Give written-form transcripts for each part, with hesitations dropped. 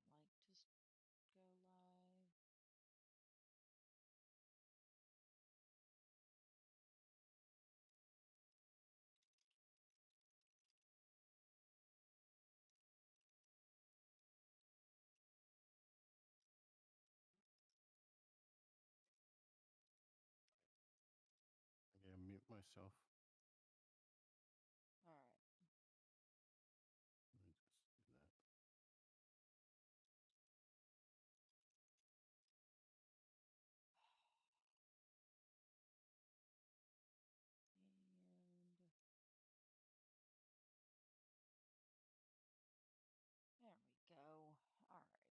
like just go live. I gotta mute myself. All right. Let me just do that. And there we go. All right.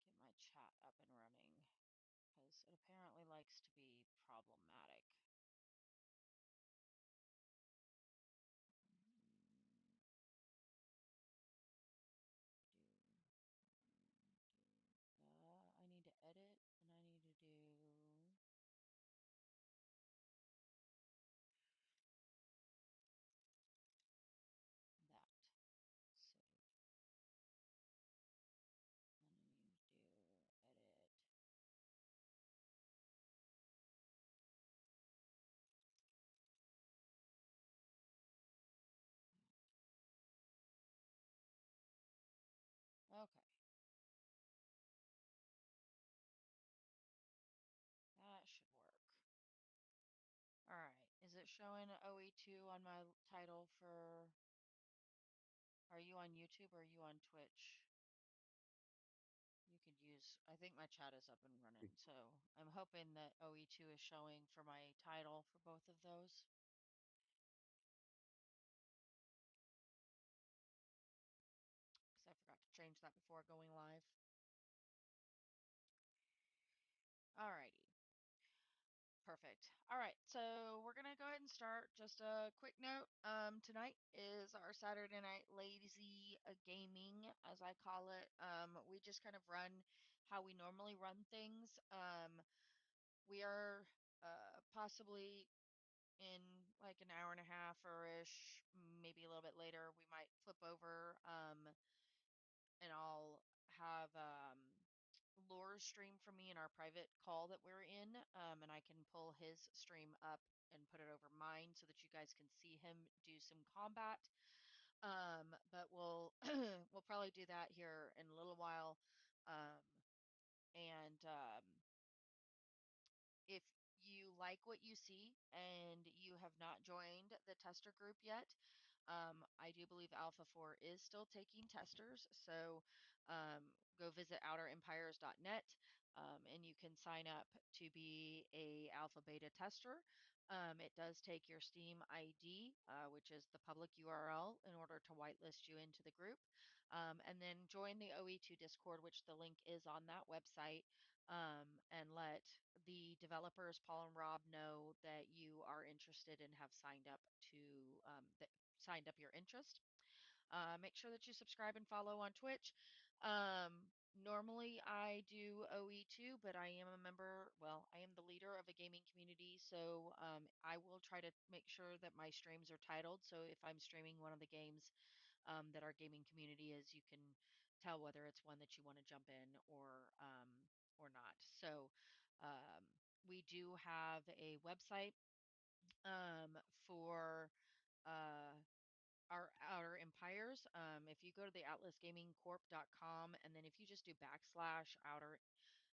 Get my chat up and running because it apparently likes to be problematic. Mm, do do I need to edit and I need to do that. So then I need to do edit. Okay, that should work. All right. Is it showing OE2 on my title for? Are you on YouTube or are you on Twitch? You could use, I think my chat is up and running, so I'm hoping that OE2 is showing for my title for both of those. Because I forgot to change that before going live. Alrighty. Perfect. All right, so we're gonna go ahead and start. Just a quick note. Tonight is our Saturday night lazy gaming, as I call it. We just kind of run how we normally run things. We are possibly in like an hour and a half or ish, maybe a little bit later, we might flip over and I'll have Laura's stream for me in our private call that we're in, and I can pull his stream up and put it over mine so that you guys can see him do some combat. But we'll we'll probably do that here in a little while. Um, and If you like what you see and you have not joined the tester group yet, I do believe Alpha 4 is still taking testers. So go visit outerempires.net and you can sign up to be a alpha beta tester. It does take your Steam ID, which is the public URL, in order to whitelist you into the group. And then join the OE2 Discord, which the link is on that website, and let the developers, Paul and Rob, know that you are interested and have signed up to signed up your interest. Make sure that you subscribe and follow on Twitch. Normally I do OE2, but I am a member, well, I am the leader of a gaming community, so I will try to make sure that my streams are titled. So if I'm streaming one of the games that our gaming community is, you can tell whether it's one that you want to jump in or not. So um, we do have a website for uh, our Outer Empires. If you go to the atlasgamingcorp.com and then if you just do /outer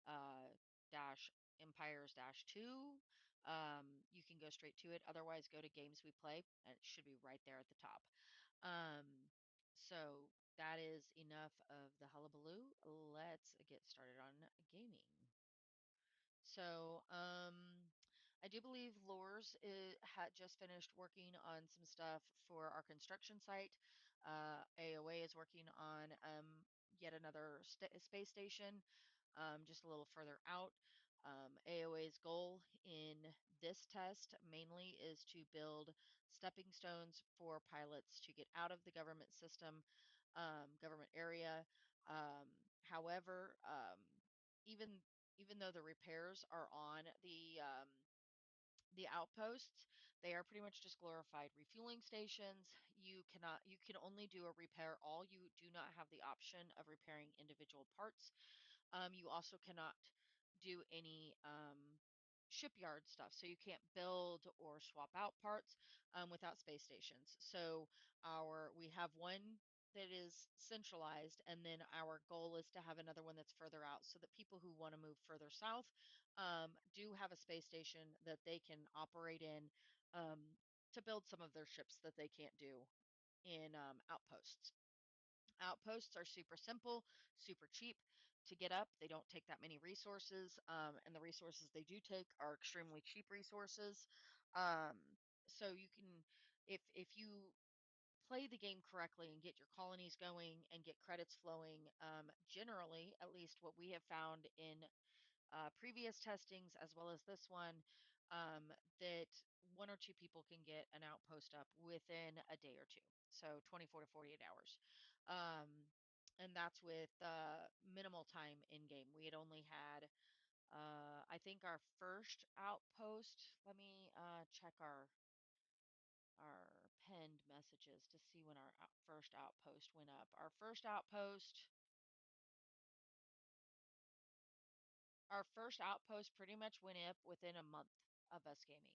uh, dash empires dash two, you can go straight to it. Otherwise, go to games we play and it should be right there at the top. Um, so that is enough of the hullabaloo. Let's get started on gaming. So, I do believe Lors had just finished working on some stuff for our construction site. AOA is working on yet another space station, just a little further out. AOA's goal in this test mainly is to build stepping stones for pilots to get out of the government system, government area. However, even even though the repairs are on the outposts, They are pretty much just glorified refueling stations. You can only do a repair all. You do not have the option of repairing individual parts. You also cannot do any shipyard stuff. So you can't build or swap out parts without space stations. So we have one that is centralized, and then our goal is to have another one that's further out, so that people who want to move further south do have a space station that they can operate in um, to build some of their ships that they can't do in outposts. Outposts are super simple, super cheap to get up. They don't take that many resources, and the resources they do take are extremely cheap resources. Um, so you can, if you play the game correctly and get your colonies going and get credits flowing, generally, at least what we have found in previous testings as well as this one, that one or two people can get an outpost up within a day or two. So 24 to 48 hours. Um, and that's with minimal time in game. We had only had, I think, our first outpost. Let me check our pinned messages to see when our first outpost went up. Our first outpost pretty much went up within a month of us gaming.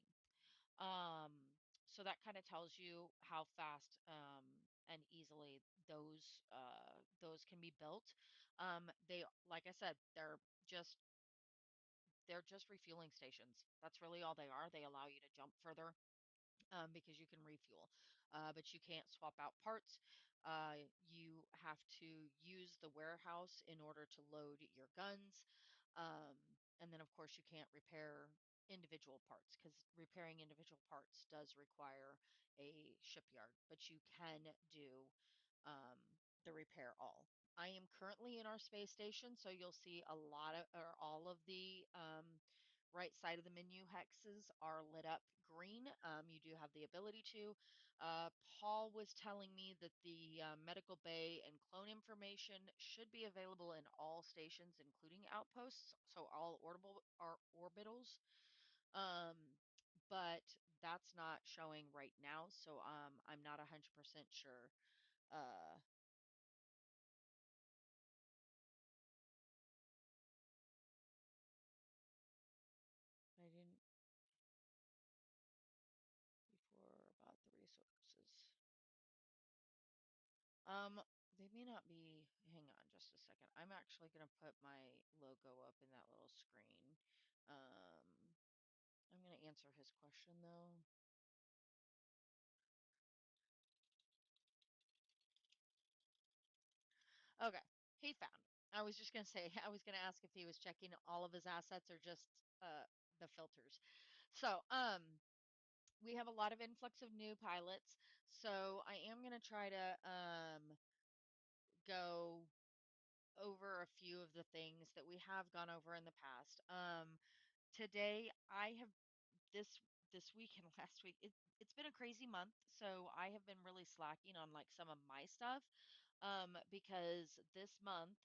Um, so that kind of tells you how fast and easily those can be built. They, like I said, they're just refueling stations. That's really all they are. They allow you to jump further because you can refuel, but you can't swap out parts. You have to use the warehouse in order to load your guns. And then, of course, you can't repair individual parts because repairing individual parts does require a shipyard, but you can do the repair all. I am currently in our space station, so you'll see a lot of or all of the right side of the menu hexes are lit up green. You do have the ability to. Paul was telling me that the medical bay and clone information should be available in all stations, including outposts, so all orbitals. Um, but that's not showing right now, so I'm not 100% sure. Uh, I didn't before about the resources. Um, they may not be. Hang on just a second. I'm actually going to put my logo up in that little screen. Um, I'm going to answer his question though. Okay, he found. I was just going to say, I was going to ask if he was checking all of his assets or just the filters. So, we have a lot of influx of new pilots. So I am going to try to go over a few of the things that we have gone over in the past. Today I have this this week and last week it's been a crazy month, so I have been really slacking on like some of my stuff because this month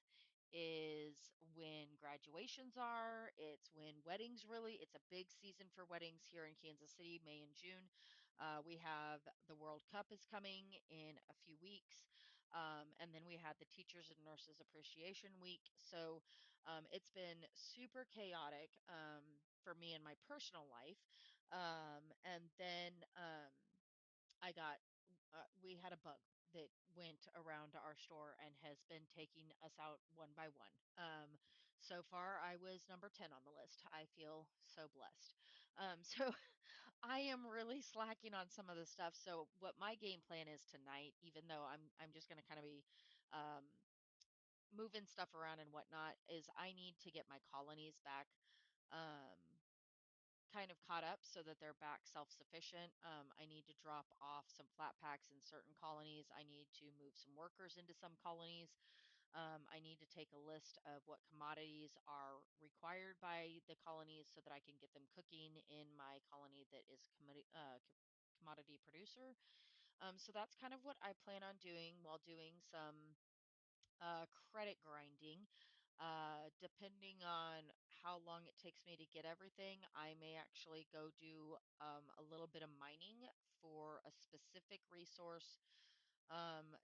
is when graduations are. It's when weddings really, it's a big season for weddings here in Kansas City, May and June. We have the World Cup is coming in a few weeks. And then we had the Teachers and Nurses Appreciation Week. So it's been super chaotic for me in my personal life. And then I got we had a bug that went around our store and has been taking us out one by one. So far, I was number 10 on the list. I feel so blessed. So I am really slacking on some of the stuff. So what my game plan is tonight, even though I'm just going to kind of be um, moving stuff around and whatnot, is I need to get my colonies back. Um, kind of caught up so that they're back self-sufficient. I need to drop off some flat packs in certain colonies. I need to move some workers into some colonies. I need to take a list of what commodities are required by the colonies so that I can get them cooking in my colony that is commodity producer. So that's kind of what I plan on doing while doing some credit grinding. Depending on how long it takes me to get everything, I may actually go do a little bit of mining for a specific resource,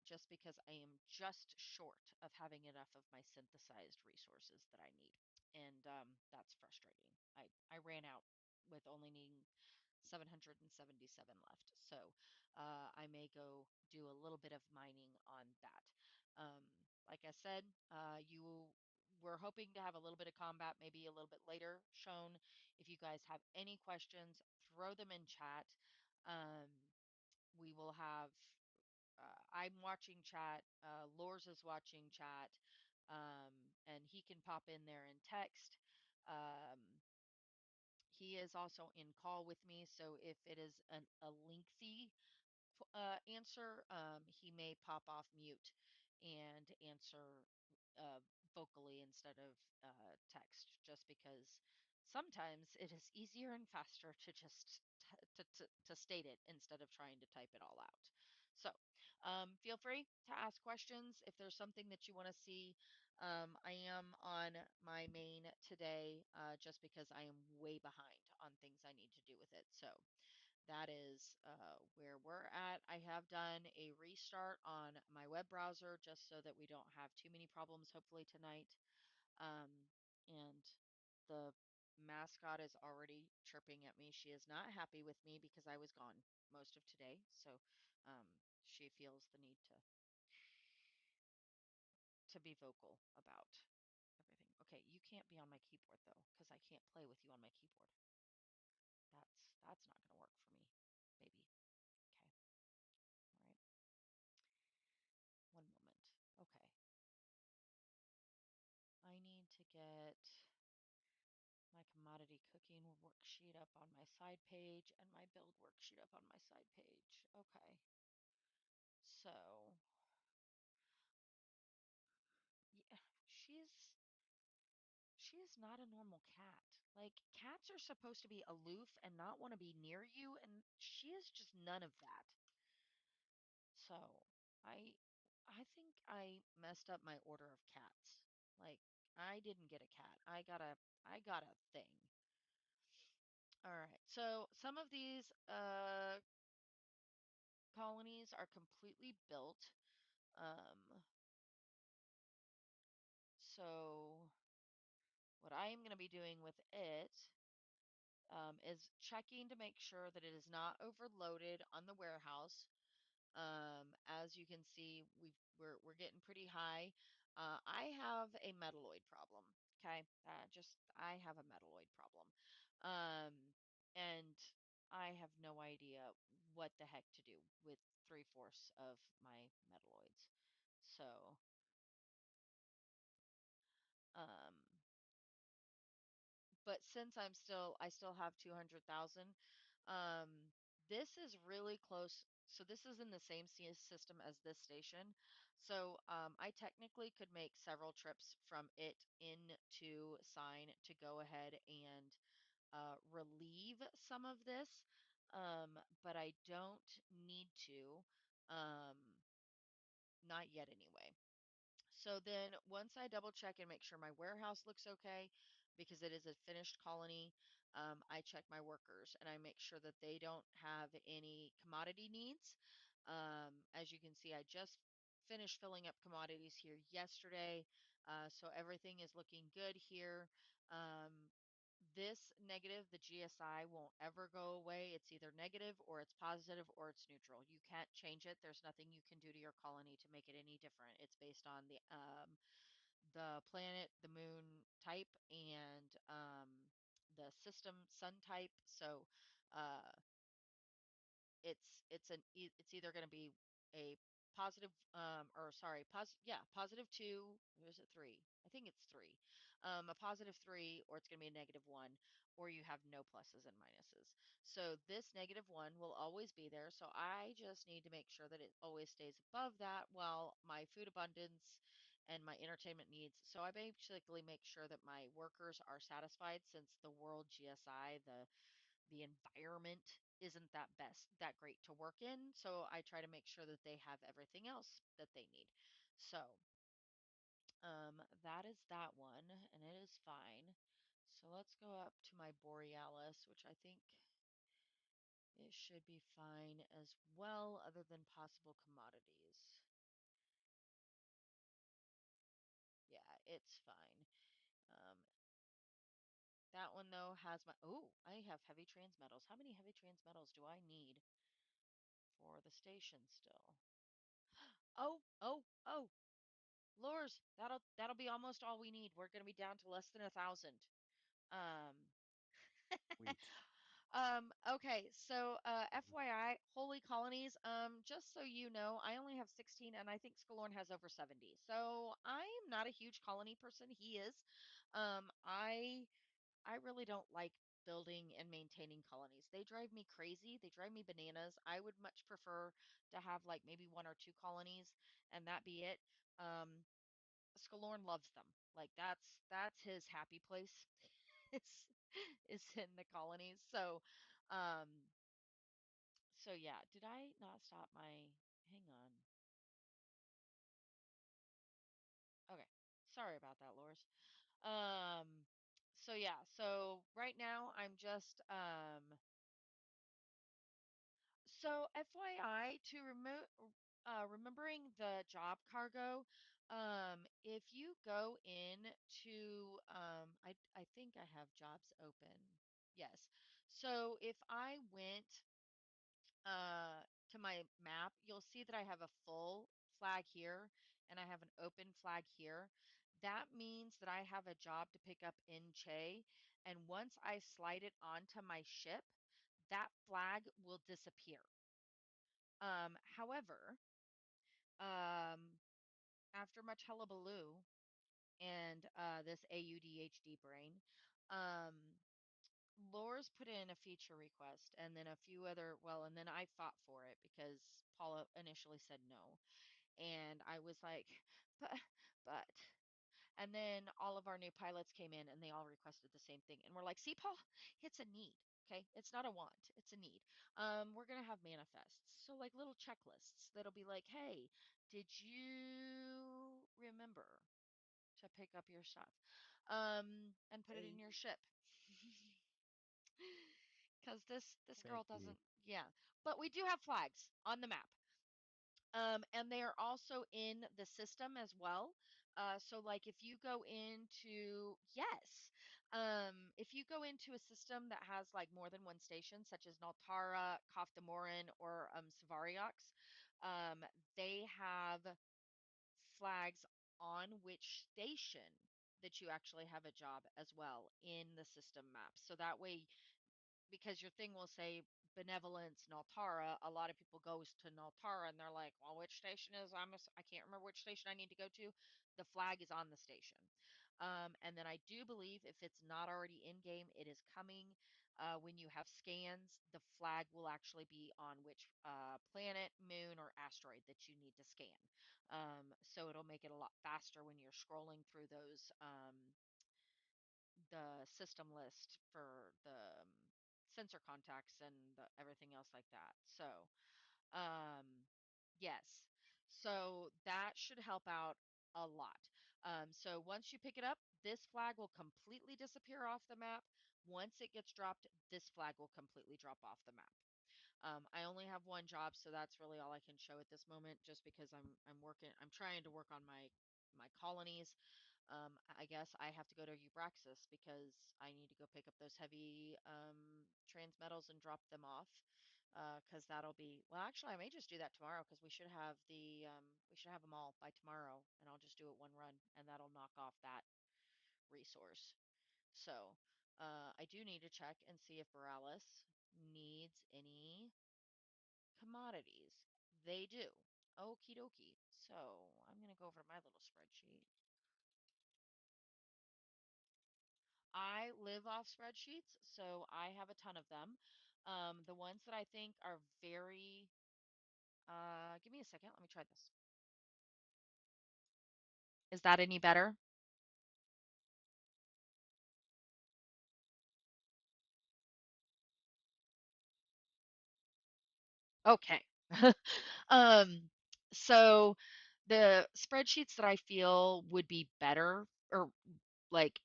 just because I am just short of having enough of my synthesized resources that I need. And that's frustrating. I ran out with only needing 777 left. So I may go do a little bit of mining on that. Like I said, we're hoping to have a little bit of combat, maybe a little bit later shown. If you guys have any questions, throw them in chat. Um, we will have. I'm watching chat. Lors is watching chat, and he can pop in there and text. Um, he is also in call with me, so if it is a lengthy answer, he may pop off mute and answer uh, vocally instead of text, just because sometimes it is easier and faster to just to state it instead of trying to type it all out. So feel free to ask questions if there's something that you want to see. I am on my main today, just because I am way behind on things I need to do with it. So that is where we're at. I have done a restart on my web browser just so that we don't have too many problems, hopefully tonight. Um, and the mascot is already chirping at me. She is not happy with me because I was gone most of today. So she feels the need to be vocal about everything. Okay, you can't be on my keyboard though, because I can't play with you on my keyboard. That's not going to work for me, baby. Okay, all right. One moment. Okay. I need to get my commodity cooking worksheet up on my side page and my build worksheet up on my side page. Okay. So, yeah, she's she is not a normal cat. Like cats are supposed to be aloof and not want to be near you, and she is just none of that. So, I I think I messed up my order of cats. Like I didn't get a cat. I got a thing. All right. So some of these colonies are completely built. Um, so what I am going to be doing with it, is checking to make sure that it is not overloaded on the warehouse. As you can see, we're getting pretty high. I have a metalloid problem. Okay, just I have a metalloid problem, um, and I have no idea what the heck to do with three-fourths of my metalloids. So, um, but since I still have 200,000. Um, this is really close. So this is in the same system as this station. So I technically could make several trips from it into Sign to go ahead and relieve some of this, but I don't need to. Um, not yet anyway. So then once I double check and make sure my warehouse looks okay, because it is a finished colony, I check my workers and I make sure that they don't have any commodity needs. As you can see, I just finished filling up commodities here yesterday. So everything is looking good here. Um, this negative, the GSI, won't ever go away. It's either negative or it's positive or it's neutral. You can't change it. There's nothing you can do to your colony to make it any different. It's based on the planet, the moon type, and the system sun type. So uh, it's either going to be a positive, or sorry, positive two, or is it three? I think it's three. A positive three, or it's going to be a negative one, or you have no pluses and minuses. So this negative one will always be there. So I just need to make sure that it always stays above that while my food abundance and my entertainment needs. So I basically make sure that my workers are satisfied, since the world GSI, the environment isn't that great to work in. So I try to make sure that they have everything else that they need. So That is that one, and it is fine. So let's go up to my Borealis, which I think it should be fine as well, other than possible commodities. Yeah, it's fine. Um, that one though has my, oh, I have heavy transmetals. How many heavy transmetals do I need for the station still? Oh, lures. That'll be almost all we need. We're gonna be down to less than 1,000. Um, Sweet. okay, so Mhm. FYI, Holy Colonies, just so you know, I only have 16 and I think Scalorn has over 70. So I am not a huge colony person. He is. I really don't like building and maintaining colonies. They drive me crazy. They drive me bananas. I would much prefer to have like maybe one or two colonies and that be it. Um, Scalorn loves them. Like that's his happy place. is is in the colonies. Um so yeah, did I not stop my hang on. Okay. Sorry about that, Lors. Um so yeah, so right now I'm just so FYI to remembering the job cargo, if you go in to I think I have jobs open. Yes. So if I went to my map, you'll see that I have a full flag here and I have an open flag here. That means that I have a job to pick up in Che, and once I slide it onto my ship, that flag will disappear. However, um, after much hullabaloo and this AUDHD brain, um, Laura's put in a feature request and then a few other, well, and then I fought for it because Paula initially said no. And I was like, but, but, and then all of our new pilots came in and they all requested the same thing. And we're like, see, Paul, it's a need. Okay. It's not a want, it's a need. We're going to have manifests. So, like little checklists that'll be like, hey, did you remember to pick up your stuff? And put it in Hey, your ship. Because this thank girl you. doesn't, yeah. But we do have flags on the map. And they are also in the system as well. So like if you go into, yes, if you go into a system that has like more than one station, such as Naltara, Koftamorin, or Savariox, um, they have flags on which station that you actually have a job as well in the system map. So that way, because your thing will say benevolence Naltara, a lot of people goes to Naltara and they're like, well, which station is I can't remember which station I need to go to. The flag is on the station. And then I do believe if it's not already in game, it is coming. When you have scans, the flag will actually be on which planet, moon, or asteroid that you need to scan. So it'll make it a lot faster when you're scrolling through those the system list for the sensor contacts and everything else like that. So, um, yes. So that should help out a lot. So once you pick it up, this flag will completely disappear off the map. Once it gets dropped, this flag will completely drop off the map. I only have one job, so that's really all I can show at this moment, just because I'm trying to work on my colonies. I guess I have to go to Eubraxis because I need to go pick up those heavy transmetals and drop them off. Because that'll be, well, actually, I may just do that tomorrow because we should have them all by tomorrow, and I'll just do it one run, and that'll knock off that resource. So, I do need to check and see if Borealis needs any commodities. They do. Okie dokie. So, I'm gonna go over to my little spreadsheet. I live off spreadsheets, so I have a ton of them. The ones that I think are very, give me a second, let me try this. Is that any better? Okay. Um, so The spreadsheets that I feel would be better, or like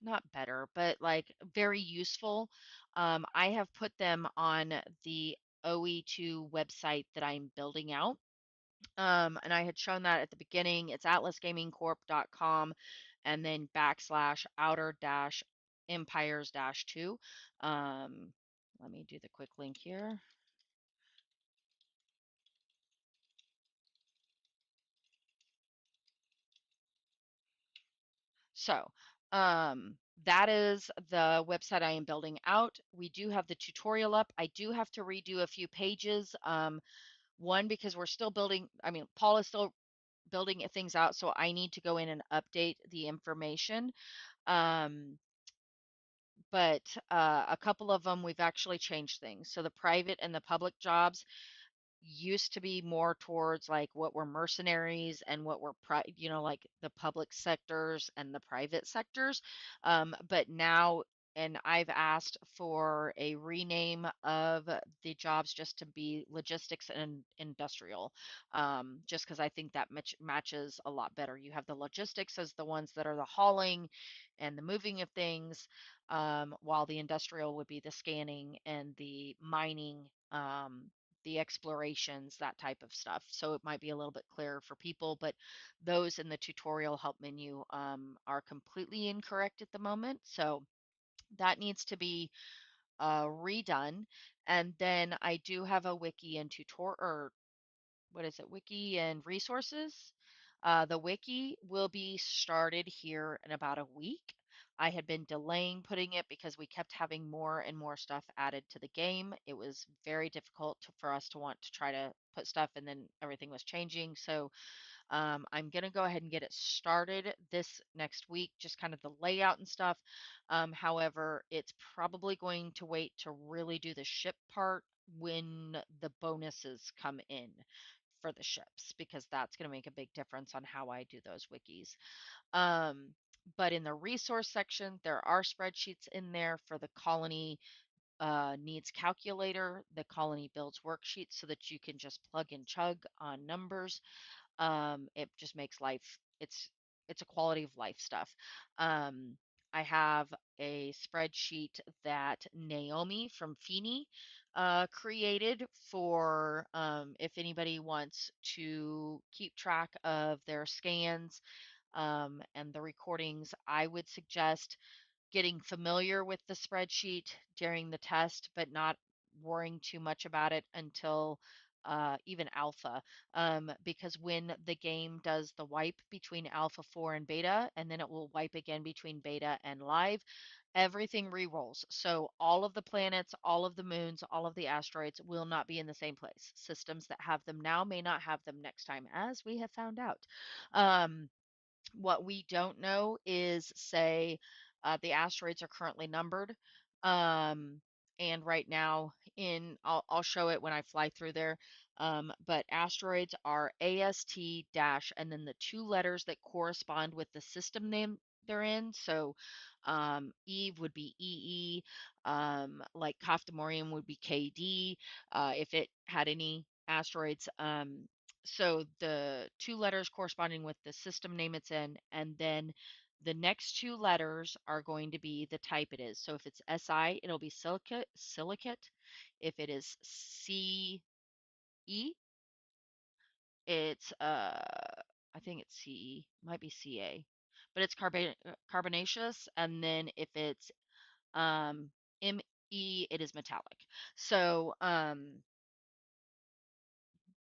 not better, but like very useful, I have put them on the OE2 website that I'm building out. And I had shown that at the beginning. It's atlasgamingcorp.com and then backslash outer dash empires dash two. Um, Let me do the quick link here. So, that is the website I am building out. We do have the tutorial up. I do have to redo a few pages. One, because we're still building, I mean, Paul is still building things out, so I need to go in and update the information. Um, but a couple of them, we've actually changed things. So the private and the public jobs used to be more towards like what were mercenaries and what were like the public sectors and the private sectors, but now, and I've asked for a rename of the jobs just to be logistics and industrial, just because I think that matches a lot better. You have the logistics as the ones that are the hauling and the moving of things, while the industrial would be the scanning and the mining, the explorations, that type of stuff. So it might be a little bit clearer for people, but those in the tutorial help menu, are completely incorrect at the moment. So that needs to be redone. And then I do have a wiki and tutorial, or what is it, wiki and resources. The wiki will be started here in about a week. I had been delaying putting it because we kept having more and more stuff added to the game. It was very difficult for us to want to try to put stuff, and then everything was changing. So I'm going to go ahead and get it started this next week, just kind of the layout and stuff. However, it's probably going to wait to really do the ship part when the bonuses come in for the ships, because that's going to make a big difference on how I do those wikis. Um, but in the resource section, there are spreadsheets in there for the colony needs calculator, the colony builds worksheets, so that you can just plug and chug on numbers. It just makes life, it's a quality of life stuff. Um, I have a spreadsheet that Naomi from Feeney created for, if anybody wants to keep track of their scans, and the recordings. I would suggest getting familiar with the spreadsheet during the test, but not worrying too much about it until even alpha, because when the game does the wipe between alpha 4 and beta, and then it will wipe again between beta and live, everything re-rolls. So all of the planets, all of the moons, all of the asteroids will not be in the same place. Systems that have them now may not have them next time, as we have found out. Um, what we don't know is, say, the asteroids are currently numbered. Um, and right now, I'll show it when I fly through there. But asteroids are AST dash and then the two letters that correspond with the system name they're in. So Eve would be EE, like Kaftamorium would be KD, if it had any asteroids. So the two letters corresponding with the system name it's in, and then the next two letters are going to be the type it is. So if it's Si, it'll be silicate. If it is Ce, it's I think it's Ce, might be Ca, but it's carbonaceous. And then if it's Me, it is metallic. So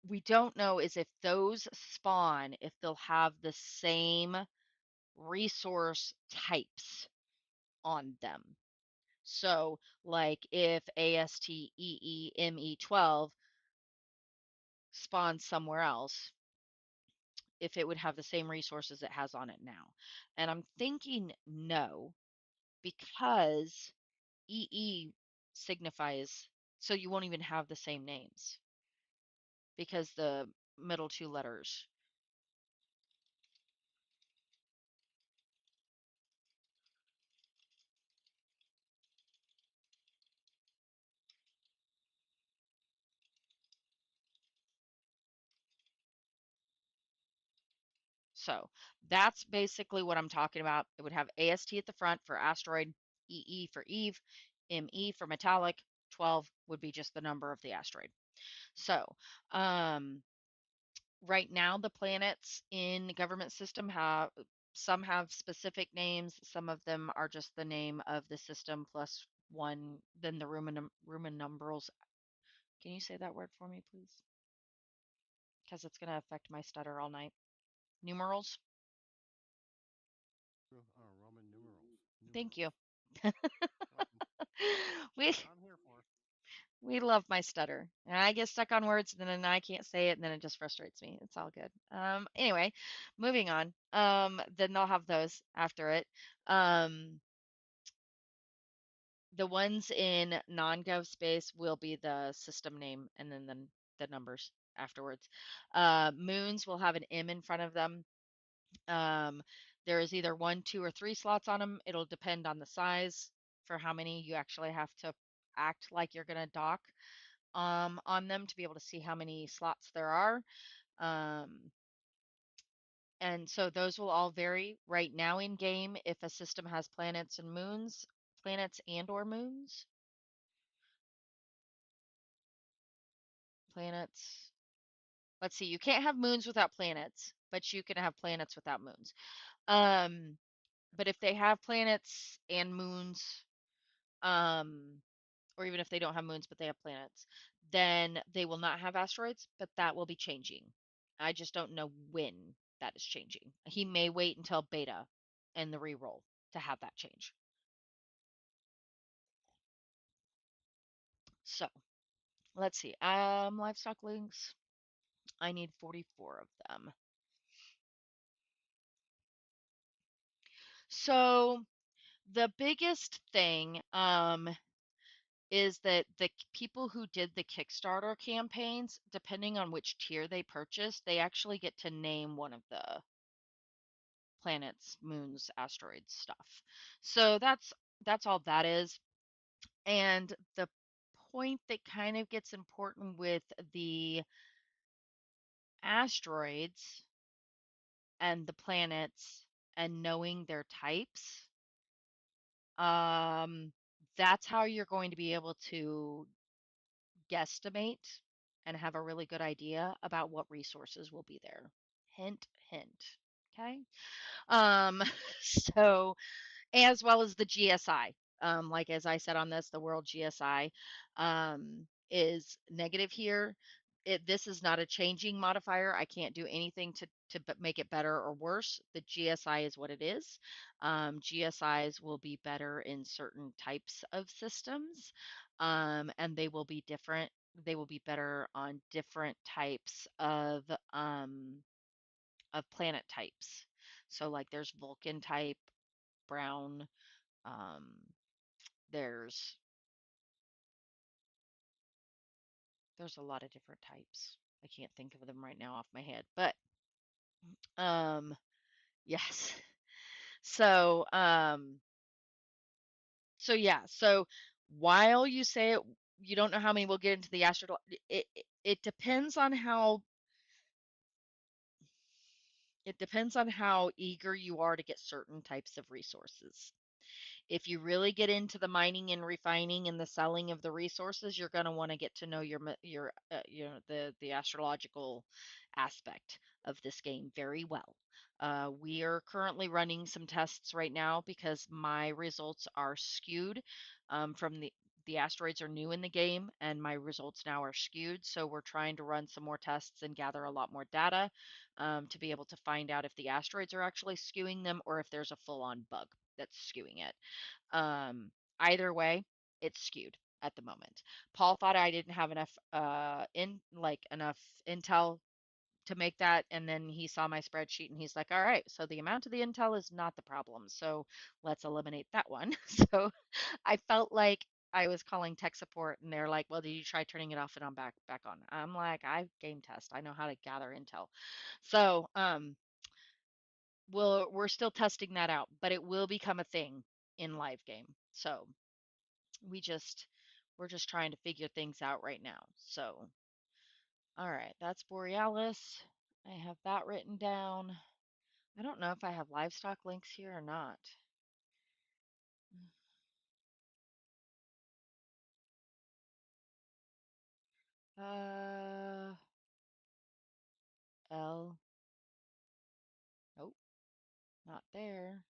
we don't know is if those spawn, if they'll have the same resource types on them. So, like if ASTEEME12 spawns somewhere else, if it would have the same resources it has on it now. And I'm thinking no, because EE signifies, so you won't even have the same names because the middle two letters. So that's basically what I'm talking about. It would have AST at the front for asteroid, EE for Eve, ME for metallic, 12 would be just the number of the asteroid. So, um, right now the planets in the government system have some have specific names, some of them are just the name of the system plus one, then the Roman numerals. Can you say that word for me, please? Because it's going to affect my stutter all night. Numerals. Roman numerals. Thank Numerals. you. Um, we I'm here for. we love my stutter. And I get stuck on words and then I can't say it and then it just frustrates me. It's all good. Anyway, moving on. Then they'll have those after it. Um, the ones in non-gov space will be the system name and then the numbers afterwards. Moons will have an M in front of them. Um, there is either one, two, or three slots on them. It'll depend on the size for how many you actually have to act like you're going to dock on them to be able to see how many slots there are. Um, and so those will all vary right now in game if a system has planets and moons, planets and or moons, planets. Let's see, you can't have moons without planets, but you can have planets without moons. Um, but if they have planets and moons, um, or even if they don't have moons but they have planets, then they will not have asteroids, but that will be changing. I just don't know when that is changing. He may wait until beta and the reroll to have that change. So let's see. Livestock links. I need 44 of them. So the biggest thing is that the people who did the Kickstarter campaigns, depending on which tier they purchased, they actually get to name one of the planets, moons, asteroids stuff. So that's all that is. And the point that kind of gets important with the asteroids and the planets and knowing their types, um, that's how you're going to be able to guesstimate and have a really good idea about what resources will be there. Hint, hint. Okay. Um, so as well as the GSI. Like as I said on this, the world GSI is negative here. This is not a changing modifier. I can't do anything to make it better or worse. The GSI is what it is. GSIs will be better in certain types of systems, and they will be different. They will be better on different types of planet types. So like there's Vulcan type, brown, um, there's there's a lot of different types. I can't think of them right now off my head, but um, yes. So so yeah. So while you say it, you don't know how many will get into the astro. It depends on how it depends on how eager you are to get certain types of resources. If you really get into the mining and refining and the selling of the resources, you're going to want to get to know the astrological aspect of this game very well. We are currently running some tests right now because my results are skewed from the asteroids are new in the game and my results now are skewed. So we're trying to run some more tests and gather a lot more data to be able to find out if the asteroids are actually skewing them or if there's a full-on bug that's skewing it. Either way, it's skewed at the moment. Paul thought I didn't have enough enough intel to make that, and then he saw my spreadsheet and he's like, "All right, so the amount of the intel is not the problem. So let's eliminate that one." So I felt like I was calling tech support and they're like, "Well, did you try turning it off and on back on?" I'm like, "I game test. I know how to gather intel." So, we're still testing that out, but it will become a thing in live game. So we just we're just trying to figure things out right now. So all right, that's Borealis. I have that written down. I don't know if I have livestock links here or not. Uh, L. Nope, not there.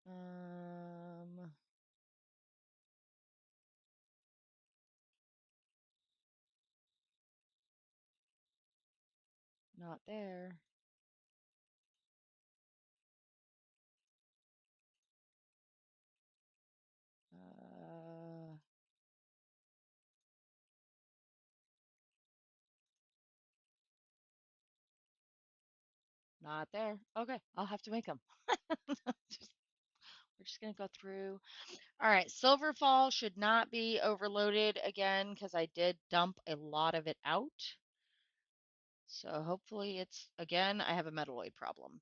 Um, Not there. Uh, Not there. Okay, I'll have to make them. We're just gonna go through. All right, Silverfall should not be overloaded again because I did dump a lot of it out. So hopefully it's, again, I have a metalloid problem.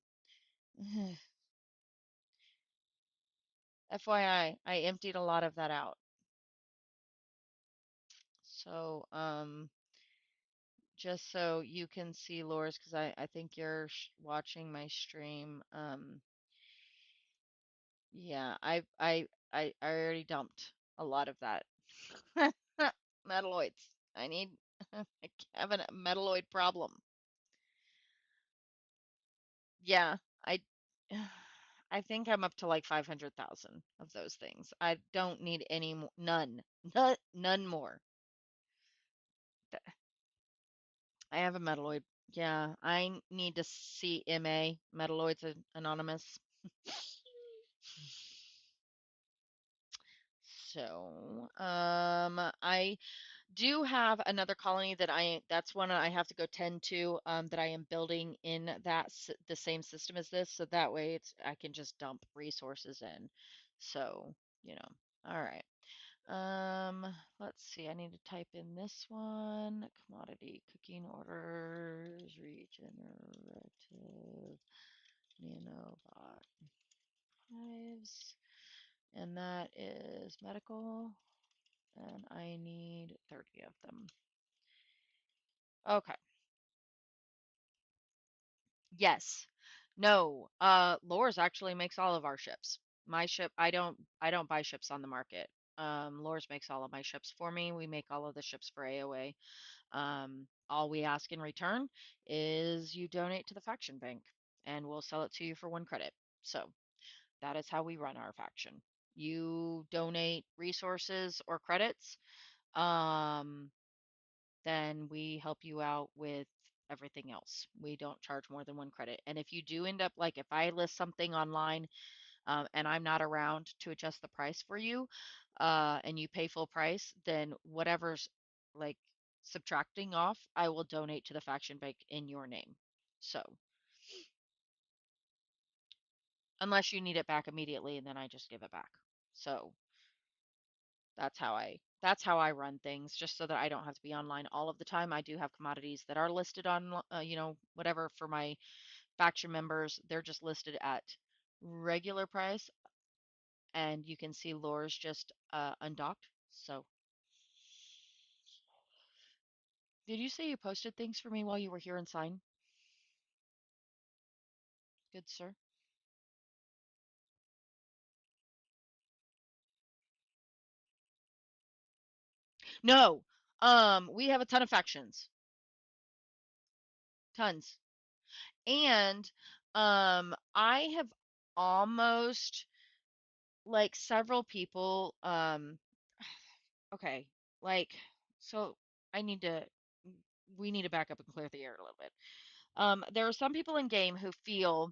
FYI, I emptied a lot of that out. So, just so you can see Lors, because I think you're watching my stream. Yeah, I already dumped a lot of that. Metalloids. I need, I have a metalloid problem. Yeah, I I think I'm up to like 500,000 of those things. I don't need any more, none. None more. I have a metalloid. Yeah, I need to see MA, Metalloids Anonymous. So, I do have another colony that that's one I have to go tend to, that I am building in the same system as this, so that way I can just dump resources in. So, you know, all right. Let's see, I need to type in this one, commodity cooking orders, regenerative nanobot hives, and that is medical, and I need 30 of them. Okay. Yes. No. Lours actually makes all of our ships. My ship, I don't buy ships on the market. Lours makes all of my ships for me. We make all of the ships for AOA. All we ask in return is you donate to the faction bank and we'll sell it to you for 1 credit. So that is how we run our faction. You donate resources or credits, um, then we help you out with everything else. We don't charge more than 1 credit. And if you do end up, like, if I list something online, and I'm not around to adjust the price for you, and you pay full price, then whatever's like subtracting off, I will donate to the faction bank in your name. So unless you need it back immediately, and then I just give it back. So that's how I run things, just so that I don't have to be online all of the time. I do have commodities that are listed on, whatever, for my faction members. They're just listed at regular price, and you can see Lore's just undocked. So, did you say you posted things for me while you were here in sign? Good sir. No. We have a ton of factions. Tons. And I have almost, like, several people, okay, like, so I need to we need to back up and clear the air a little bit. There are some people in game who feel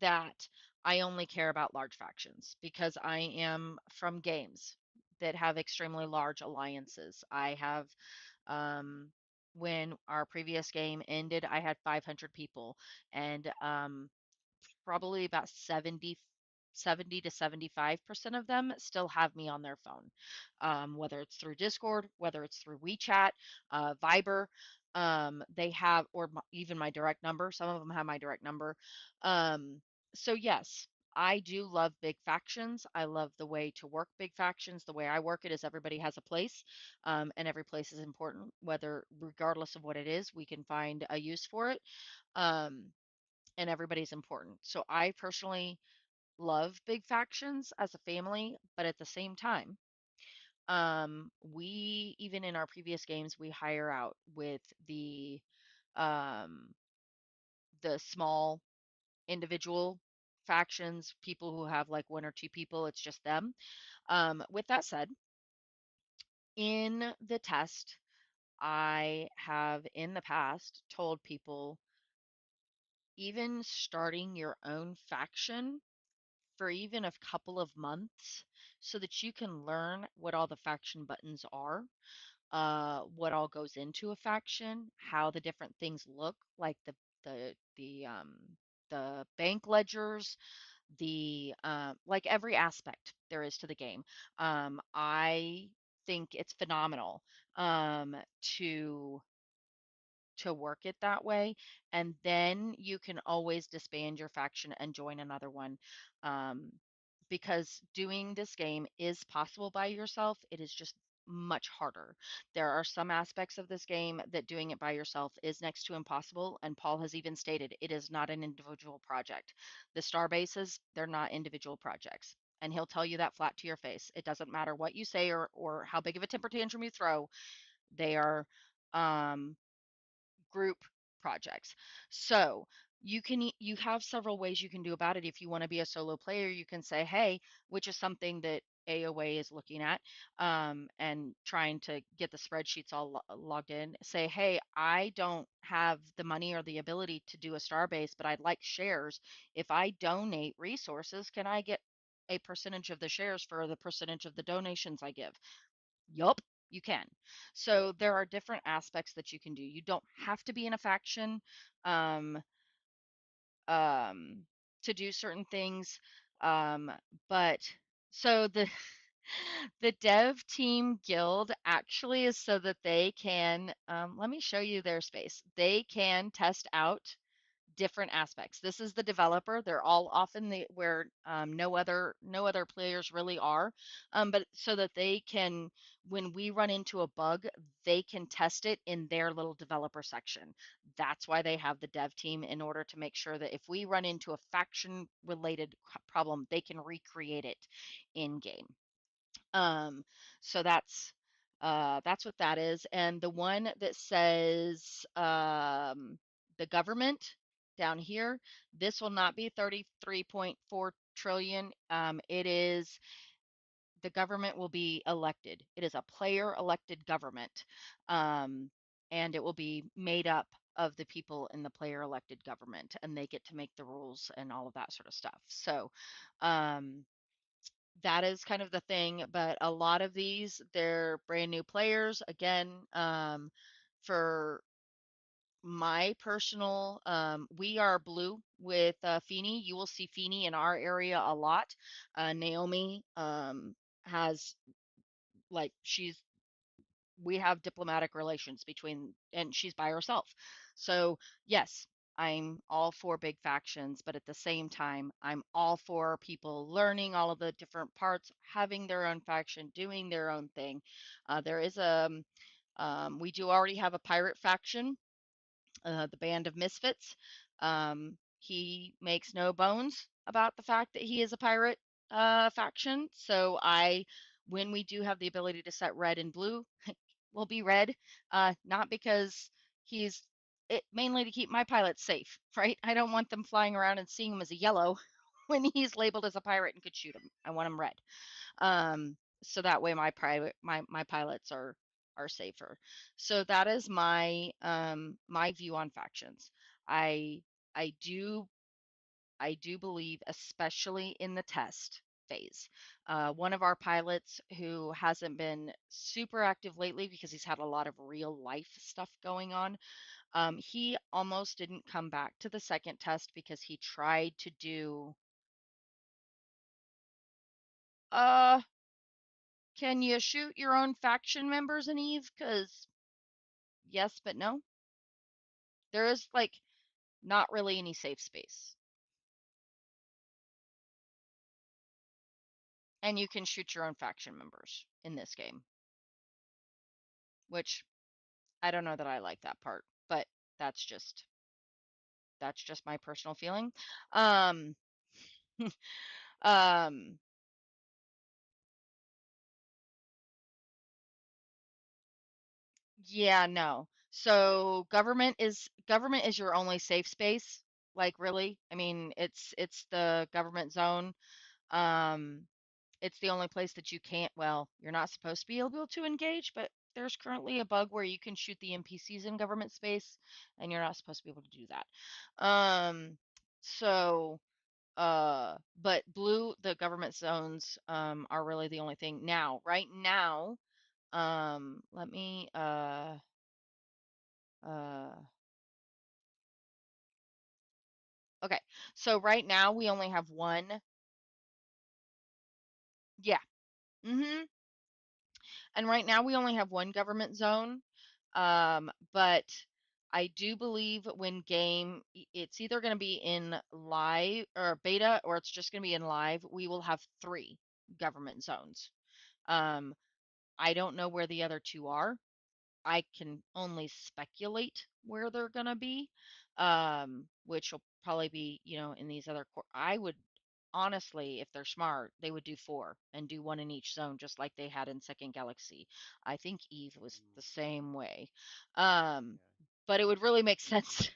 that I only care about large factions because I am from games that have extremely large alliances. I have, um, when our previous game ended, I had 500 people, and probably about 70 to 75% of them still have me on their phone, whether it's through Discord, whether it's through WeChat, Viber. They have, or even my direct number. Some of them have my direct number. Um, so yes, I do love big factions. I love the way to work big factions. The way I work it is everybody has a place, and every place is important, whether regardless of what it is, we can find a use for it. Um, and everybody's important. So I personally love big factions as a family, but at the same time, we even in our previous games we hire out with um the small individual factions, people who have like one or two people, it's just them. With that said, in the test, I have in the past told people even starting your own faction for even a couple of months so that you can learn what all the faction buttons are, what all goes into a faction, how the different things look, like the bank ledgers, the like every aspect there is to the game. I think it's phenomenal um, to work it that way, and then you can always disband your faction and join another one. Um, because doing this game is possible by yourself, it is just much harder. There are some aspects of this game that doing it by yourself is next to impossible, and Paul has even stated it is not an individual project. The star bases, they're not individual projects. And he'll tell you that flat to your face. It doesn't matter what you say or how big of a temper tantrum you throw, they are um, group projects. So you have several ways you can do about it. If you want to be a solo player, you can say, hey, which is something that AOA is looking at and trying to get the spreadsheets all logged in. Say, hey, I don't have the money or the ability to do a starbase, but I'd like shares. If I donate resources, can I get a percentage of the shares for the percentage of the donations I give? Yup, you can. So there are different aspects that you can do. You don't have to be in a faction um, um, to do certain things. Um, but so the the dev team guild actually is so that they can let me show you their space. They can test out different aspects. This is the developer. They're all often where no other players really are, but so that they can, when we run into a bug, they can test it in their little developer section. That's why they have the dev team in order to make sure that if we run into a faction related problem, they can recreate it in game. Um, so that's what that is. And the one that says the government down here, this will not be 33.4 trillion. It is the government will be elected. It is a player elected government. Um, and it will be made up of the people in the player elected government, and they get to make the rules and all of that sort of stuff. So, um, that is kind of the thing, but a lot of these, they're brand new players. Again, for my personal, we are blue with Feeny. You will see Feeny in our area a lot. Naomi has like she's we have diplomatic relations between, and she's by herself. So, yes, I'm all for big factions, but at the same time, I'm all for people learning all of the different parts, having their own faction, doing their own thing. There is we do already have a pirate faction, the Band of Misfits. He makes no bones about the fact that he is a pirate faction. So when we do have the ability to set red and blue, will be red, not because he's it mainly to keep my pilots safe, right? I don't want them flying around and seeing him as a yellow when he's labeled as a pirate and could shoot him. I want him red. So that way my pilots are safer. So that is my view on factions. I I do I do believe, especially in the test phase. One of our pilots who hasn't been super active lately because he's had a lot of real life stuff going on, he almost didn't come back to the second test because he tried to do, uh, can you shoot your own faction members in Eve? Because yes, but no. There is like not really any safe space. And you can shoot your own faction members in this game, which I don't know that I like that part, but that's just That's just my personal feeling. Um, um, yeah, no. So government is your only safe space. Like really, I mean, it's the government zone. Um, it's the only place that you can't. Well, you're not supposed to be able to engage, but there's currently a bug where you can shoot the NPCs in government space, and you're not supposed to be able to do that. So but the government zones are really the only thing now. Right now, let me uh okay. So right now we only have one. Yeah. Mhm. And right now we only have one government zone. But I do believe when it's either going to be in live or beta, or it's just going to be in live, we will have three government zones. Um, I don't know where the other two are. I can only speculate where they're gonna be, which will probably be, in these other I would honestly, if they're smart, they would do four and do one in each zone, just like they had in Second Galaxy. I think Eve was Mm, the same way. Um, yeah. but it would really make And sense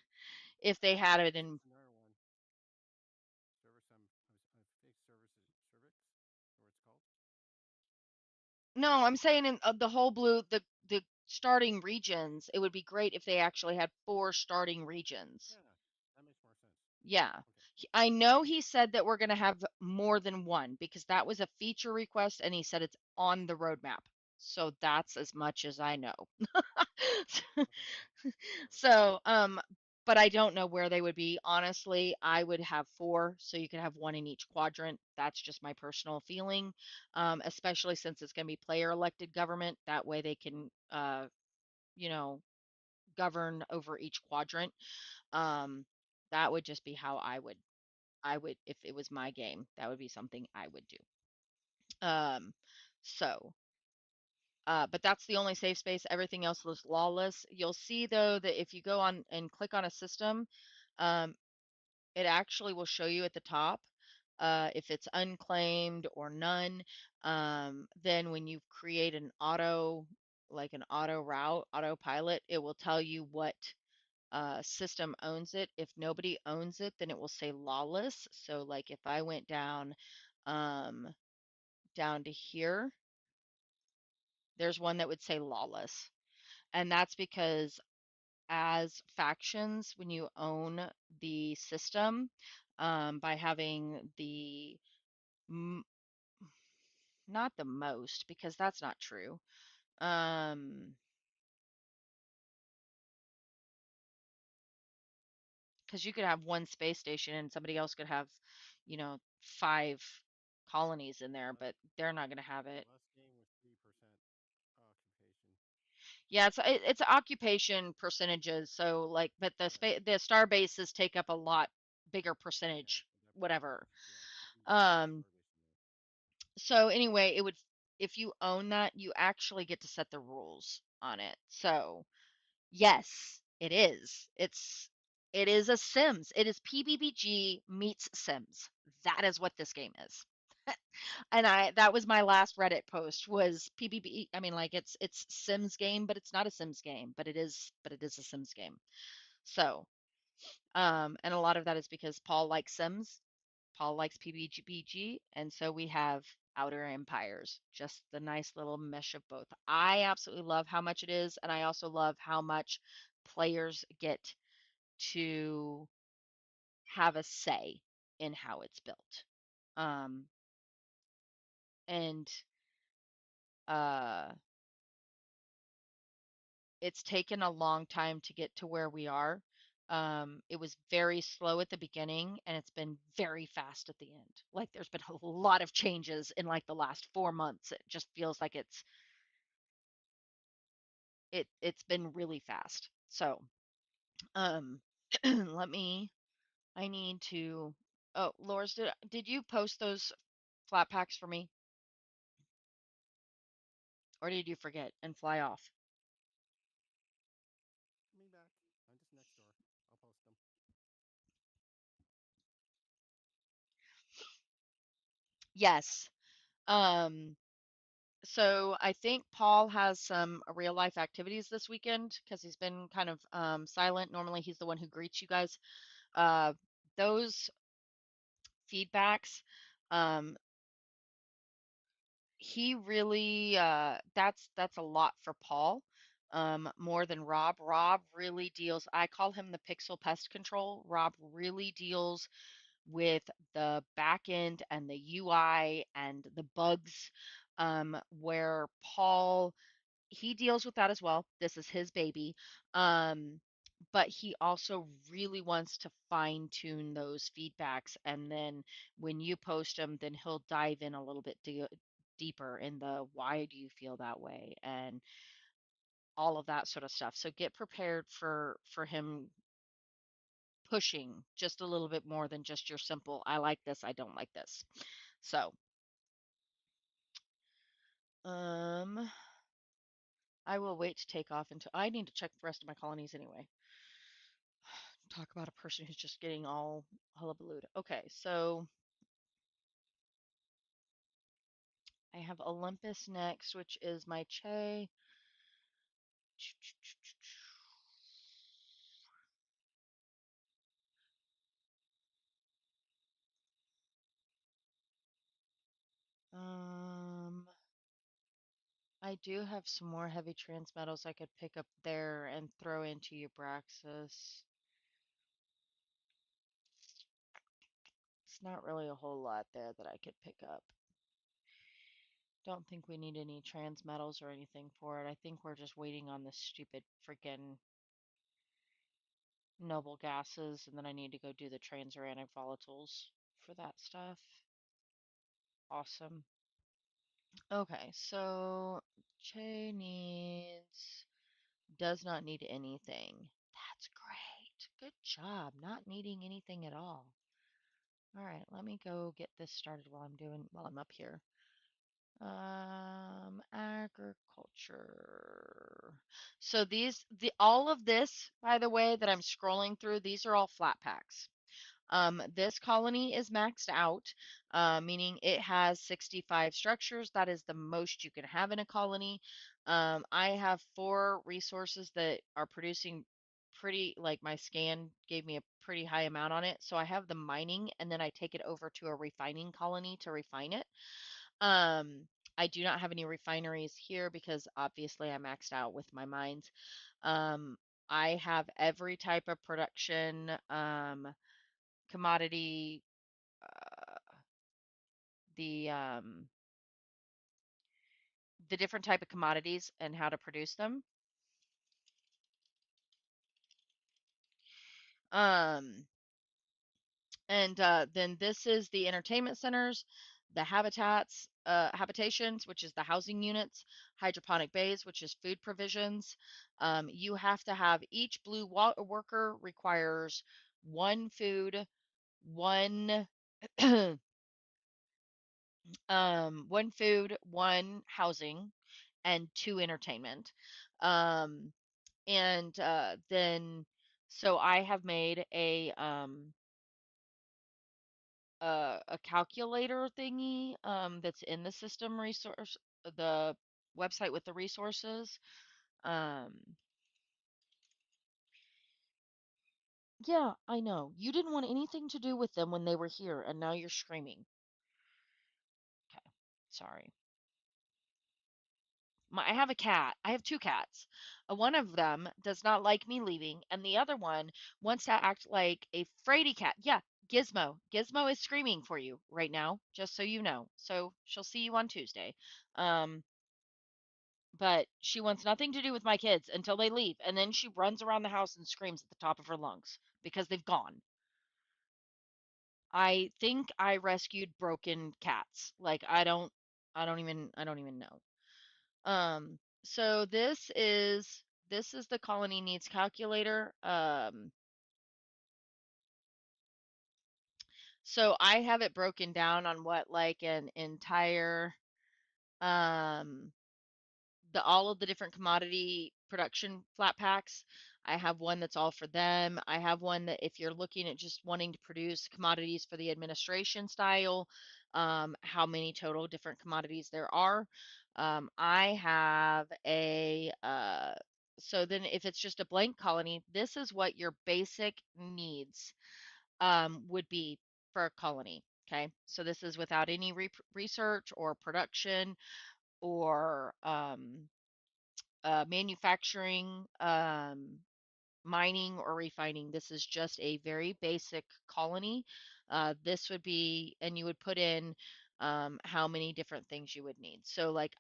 if they had it there's in. another one. Service. I think services. Cervix. Or it's called. No, I'm saying in the whole the starting regions, it would be great if they actually had four starting regions. Yeah, that makes more sense. Yeah. Okay. I know he said that we're going to have more than one because that was a feature request and he said it's on the roadmap. So that's as much as I know. Okay. Perfect. So, but I don't know where they would be. Honestly, I would have four, so you could have one in each quadrant. That's just my personal feeling, especially since it's going to be player elected government. That way they can, you know, govern over each quadrant. Um, that would just be how if it was my game, that would be something I would do. Um, so, but that's the only safe space. Everything else was lawless. You'll see though that if you go on and click on a system, um, it actually will show you at the top if it's unclaimed or none. Then when you create like an auto route, autopilot, it will tell you what system owns it. If nobody owns it, then it will say lawless. So like if I went um, down to here, there's one that would say lawless. And that's because as factions, when you own the system, by having m- not the most, because that's not true. Um, because you could have one space station and somebody else could have, five colonies in there, but they're not going to have it. Last game was 3% occupation. Yeah, it's occupation percentages. So like, but Yeah. the star bases take up a lot bigger Yeah. percentage, So that whatever. yeah. You need Um, starvation there. so anyway, if you own that, you actually get to set the rules on it. So yes, it is. It is a Sims. It is PBBG meets Sims. That is what this game is. And that was my last Reddit post was PBB. I mean, like it's Sims game, but it's not a Sims game, but it is a Sims game. So, and a lot of that is because Paul likes Sims. Paul likes PBGBG, and so we have Outer Empires, just the nice little mesh of both. I absolutely love how much it is, and I also love how much players get to have a say in how it's built. Um, and uh, it's taken a long time to get to where we are. It was very slow at the beginning and it's been very fast at the end. Like there's been a lot of changes in like the last 4 months. It just feels like it's been really fast. So, um, let me. I need to. Oh, Loris, did you post those flat packs for me, or did you forget and fly off? Me back. I'm just next door. I'll post them. Yes. Um, so I think Paul has some real life activities this weekend because he's been kind of silent. Normally he's the one who greets you guys. Uh, those feedbacks, um, he really that's a lot for Paul. More than Rob. Rob really deals, I call him the pixel pest control. Rob really deals with the back end and the UI and the bugs, where Paul, he deals with that as well. This is his baby. Um, but he also really wants to fine tune those feedbacks. And then when you post them, then he'll dive in a little bit deeper in the why do you feel that way and all of that sort of stuff. So get prepared for him pushing just a little bit more than just your simple I like this, I don't like this. So, um I will wait to take off until I need to check the rest of my colonies anyway. Talk about a person who's just getting all hullabalooed. Okay, so I have Olympus next, which is my Che. Um, I do have some more heavy transmetals I could pick up there and throw into Eubraxis. It's not really a whole lot there that I could pick up. Don't think we need any transmetals or anything for it. I think we're just waiting on this stupid freaking noble gases, and then I need to go do the transuranic volatiles for that stuff. Awesome. Okay, so Che needs, does not need anything. That's great. Good job, not needing anything at all. All right, let me go get this started while I'm up here. Agriculture. So all of this, by the way, that I'm scrolling through, these are all flat packs. This colony is maxed out, meaning it has 65 structures. That is the most you can have in a colony. I have 4 resources that are producing pretty, like my scan gave me a pretty high amount on it. So I have the mining and then I take it over to a refining colony to refine it. Um, I do not have any refineries here because obviously I maxed out with my mines. Um, I have every type of production, commodity, uh, the um, the different type of commodities and how to produce them. Um, and then this is the entertainment centers, the habitations, which is the housing units, hydroponic bays, which is food provisions. You have to have each blue worker requires 1 food, one 1 housing, and 2 entertainment. Um, and then so I have made a calculator thingy that's in the system resource, the website with the resources. Um, yeah, I know. You didn't want anything to do with them when they were here, and now you're screaming. Okay, sorry. I have a cat. I have 2 cats. One of them does not like me leaving, and the other one wants to act like a fraidy cat. Yeah, Gizmo. Gizmo is screaming for you right now, just so you know. So she'll see you on Tuesday. Um, but she wants nothing to do with my kids until they leave, and then she runs around the house and screams at the top of her lungs because they've gone. I think I rescued broken cats. Like I don't even know. So this is the colony needs calculator. So I have it broken down on what like an entire um the all of the different commodity production flat packs. I have one that's all for them. I have one that if you're looking at just wanting to produce commodities for the administration style, how many total different commodities there are. I have so then if it's just a blank colony, this is what your basic needs would be for a colony. Okay, so this is without any research or production or manufacturing, mining, or refining. This is just a very basic colony. This would be, and you would put in how many different things you would need. So, like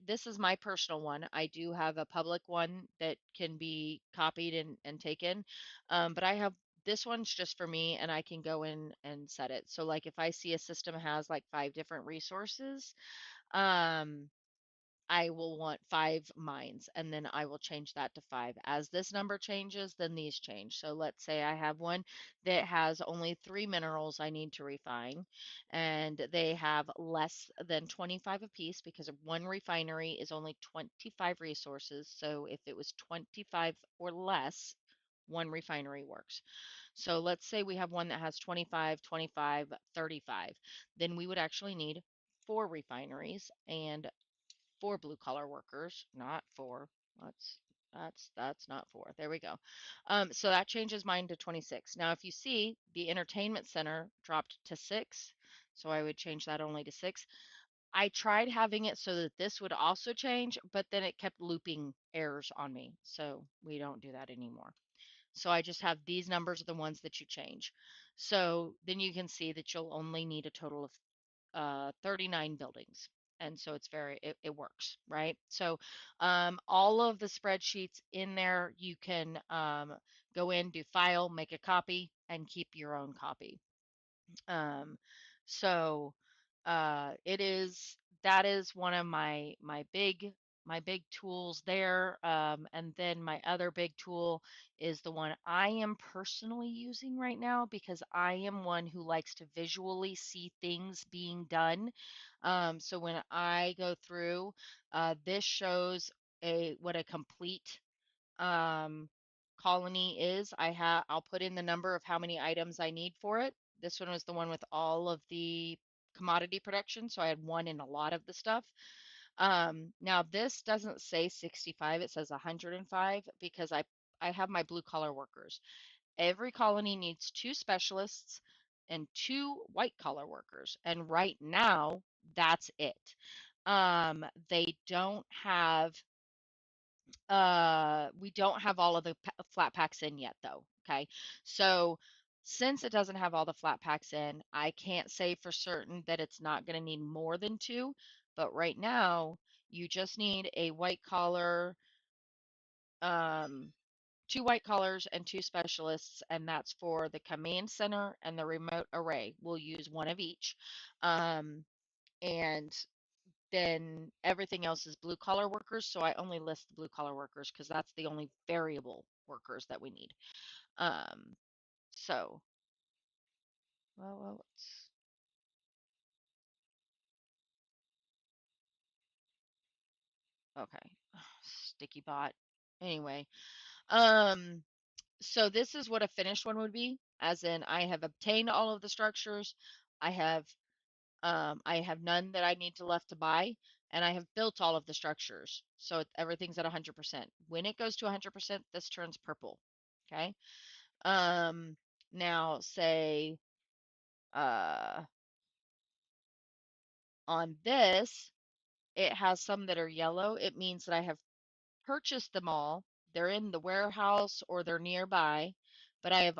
this is my personal one. I do have a public one that can be copied and taken, but I have this one's just for me, and I can go in and set it. So, like if I see a system has like 5 different resources, um, I will want 5 mines, and then I will change that to 5. As this number changes, then these change. So let's say I have one that has only 3 minerals I need to refine, and they have less than 25 apiece because one refinery is only 25 resources. So if it was 25 or less, one refinery works. So let's say we have one that has 25, 25, 35. Then we would actually need 4 refineries and 4 blue collar workers, not 4. That's that's not 4. There we go. So that changes mine to 26. Now, if you see, the entertainment center dropped to 6, so I would change that only to 6. I tried having it so that this would also change, but then it kept looping errors on me, so we don't do that anymore. So I just have these numbers are the ones that you change. So then you can see that you'll only need a total of 39 buildings. And so it works, right? So all of the spreadsheets in there, you can go in, do file, make a copy, and keep your own copy. Um, so it is that is one of my big tools there. And then my other big tool is the one I am personally using right now because I am one who likes to visually see things being done. So when I go through, this shows a what a complete um, colony is. I'll put in the number of how many items I need for it. This one was the one with all of the commodity production, so I had one in a lot of the stuff. Now this doesn't say 65, it says 105 because I have my blue collar workers. Every colony needs 2 specialists and 2 white collar workers, and right now that's it. They don't have we don't have all of the flat packs in yet, though. Okay. So since it doesn't have all the flat packs in, I can't say for certain that it's not going to need more than 2. But right now, you just need a white collar, um, 2 white collars and 2 specialists, and that's for the command center and the remote array. We'll use one of each. Um, and then everything else is blue collar workers. So I only list the blue collar workers because that's the only variable workers that we need. Um, so, let's, okay, sticky bot. Anyway, um, so this is what a finished one would be, as in I have obtained all of the structures. I have I have none that I need to left to buy, and I have built all of the structures. So everything's at 100%. When it goes to 100%, this turns purple. Okay. Um, Now say uh, on this, it has some that are yellow. It means that I have purchased them all. They're in the warehouse or they're nearby, but I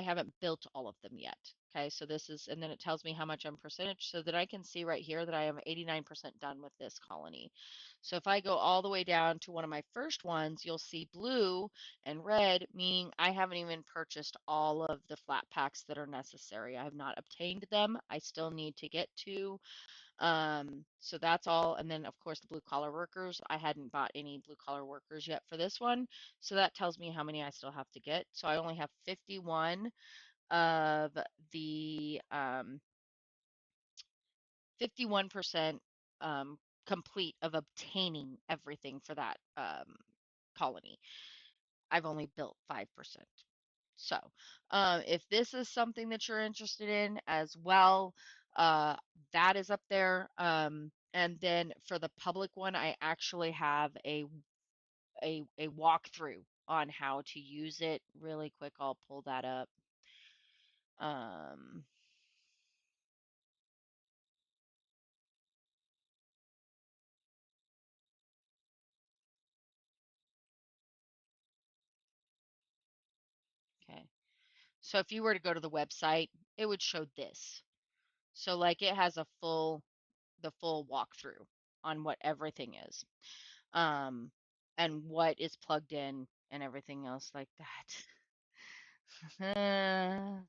haven't built all of them yet. Okay, so this is, and then it tells me how much I'm percentage so that I can see right here that I am 89% done with this colony. So if I go all the way down to one of my first ones, you'll see blue and red, meaning I haven't even purchased all of the flat packs that are necessary. I have not obtained them. I still need to get to. So that's all. And then, of course, the blue collar workers. I hadn't bought any blue collar workers yet for this one. So that tells me how many I still have to get. So I only have 51 of the 51% complete of obtaining everything for that colony. I've only built 5%. So, if this is something that you're interested in as well, uh, that is up there. And then for the public one, I actually have a walkthrough on how to use it. Really quick, I'll pull that up. Um, okay. So if you were to go to the website, it would show this. So like it has a full walkthrough on what everything is. Um, and what is plugged in and everything else like that.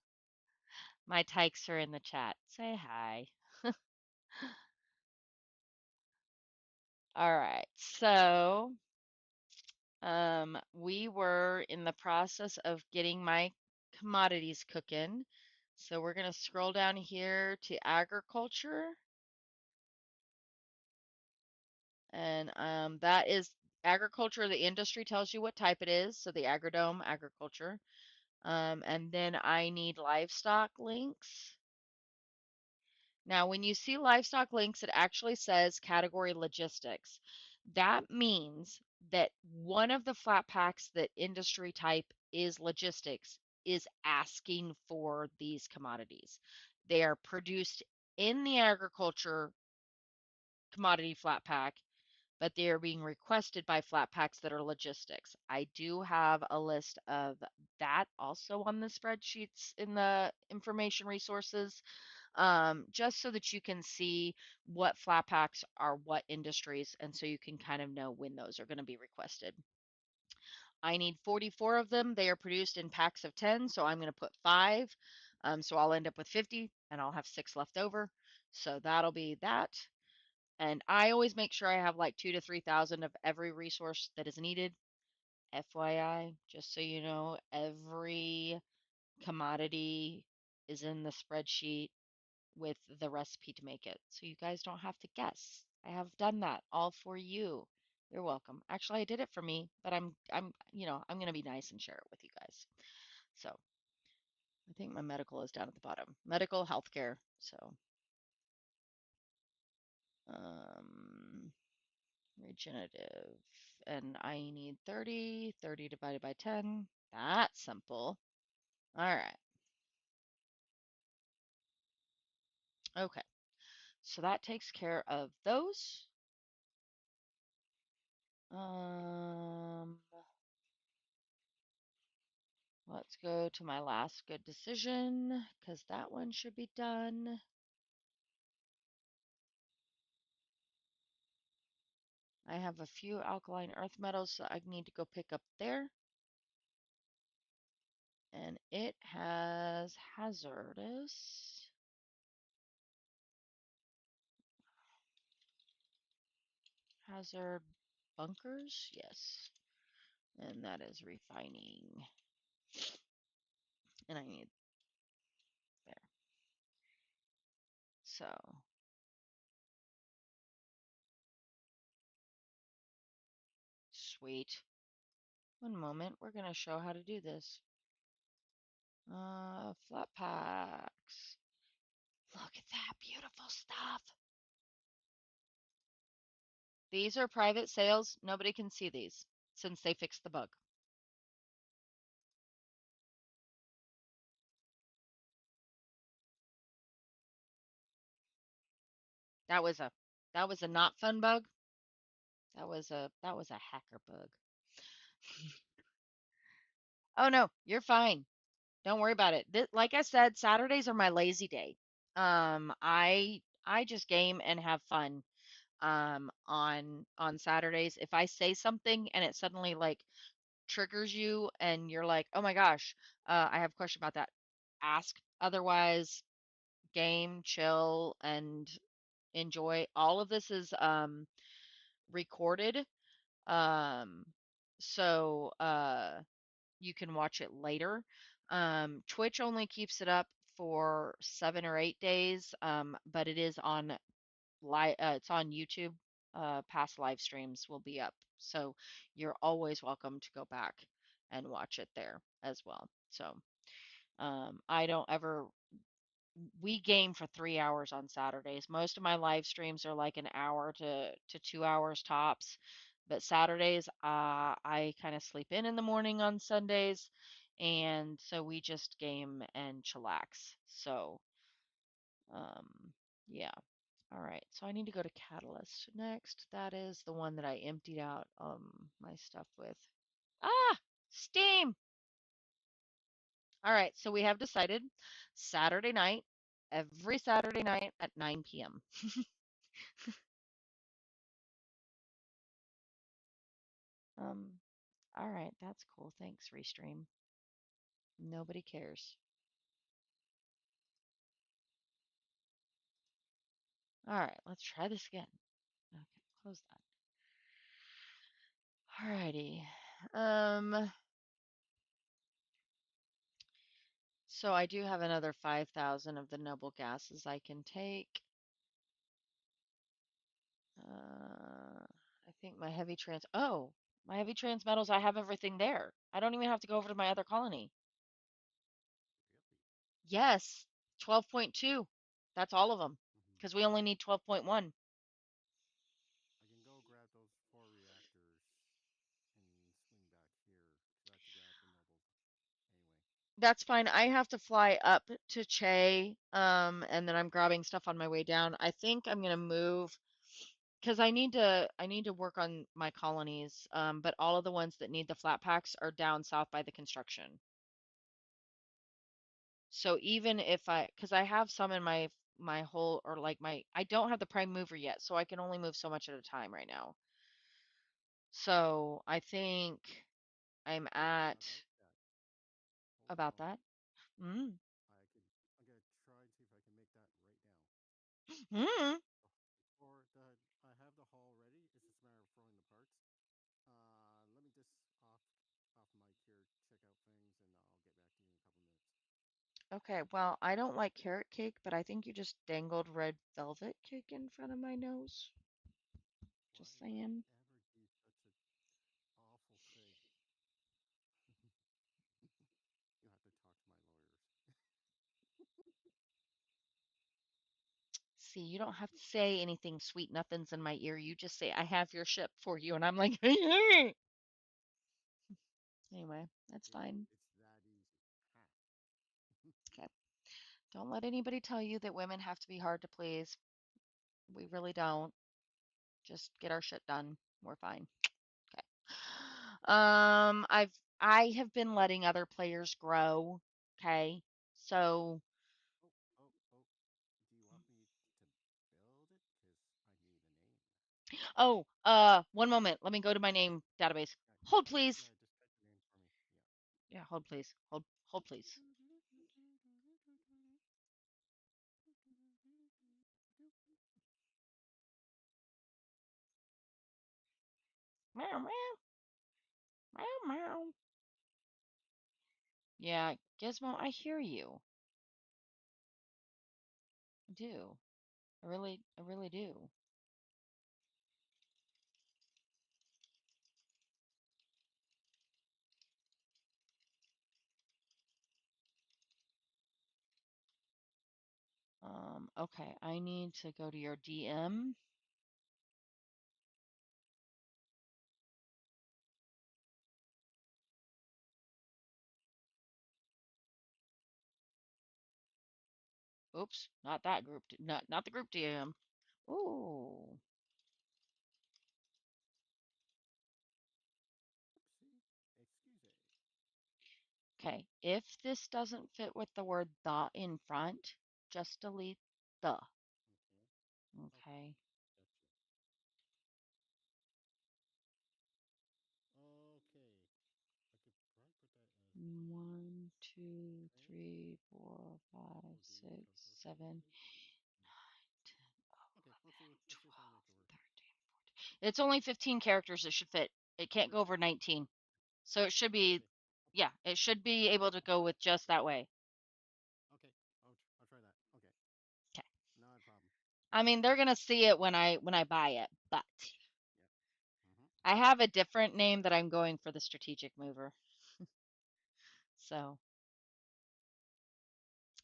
My tykes are in the chat. Say hi. All right. So, we were in the process of getting my commodities cooking. So we're going to scroll down here to agriculture. And that is agriculture. The industry tells you what type it is. So the agrodome, agriculture. And then I need livestock links. Now, when you see livestock links, it actually says category logistics. That means that one of the flat packs that industry type is logistics is asking for these commodities. They are produced in the agriculture commodity flat pack, but they are being requested by flat packs that are logistics. I do have a list of that also on the spreadsheets in the information resources, just so that you can see what flat packs are what industries, and so you can kind of know when those are going to be requested. I need 44 of them. They are produced in packs of 10, so I'm going to put 5. So I'll end up with 50, and I'll have 6 left over. So that'll be that. And I always make sure I have like 2 to 3,000 of every resource that is needed. FYI, just so you know, every commodity is in the spreadsheet with the recipe to make it. So you guys don't have to guess. I have done that all for you. You're welcome. Actually, I did it for me, but I'm going to be nice and share it with you guys. So I think my medical is down at the bottom. Medical healthcare. So, um, regenerative. And I need 30. 30 divided by 10. That's simple. All right. Okay. So that takes care of those. Um, let's go to my last good decision because that one should be done. I have a few alkaline earth metals that I need to go pick up there. And it has hazard bunkers. Yes. And that is refining. And I need there. So sweet. One moment. We're going to show how to do this. Flat packs. Look at that beautiful stuff. These are private sales. Nobody can see these since they fixed the bug. That was a that was a not fun bug. That was a hacker bug. Oh no, you're fine. Don't worry about it. Like I said, Saturdays are my lazy day. I just game and have fun on Saturdays. If I say something and it suddenly like triggers you and you're like, "Oh my gosh, I have a question about that." Ask. Otherwise, game, chill, and enjoy. All of this is recorded, um, so you can watch it later. Twitch only keeps it up for 7 or 8 days, but it is on it's on YouTube. Past live streams will be up, so you're always welcome to go back. and watch it there as well. So I don't ever we game for 3 hours on Saturdays. Most of my live streams are like an hour to 2 hours tops. But Saturdays, I kind of sleep in the morning on Sundays, and so we just game and chillax. So, um, yeah. All right. So I need to go to Catalyst next. That is the one that I emptied out my stuff with. Ah, Steam. All right. So we have decided Saturday night, every Saturday night at 9 p.m. Um, all right, that's cool. Thanks, Restream. Nobody cares. All right, let's try this again. Okay, close that. All righty. Um, so I do have another 5,000 of the noble gases I can take. I think my heavy my heavy transmetals, I have everything there. I don't even have to go over to my other colony. Really? Yes, 12.2. That's all of them Hmm. because we only need 12.1. I can go grab those 4 reactors and swing back here because I have to grab the noble anyway. That's fine. I have to fly up to Che, and then I'm grabbing stuff on my way down. I think I'm gonna move because I need to work on my colonies. But all of the ones that need the flat packs are down south by the construction. So even if because I have some in my whole or like my I don't have the prime mover yet, so I can only move so much at a time right now. So I think I'm Ooh, I at like that. Hold about on. that. Mm. I could. I'm gonna try and see if I can make that right now. Mm. Or the I have the haul ready. It's just a matter of throwing the parts. Let me just off mic here, check out things, and I'll get back to you in a couple minutes. Okay, well, I don't like carrot cake, but I think you just dangled red velvet cake in front of my nose. Why Just would I saying. ever do such an awful thing? You have to talk to my lawyers. See, you don't have to say anything sweet nothings in my ear. You just say, I have your ship for you. And I'm like, anyway, that's fine. It's that easy. Ha. Okay. Don't let anybody tell you that women have to be hard to please. We really don't. Just get our shit done. We're fine. Okay. I have been letting other players grow. Okay. So Oh, oh, oh. Do you want me to build it? Because I need a name. Oh, one moment. Let me go to my name database. Yeah, Hold, please. yeah. Just type your name for me. Yeah. Yeah, hold, please. Hold, please. Meow, meow, meow, meow. Yeah, Gizmo, I hear you. I do. I really do. Okay, I need to go to your DM. Oops, not that group. Not the group DM. Ooh. Oopsie. Excuse. Okay, if this doesn't fit with the word the in front, just delete the. Okay. Okay. Okay. Gotcha. Okay. I could probably put that as the One, two, thing. three, four, five, Oh, do you six, have those seven, reactors? Hmm. 10, Okay. 11, Let's see. Let's see if I can 12, make it work. 13, 14. It's only 15 characters it should fit. It can't go over 19. So it should be, Okay. yeah, it should be able to go with just that way. Okay. I'll try that. Okay. Okay. Not a problem. I mean, they're gonna see it when I buy it, but Yep. Mm-hmm. I have a different name that I'm going for the strategic mover. So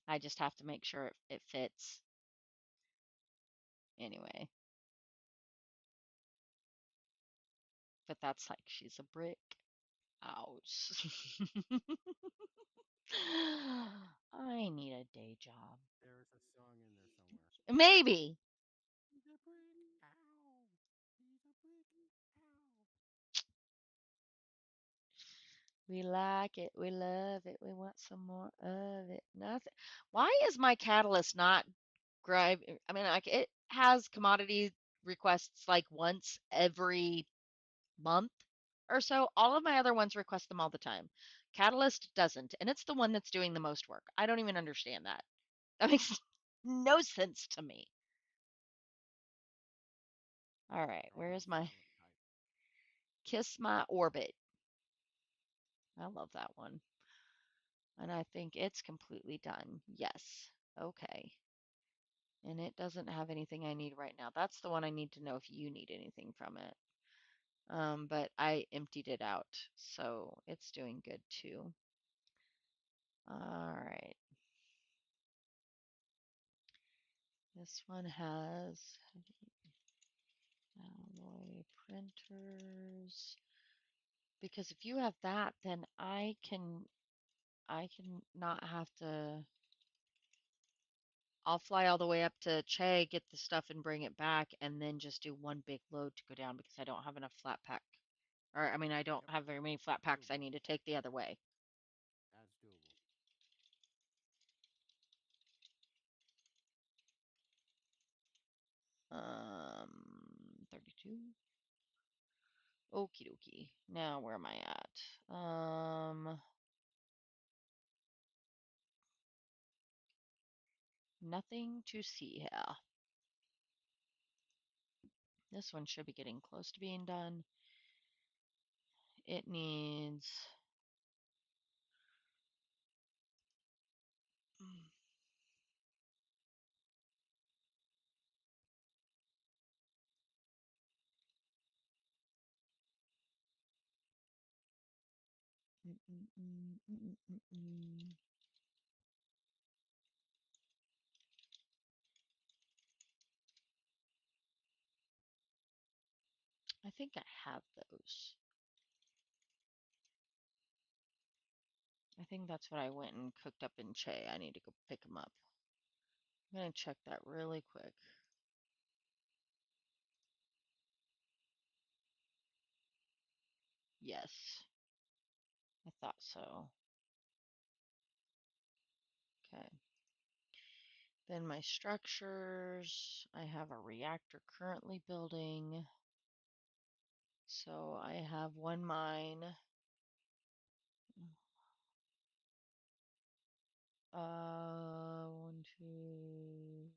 I just have to make sure it fits anyway. But that's like she's a brick. Ouch. I need a day job. There's a song in there somewhere. Maybe. He's a brick. Ow. He's a brick. Ow. We like it. We love it. We want some more of it. Nothing. Why is my catalyst not driving? I mean, like it has commodity requests like once every month or so. All of my other ones request them all the time. Catalyst doesn't, and it's the one that's doing the most work. I don't even understand that. That makes no sense to me. All right, where Probably is my silent type. Kiss My Orbit? I love that one. And I think it's completely done. Yes. Okay. And it doesn't have anything I need right now. That's the one I need to know if you need anything from it. But I emptied it out, so it's doing good too. All right. This one has alloy printers. Because if you have that, then I can not have to. I'll fly all the way up to Che, get the stuff and bring it back, and then just do one big load to go down because I don't have enough flat pack. Or, I mean, I don't Yep. have very many flat That's packs I doable. need to take the other way. That's doable. 32. Okie dokie. Now, where am I at? Nothing to see here. This one should be getting close to being done. It needs. Mm, mm, mm, mm, mm, mm. I think I have those. I think that's what I went and cooked up in Che. I need to go pick them up. I'm gonna check that really quick. Yes, I thought so. Okay. Then my structures, I have a reactor currently building. So I have one mine. One, two,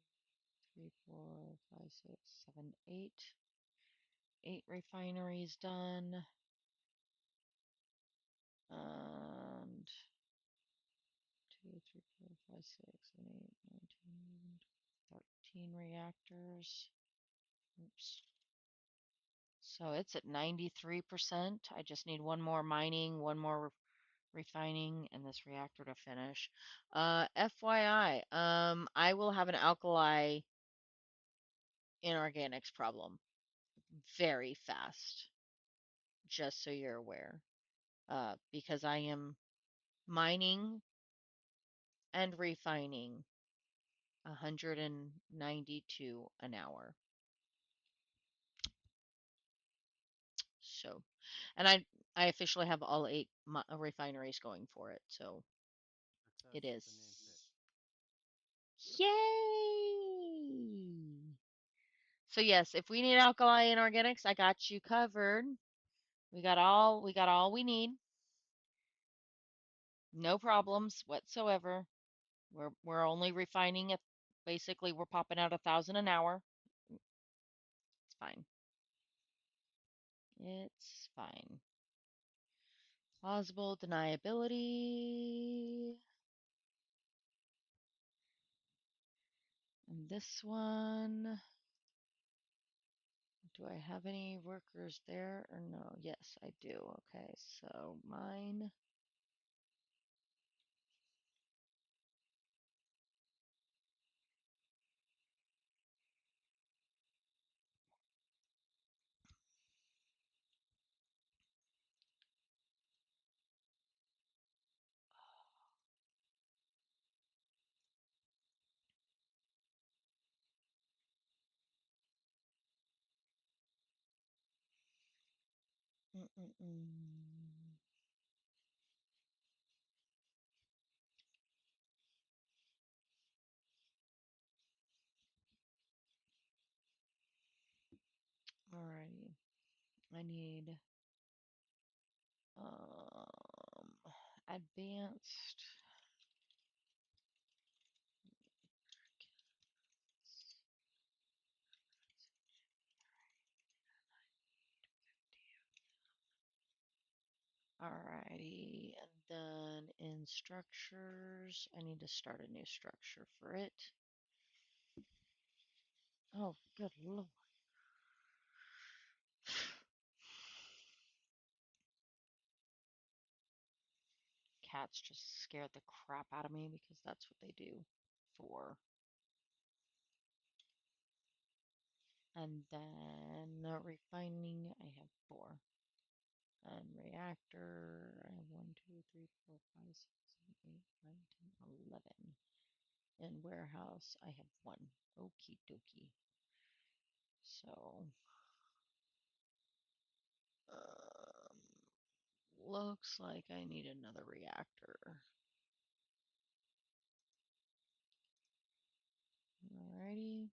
three, four, five, six, seven, eight. 8 refineries done. And 2, 3, 4, 5, 6, 7, 8, 9, 10, 13 reactors. Oops. So it's at 93%. I just need one more mining, one more refining, and this reactor to finish. FYI, I will have an alkali inorganics problem very fast, just so you're aware. Because I am mining and refining 192 an hour. So, and I officially have all 8 refineries going for it. So it Success, the name fit. is. Yay! So yes, if we need alkali and organics, I got you covered. We got all we need. No problems whatsoever. We're only refining it. Basically, we're popping out 1,000 an hour. It's fine. It's fine. Plausible deniability. And this one, do I have any workers there or no? Yes, I do. Okay, so mine. Mm-mm-mm. Alrighty. I need um advanced. Alrighty, and then in structures, I need to start a new structure for it. Oh, good lord. Cats just scared the crap out of me because that's what they do. 4. And then refining, I have 4. And reactor, I have 1, 2, 3, 4, 5, 6, 7, 8, 9, 10, 11. And warehouse, I have 1. Okie dokie. So, um, looks like I need another reactor. Alrighty.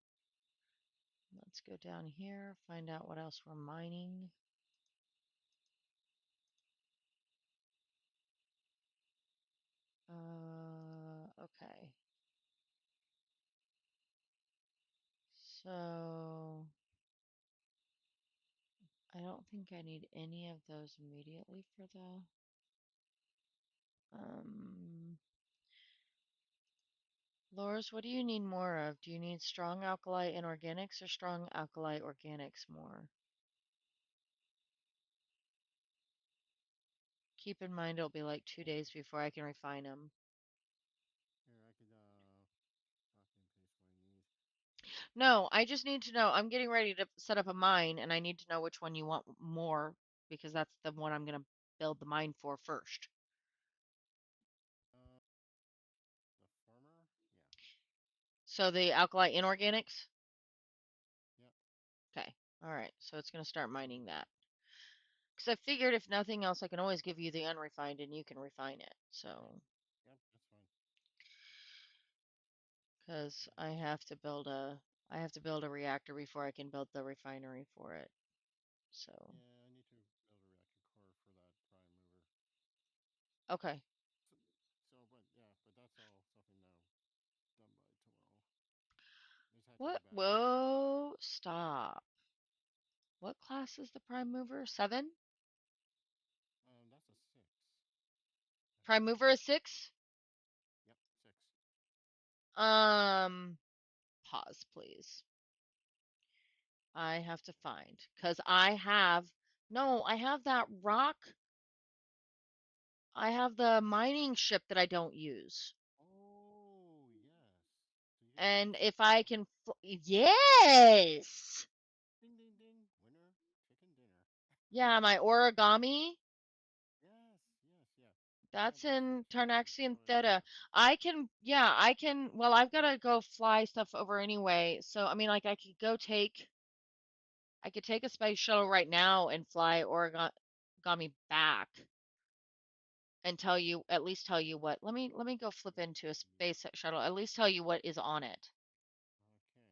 Let's go down here, find out what else we're mining. Okay. So I don't think I need any of those immediately for the um Lors, what do you need more of? Do you need strong alkali inorganics or strong alkali organics more? Keep in mind it'll be like 2 days before I can refine them. Here, I could copy and paste what I need. No, I just need to know. I'm getting ready to set up a mine, and I need to know which one you want more because that's the one I'm going to build the mine for first. Uh, the former? Yeah. So the alkali inorganics? Yep. Okay. All right. So it's going to start mining that. Because I figured if nothing else, I can always give you the unrefined and you can refine it. So, Yep, that's fine. because Yeah, that's fine. I have to build a reactor before I can build the refinery for it. So, Yeah, I need to build a reactor core for that prime mover. okay. So, but yeah, but that's all something now done by tomorrow. I just had to go What? back and Whoa, stop. What class is the prime mover? 7? that's a 6, I Prime believe. mover is 6? Yep, 6. Um, pause, please. I have to find, because no, I have that rock. I have the mining ship that I don't use. Oh, yes. So you get And 6 if I points. can, yes! Ding, ding, ding. Winner, chicken dinner. Yeah, my origami, Yes, yes, yeah. Yeah, that's those in things you can Tarnaxian put in Theta. there. Well, I've got to go fly stuff over anyway. So, I mean, like, I could take a space shuttle right now and fly origami back and at least tell you what, let me go flip into a Yeah. space shuttle, at least tell you what is on it. Okay, good.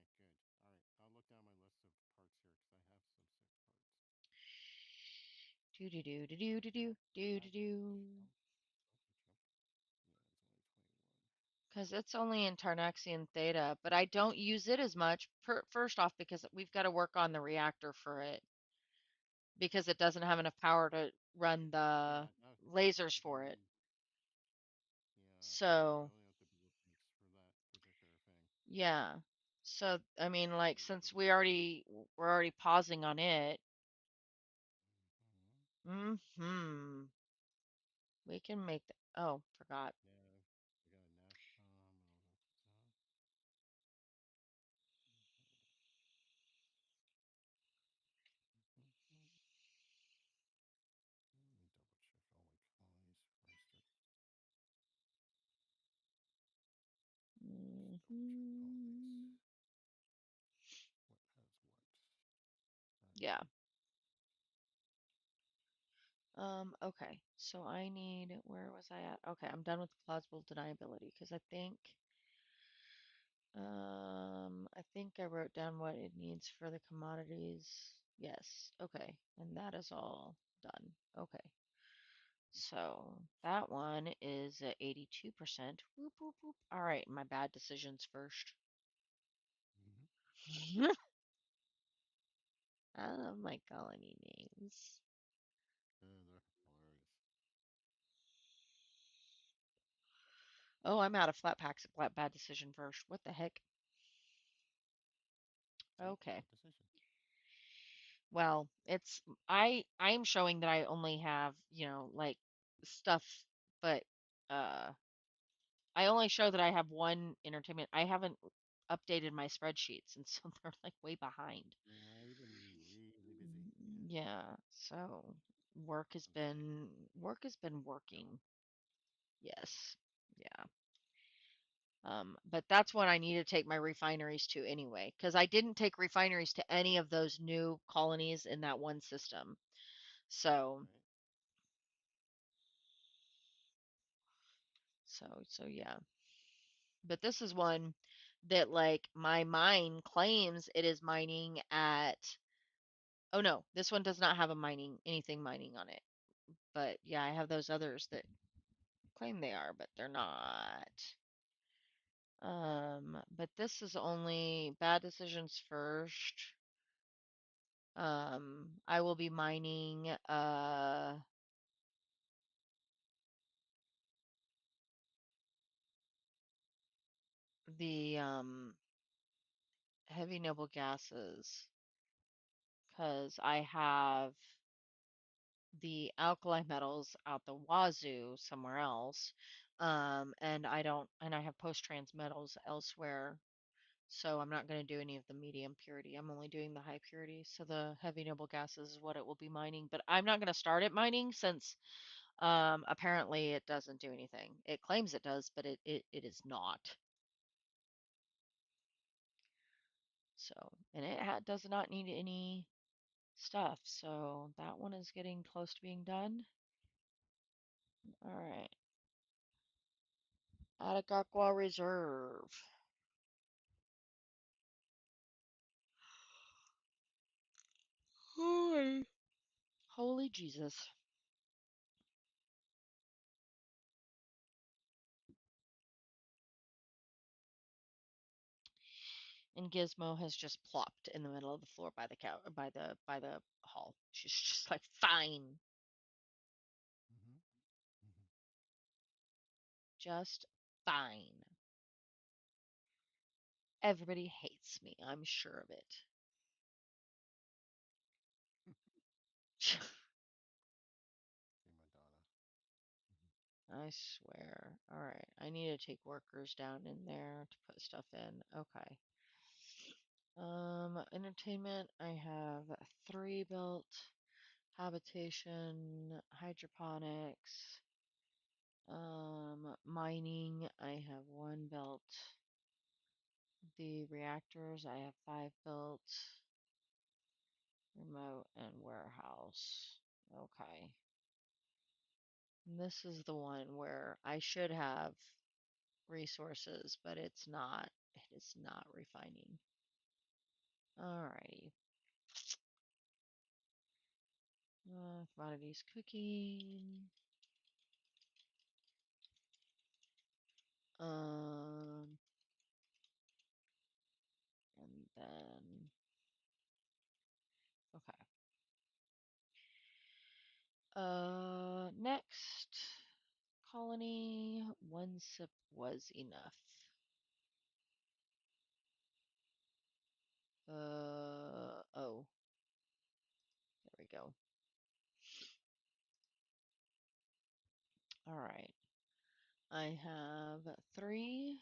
All right, I'll look down my list of parts here because I have some 6 parts. Do do do do do do do Nope, do do that's do. jump, jump. Yeah, it's only 21. Because it's only in Tarnaxian Theta, but I don't use it as much. First off, because we've got to work on the reactor for it, because it doesn't have enough power to run the Yeah, no, lasers you can for it. only, yeah, yeah, you So, only have to build things for that particular thing. yeah. So, I mean, like, Very since good. we're already pausing on it, Hmm. mm-hmm, we can make the, oh, forgot. Yeah, we got enough. Let me double check all my colonies before I start. Just double check colonies. Hmm. What has what? All right. Yeah. Okay. So I need, where was I at? Okay, I'm done with the plausible deniability because I think I wrote down what it needs for the commodities. Yes. Okay. And that is all done. Okay. So that one is at 82%. Whoop, whoop, whoop. All right, my bad decisions first. Mm-hmm. I love my colony names. And they're hilarious. Oh, I'm out of flat packs at flat bad decision first. What the heck? See, Okay. bad decision. Well, I'm showing that I only have, like stuff, but uh I only show that I have one entertainment. I haven't updated my spreadsheets, and so they're like way behind. Yeah, you've been really busy. Yeah, Yeah, so understand. work has been working. Yes. Yeah. But that's what I need to take my refineries to anyway, because I didn't take refineries to any of those new colonies in that one system. So, Right. so yeah. But this is one that like my mine claims it is mining at, oh no, this one does not have a anything mining on it. But yeah, I have those others that claim they are, but they're not. But this is only bad decisions first. I will be mining the heavy noble gases because I have the alkali metals out the wazoo somewhere else. And I have post-trans metals elsewhere. So I'm not going to do any of the medium purity. I'm only doing the high purity. So the heavy noble gases is what it will be mining. But I'm not going to start it mining since apparently it doesn't do anything. It claims it does, but it is not. So, and does not need any stuff. So that one is getting close to being done. All right. Atacaqua Reserve. Holy, holy Jesus. And Gizmo has just plopped in the middle of the floor by the by the hall. She's just like, fine, Mm-hmm. Mm-hmm. just fine. Everybody hates me. I'm sure of it. Prima donna. Mm-hmm. I swear. All right. I need to take workers down in there to put stuff in. Okay. Entertainment. I have three built. Habitation, hydroponics, mining. I have one built. The reactors. I have five built. Remote and warehouse. Okay. And this is the one where I should have resources, but it's not. It is not refining. Alrighty. Commodities cooking. Um, and then okay. Next colony. One sip was enough. Oh, there we go. All right. I have three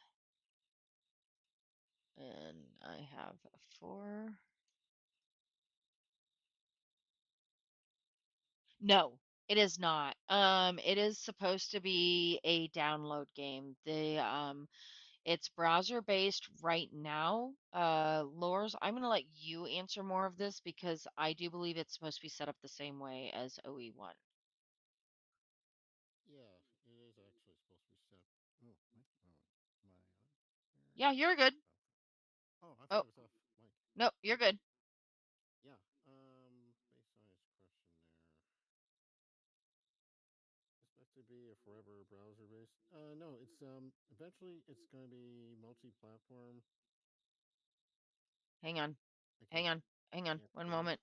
and I have four. No, it is not. It is supposed to be a download game. It's browser based right now. Lors, I'm gonna let you answer more of this because I do believe it's supposed to be set up the same way as OE1. Yeah, you're good. Oh, I thought Oh, it was off mic. no, you're good. Yeah. Based on his question there, expect to be a forever browser based. No, it's eventually it's going to be multi-platform. Hang on. I Hang can't on. Hang on. can't One say it. moment.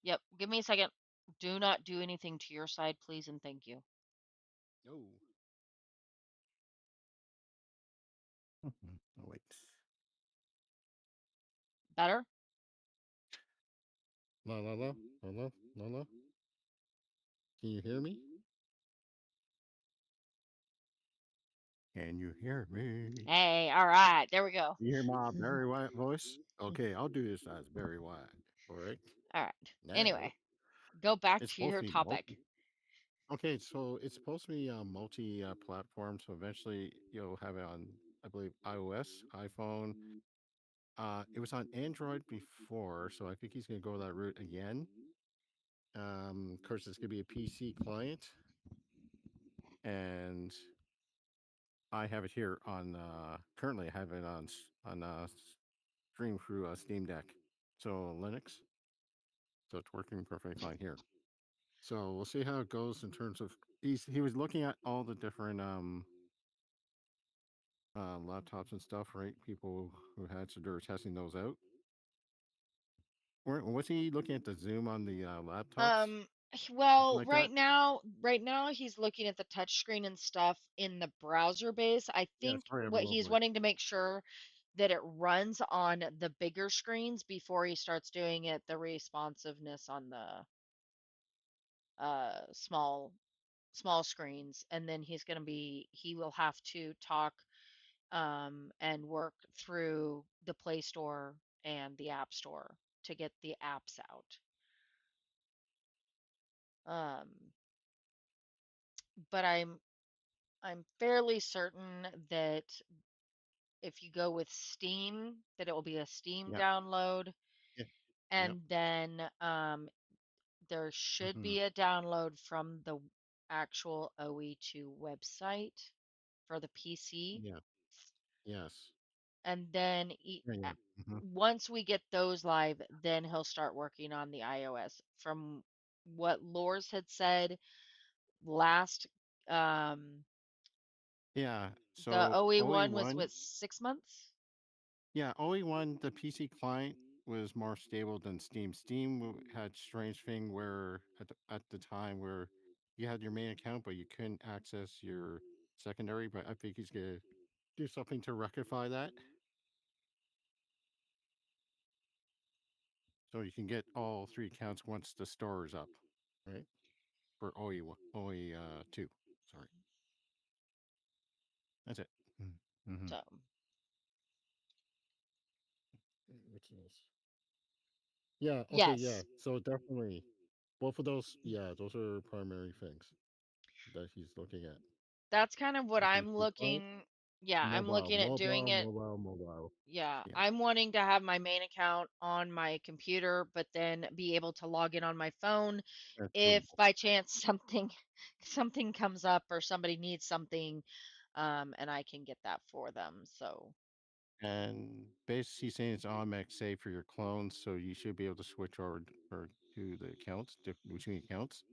Yep, give me a second. Do not do anything to your side, please, and thank you. No. Oh wait. Better? La la la la la la la. Can you hear me? Can you hear me? Hey, all right, there we go. You hear my Barry White voice? Okay, I'll do this as Barry White. All right. All right. Now Anyway, go back it's to supposed your to be topic. multi. Okay, so it's supposed to be multi platform. So eventually you'll have it on, I believe, iOS, iPhone. It was on Android before, so I think he's going to go that route again. Of course, it's going to be a PC client, and I have it here on. Currently, I have it on stream through Steam Deck, so Linux. So it's working perfectly fine here. So we'll see how it goes in terms of he was looking at all the different laptops and stuff, right? People who had so they were testing those out. Or was he looking at the zoom on the laptops? Um, Something well, like that. right now he's looking at the touchscreen and stuff in the browser base. I Yeah, think sorry, I have a what low he's voice. wanting to make sure that it runs on the bigger screens before he starts doing it the responsiveness on the small screens, and then he will have to talk and work through the Play Store and the App Store to get the apps out. Um, but I'm fairly certain that if you go with Steam, that it will be a Steam Yeah, download, yeah, yep. and then there should Hmm. be a download from the actual OE2 website for the PC. Yeah, yes. And then Yeah, yeah. Hmm. once we get those live, then he'll start working on the iOS. From what Lors had said last, um, Yeah. the So OE1 was OE1, what, 6 months? yeah, OE1, the PC client was more stable than Steam. Had strange thing where at the time where you had your main account, but you couldn't access your secondary. But I think he's gonna do something to rectify that, so you can get all three accounts once the store is up, right? For OE 2. Sorry, that's it. Mm-hmm. So, Which is yeah, okay, yeah. yes, So definitely both of those, yeah, those are primary things that he's looking at. that's kind of what The I'm PC client, looking. Yeah, I'm mobile, looking at doing mobile, it. mobile, mobile. Yeah, Yeah, I'm wanting to have my main account on my computer, but then be able to log in on my phone that's if remote. by chance something comes up or somebody needs something, and I can get that for them. So, And basically saying it's automatic save for your clones, so you should be able to switch over or to the accounts between accounts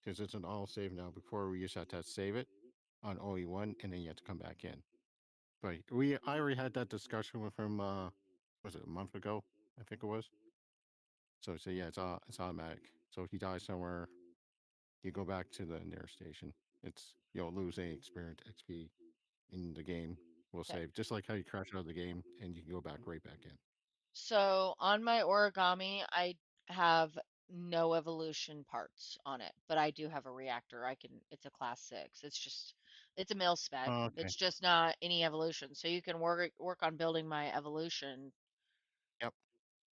because it's an all save now. Before we used to have to save it on OE1 and then you have to come back in. But I already had that discussion with him. Was it a month ago? I think it was. So yeah, it's automatic. So if you die somewhere, you go back to the nearest station. You'll lose any experience XP in the game. Will okay. save just like how you crash out of the game and you can go back right back in. So on my origami, I have no evolution parts on it, but I do have a reactor. It's a class 6. It's a mil spec. Oh, okay. It's just not any evolution. So you can work on building my evolution Yep.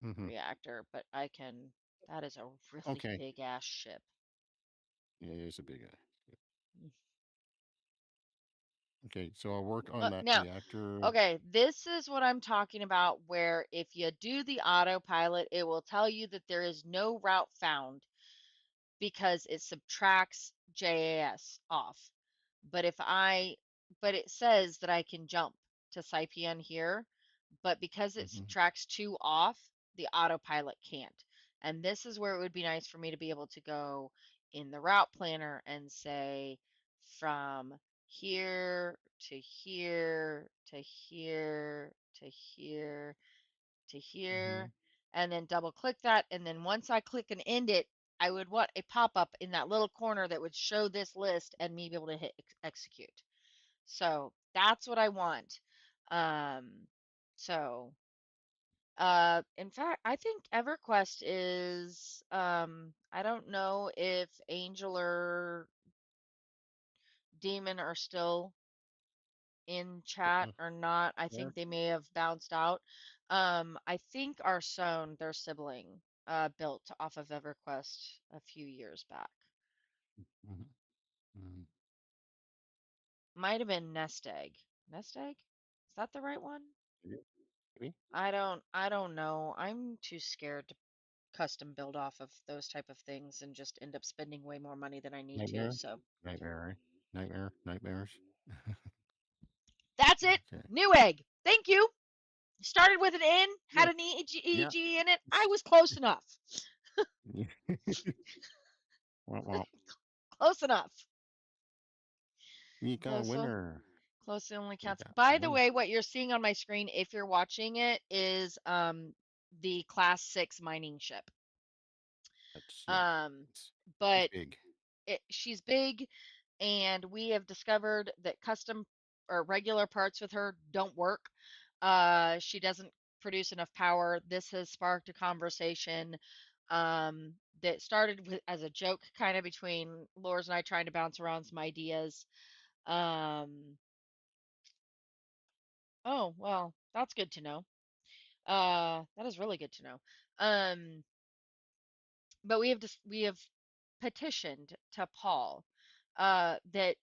Hmm. reactor, but that is a really Okay. big ass ship. Yeah, it's a big guy. Yep. Okay, so I'll work on But that now, reactor. okay, this is what I'm talking about where if you do the autopilot, it will tell you that there is no route found because it subtracts JAS off. But if I, but it says that I can jump to Saipian here, but because it Mhm. tracks two off, the autopilot can't. And this is where it would be nice for me to be able to go in the route planner and say from here to here to here to here to here, Mhm. and then double click that. And then once I click and end it, I would want a pop up in that little corner that would show this list and me be able to hit execute. So that's what I want. Um, so, in fact, I think EverQuest is, I don't know if Angel or Demon are still in chat Uh, or not. I There. think they may have bounced out. I think Arsone, their sibling, built off of EverQuest a few years back. Mhm. Mhm. Might have been Nest Egg. Nest Egg? Is that the right one? Yeah, maybe. I don't know. I'm too scared to custom build off of those type of things and just end up spending way more money than I need to. Nightmare. So Nightmare. Nightmares. that's it. Okay. New egg. Thank you. Started with an N, Yeah. had an Yeah. EG in it. I was close enough. Yeah. Womp womp. Close enough. You got a Close, winner. close only You counts. got By the one. way, what you're seeing on my screen, if you're watching it, is the Class 6 mining ship. That's yeah. Um, It's but big. she's big, and we have discovered that custom or regular parts with her don't work. She doesn't produce enough power. This has sparked a conversation that started with, as a joke kind of between Lors and I trying to bounce around some ideas. Um, oh, well, that's good to know. That is really good to know. Um, but we have petitioned to Paul that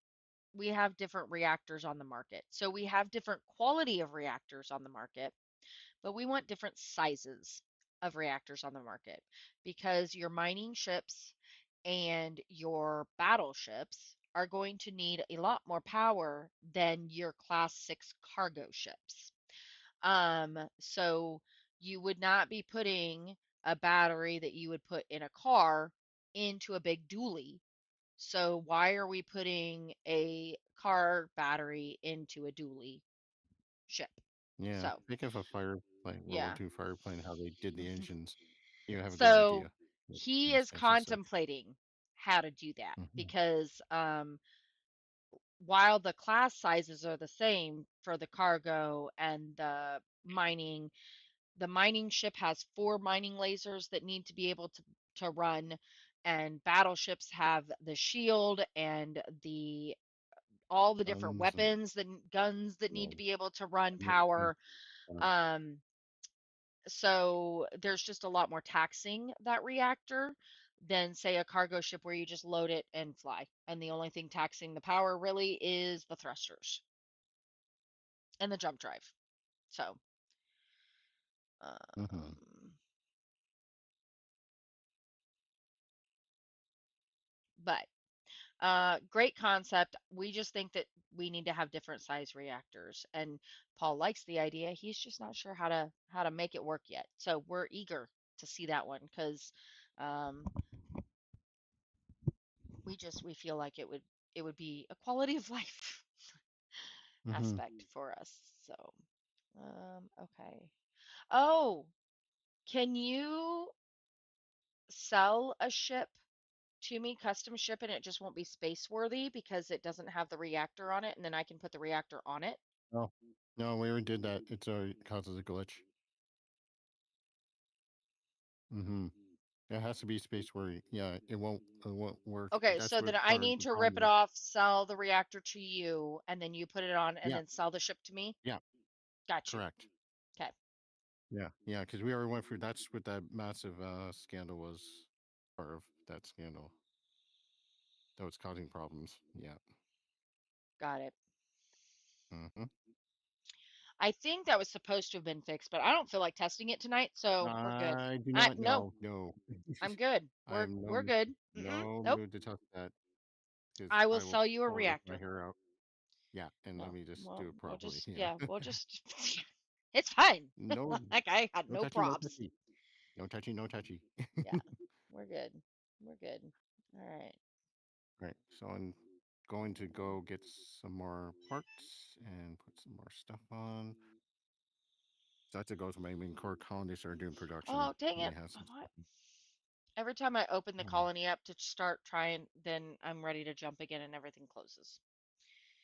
we have different reactors on the market. So we have different quality of reactors on the market, but we want different sizes of reactors on the market because your mining ships and your battleships are going to need a lot more power than your class 6 cargo ships. So you would not be putting a battery that you would put in a car into a big dually. So why are we putting a car battery into a dually ship? Yeah. So, Think of a fire plane, World War yeah. II fire plane, how they did the engines. You have a good So idea. What he these is engines suck. contemplating how to do that Mhm. because while the class sizes are the same for the cargo and the mining ship has four mining lasers that need to be able to run, and battleships have the shield and the all the different Guns and weapons, the guns that need to well, be able to run ammunition. power. Um, so there's just a lot more taxing that reactor than say a cargo ship where you just load it and fly. And the only thing taxing the power really is the thrusters and the jump drive. So, Mhm. um, but great concept. We just think that we need to have different size reactors, and Paul likes the idea. He's just not sure how to make it work yet. So we're eager to see that one because um, we feel like it would be a quality of life Mhm. aspect for us. So okay. Oh, can you sell a ship to me, custom ship, and it just won't be space worthy because it doesn't have the reactor on it, and then I can put the reactor on it? Oh. No, we already did that. It causes a glitch. Mhm. It has to be space worthy. Yeah, it won't work. Okay, That's so what then I part of need the to rip it problem is. off, sell the reactor to you, and then you put it on, and Yeah, then sell the ship to me. yeah, Got you. correct. Okay, Yeah, yeah, because we already went through that's what that massive scandal was part of that scandal that was causing problems. Yeah. got it. Hmm. I think that was supposed to have been fixed, but I don't feel like testing it tonight, so we're good. I do I not no, know. No. I'm good. I am We're good. no Nope. mood to touch that because I will I will sell you a pull it with my reactor. hair out. Yeah, and let No. me just do Well, it properly. Yeah. we'll just it's fine. No, Like I had no no touchy, no props. touchy. No touchy, no touchy. Yeah. We're good. We're good. All right. Right. So I'm going to go get some more parts and put some more stuff on. So I have to go to my main core colony, start doing production. Oh, dang They it. have some What? stuff. Every time I open the Um, colony up to start trying, then I'm ready to jump again and everything closes.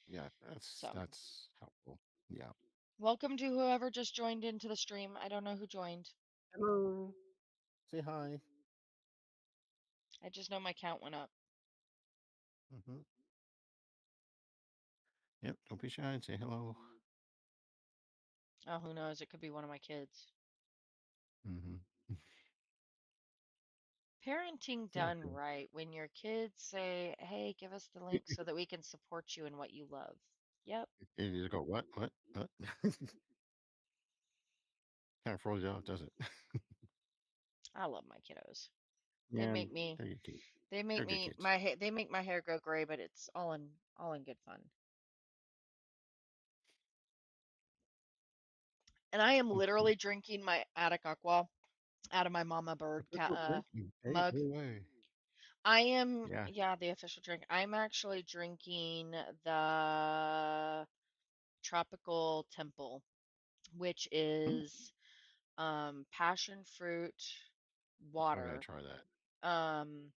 yeah, So, that's helpful. Yeah. welcome to whoever just joined into the stream. I don't know who joined. Hello. Say hi. I just know my count went up. Hmm. Yep. Don't be shy and say hello. Oh, who knows? It could be one of my kids. Hmm. Parenting done Exactly. right when your kids say, "Hey, give us the link so that we can support you in what you love." Yep, And you just go, what? What? What? Kind of throws you off, does it? I love my kiddos. They Yeah, make me they're good kids. they make They're good me kids. they make my hair go gray, but it's all in good fun. And I am Mhm. literally drinking my attic aqua out of my mama bird Official drinking. Hey, mug. no way. I am, Yeah. yeah, the official drink. I'm actually drinking the Tropical Temple, which Mm. is passion fruit I gotta water. try that. Um,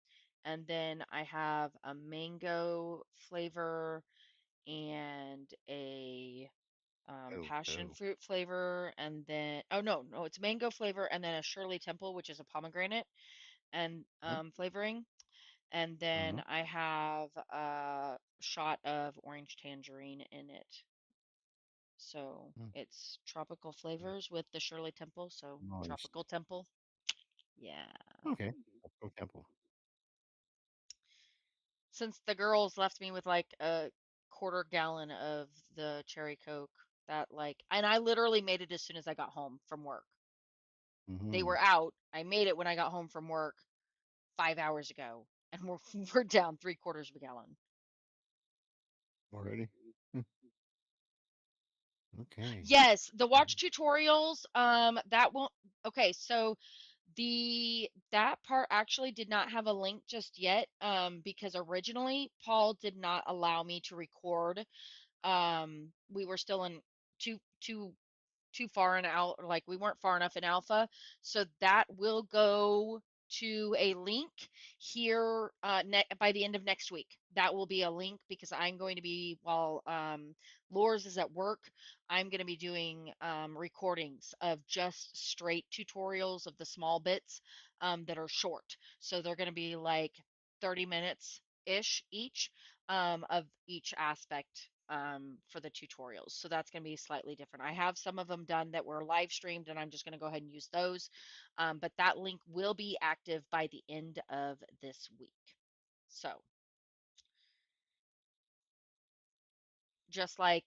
and then I have a mango flavor and a Oh, passion oh. fruit flavor, and then oh no, it's mango flavor, and then a Shirley Temple, which is a pomegranate and Yep. flavoring, and then Hmm. I have a shot of orange tangerine in it. So Mm. it's tropical flavors with the Shirley Temple, so Nice. Tropical Temple. Yeah. Okay. Let's go temple. Since the girls left me with like a quarter gallon of the cherry Coke, that like, and I literally made it as soon as I got home from work. They Hmm. were out. I made it when I got home from work 5 hours ago, and we're down three-quarters of a gallon. Already? Hmm. Okay. Yes, the watch tutorials, that won't, okay, so that part actually did not have a link just yet, because originally Paul did not allow me to record. We were still in too far in out, like we weren't far enough in alpha, so that will go to a link here by the end of next week. That will be a link because I'm going to be, while Lors is at work, I'm going to be doing recordings of just straight tutorials of the small bits that are short, so they're going to be like 30 minutes ish each, of each aspect, for the tutorials. So that's going to be slightly different. I have some of them done that were live streamed, and I'm just going to go ahead and use those. But that link will be active by the end of this week. So just like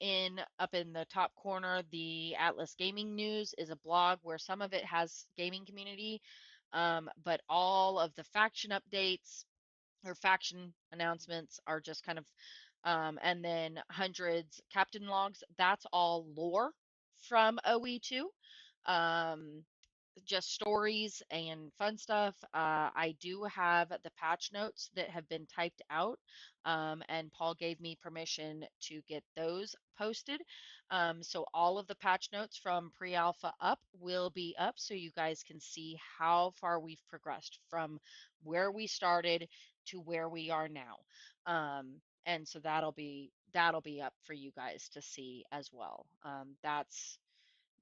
in up in the top corner, the Atlas Gaming News is a blog where some of it has gaming community, but all of the faction updates or faction announcements are just kind of, and then hundreds captain logs. That's all lore from OE2. Um, just stories and fun stuff. I do have the patch notes that have been typed out, and Paul gave me permission to get those posted. So all of the patch notes from pre-alpha up will be up, so you guys can see how far we've progressed from where we started to where we are now. And so that'll be up for you guys to see as well. That's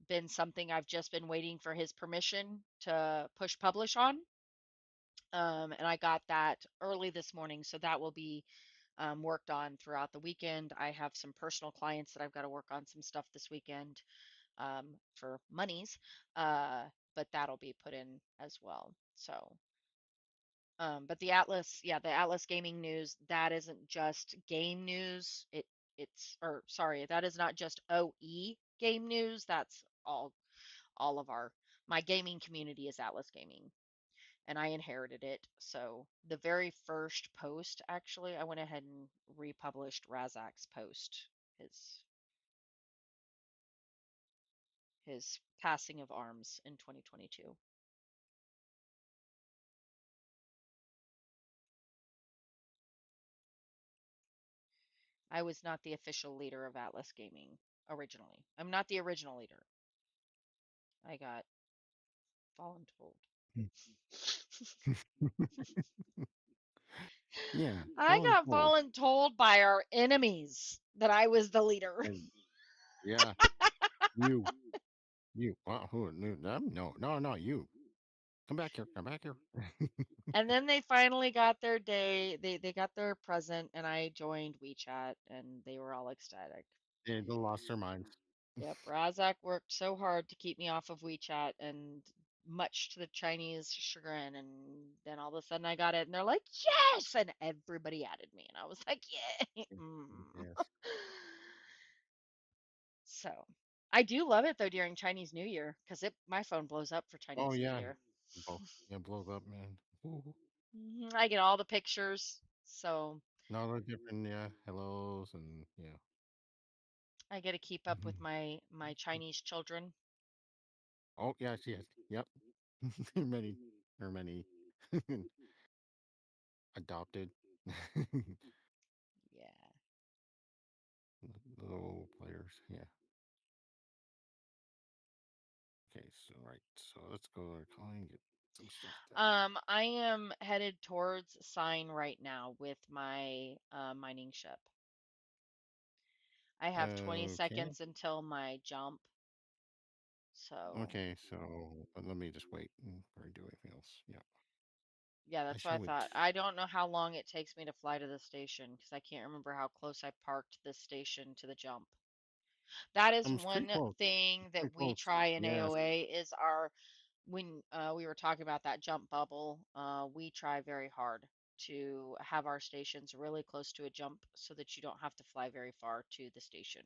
been something I've just been waiting for his permission to push publish on. And I got that early this morning, so that will be worked on throughout the weekend. I have some personal clients that I've got to work on some stuff this weekend, for monies, but that'll be put in as well. So, but the Atlas, yeah, the Atlas Gaming News, that isn't just game news. It's, or sorry, that is not just OE game news. That's all of our, my gaming community is Atlas Gaming. and I inherited it. So the very first post, actually, I went ahead and republished Razak's post, his his passing of arms in 2022. I was not the official leader of Atlas Gaming originally. I'm not the original leader. I got voluntold. Yeah, I got voluntold. voluntold by our enemies that I was the leader. And yeah, you, you. Who? No, no, no, no, you. Come back here. Come back here. And then they finally got their day. They got their present, and I joined WeChat, and they were all ecstatic. They lost their minds. Yep, Razak worked so hard to keep me off of WeChat, and much to the Chinese chagrin. And then all of a sudden I got it, and they're like, "Yes!" And everybody added me, and I was like, "Yay!" Yes. So I do love it though during Chinese New Year because it my phone blows up for Oh Chinese New yeah. Year. Yeah, blows up, man. Ooh. I get all the pictures, so No, they're different. Yeah, hellos and yeah. I get to keep up with my Chinese children. Oh yes, yes, yep. There are many, there are many adopted Yeah. little players. Yeah. Okay, so right. So let's go to our calling and get some stuff done. I am headed towards Sign right now with my mining ship. I have 20 Okay. seconds until my jump, so Okay, so let me just wait before I do anything else. Yeah, yeah, I that's what I shall wait. thought. I don't know how long it takes me to fly to the station because I can't remember how close I parked this station to the jump. That is It's pretty one close. thing that Pretty we close. try in Yes. AOA is our when we were talking about that jump bubble, we try very hard to have our stations really close to a jump so that you don't have to fly very far to the station.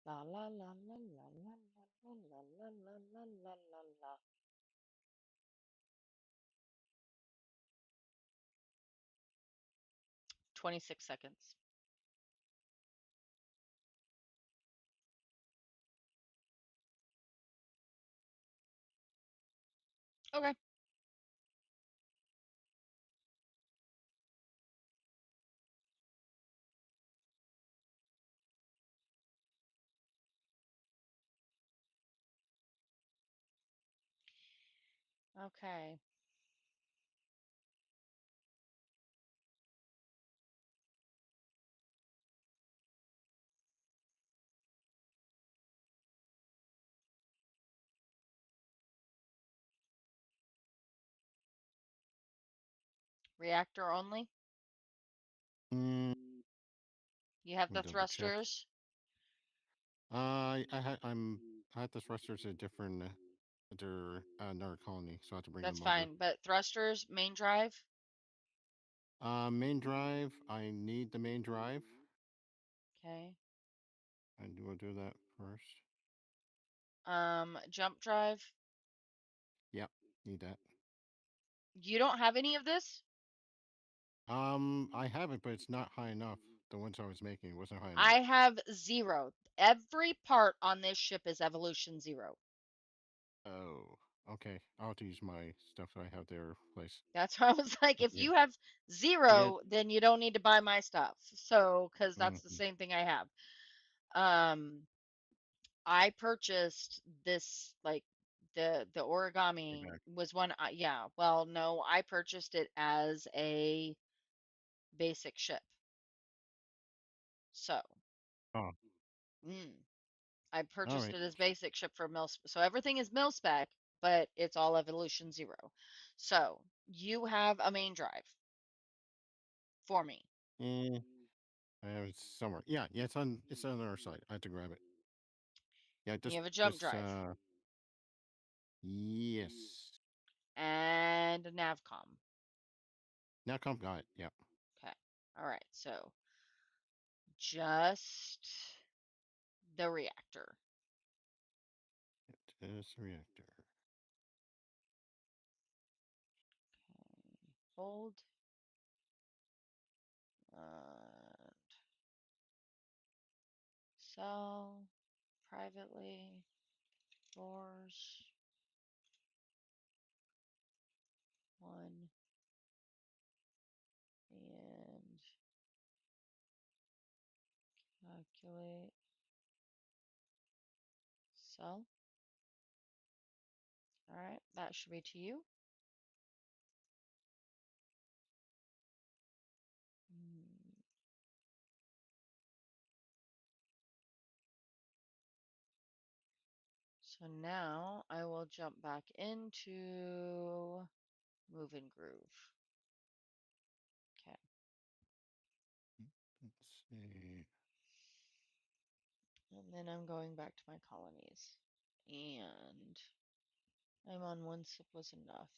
La la la la la la la la la la la la la la la. 26 seconds. Okay. Okay. Reactor only. Mm, You have let me the double check. thrusters. I had the thrusters at a different, they're another colony, so I have to bring That's them over. fine. But thrusters, main drive. Main drive. I need the main drive. Okay. I will do that first. Jump drive. Yep, need that. You don't have any of this? I have it, but it's not high enough. The ones I was making wasn't high enough. I have zero. Every part on this ship is evolution zero. Oh, okay. I'll have to use my stuff that I have there place. That's why I was like, if Yeah. you have Yeah. zero, then you don't need to buy my stuff. So, because that's the Mm-hmm. same thing I have. Um, I purchased this like the origami was one. Yeah, well, no, I purchased it as a basic ship. So, Oh, mm, I all purchased right. it as basic ship for mil. So everything is mil spec, but it's all evolution zero. So you have a main drive for me. Eh, I have it somewhere. Yeah, yeah. It's on the other side. I have to grab it. Yeah, You just have a jump just drive yes. and a navcom. Now come got it. Yeah. Okay. All right, so just the reactor. It is the reactor. Okay. Hold. Uh, sell privately. Floors. One. And calculate. Sell. All right, that should be to you. Hmm. So now I will jump back into Move and Groove. Okay. Let's see. And then I'm going back to my colonies. And I'm on one sip was enough.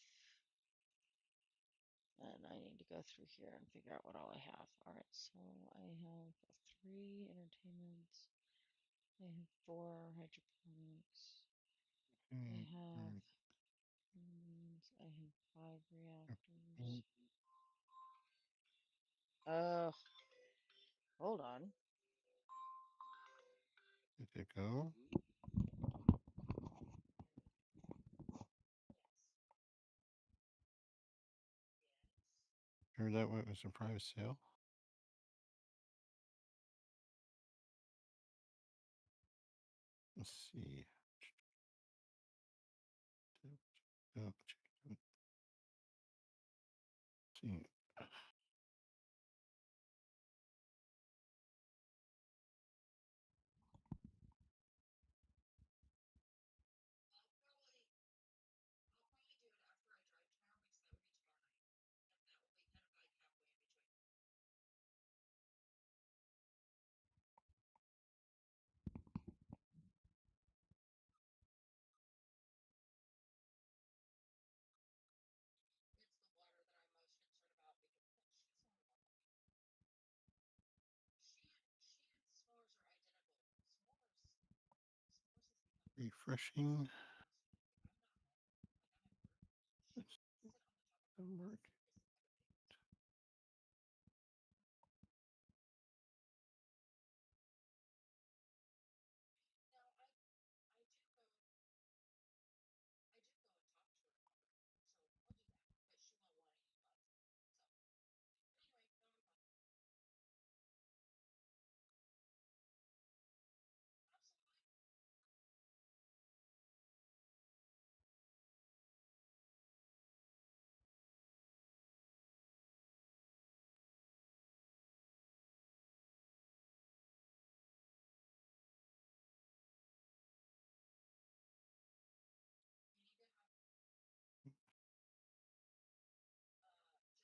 And I need to go through here and figure out what all I have. Alright, so I have 3 entertainments. I have 4 hydroponics. I Mm, have mm, I have 5 reactors. mm. Uh, hold on. Did it go? Or that one was a private sale? Let's see. Oh, let's see. Refreshing. Work.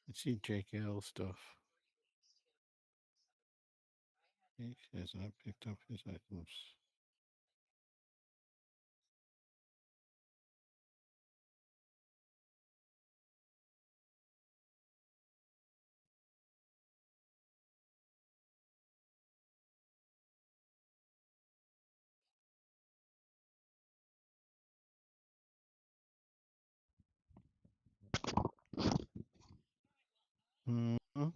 I see JKL stuff. He has not picked up his items. Mhm.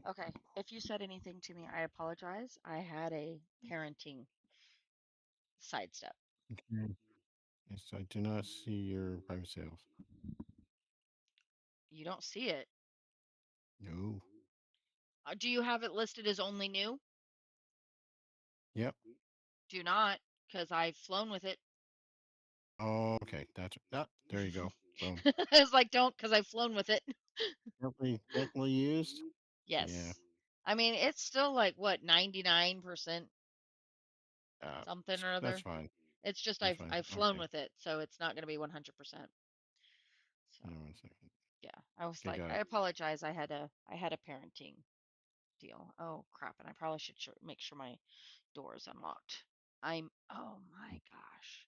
Okay, if you said anything to me, I apologize. I had a parenting sidestep. Okay. Yes, I do not see your private sales. You don't see it. No. Do you have it listed as only new? Yep. Do not, because I've flown with it. Oh, okay. That's that. There you go. Boom. I was like, don't, because I've flown with it. Carefully used. Yeah. Yes. I mean, it's still like what, 99% something or That's other. fine. It's just That's I've fine. I've flown Okay. with it, so it's not going to be 100%. So Hang on one second. yeah, I was Okay, like, got I it. apologize. I had a parenting deal. Oh crap! And I probably should make sure my door is unlocked. Oh my gosh.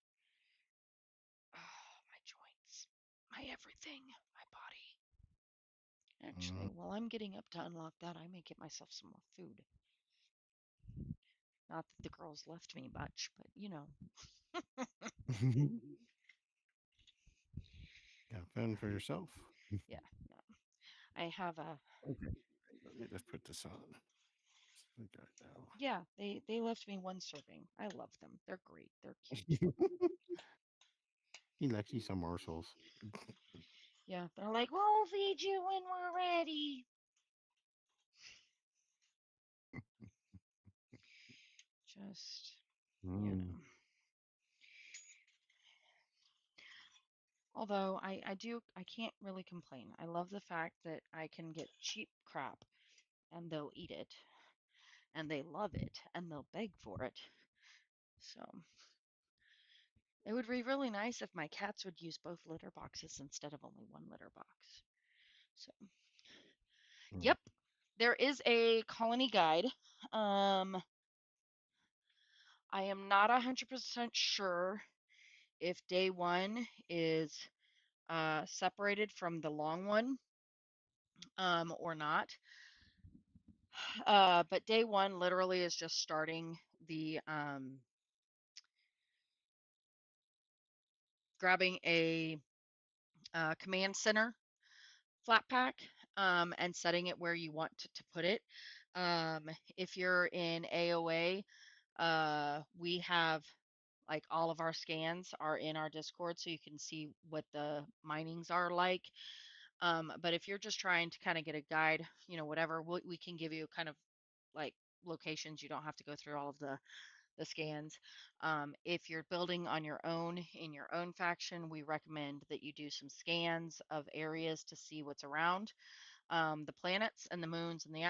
Oh, my joints, my everything, my body. Actually, Mhm. while I'm getting up to unlock that, I may get myself some more food. Not that the girls left me much, but you know. Got fun for yourself. Yeah, no. I have a Okay, let me just put this on. We got Yeah, they left me one serving. I love them. They're great. They're cute. now. He likes you some morsels. Yeah, they're like, "We'll feed you when we're ready." Just, you Mm, know. Although I can't really complain. I love the fact that I can get cheap crap and they'll eat it and they love it and they'll beg for it. So it would be really nice if my cats would use both litter boxes instead of only one litter box. So, mm, yep, there is a colony guide. Um, I am not 100% sure if day one is separated from the long one or not. But day one literally is just starting the grabbing a command center flat pack and setting it where you want to put it. If you're in AOA, we have like all of our scans are in our Discord, so you can see what the minings are like. But if you're just trying to kind of get a guide, whatever, we can give you kind of like locations. You don't have to go through all of the scans. If you're building on your own in your own faction, we recommend that you do some scans of areas to see what's around the planets and the moons and the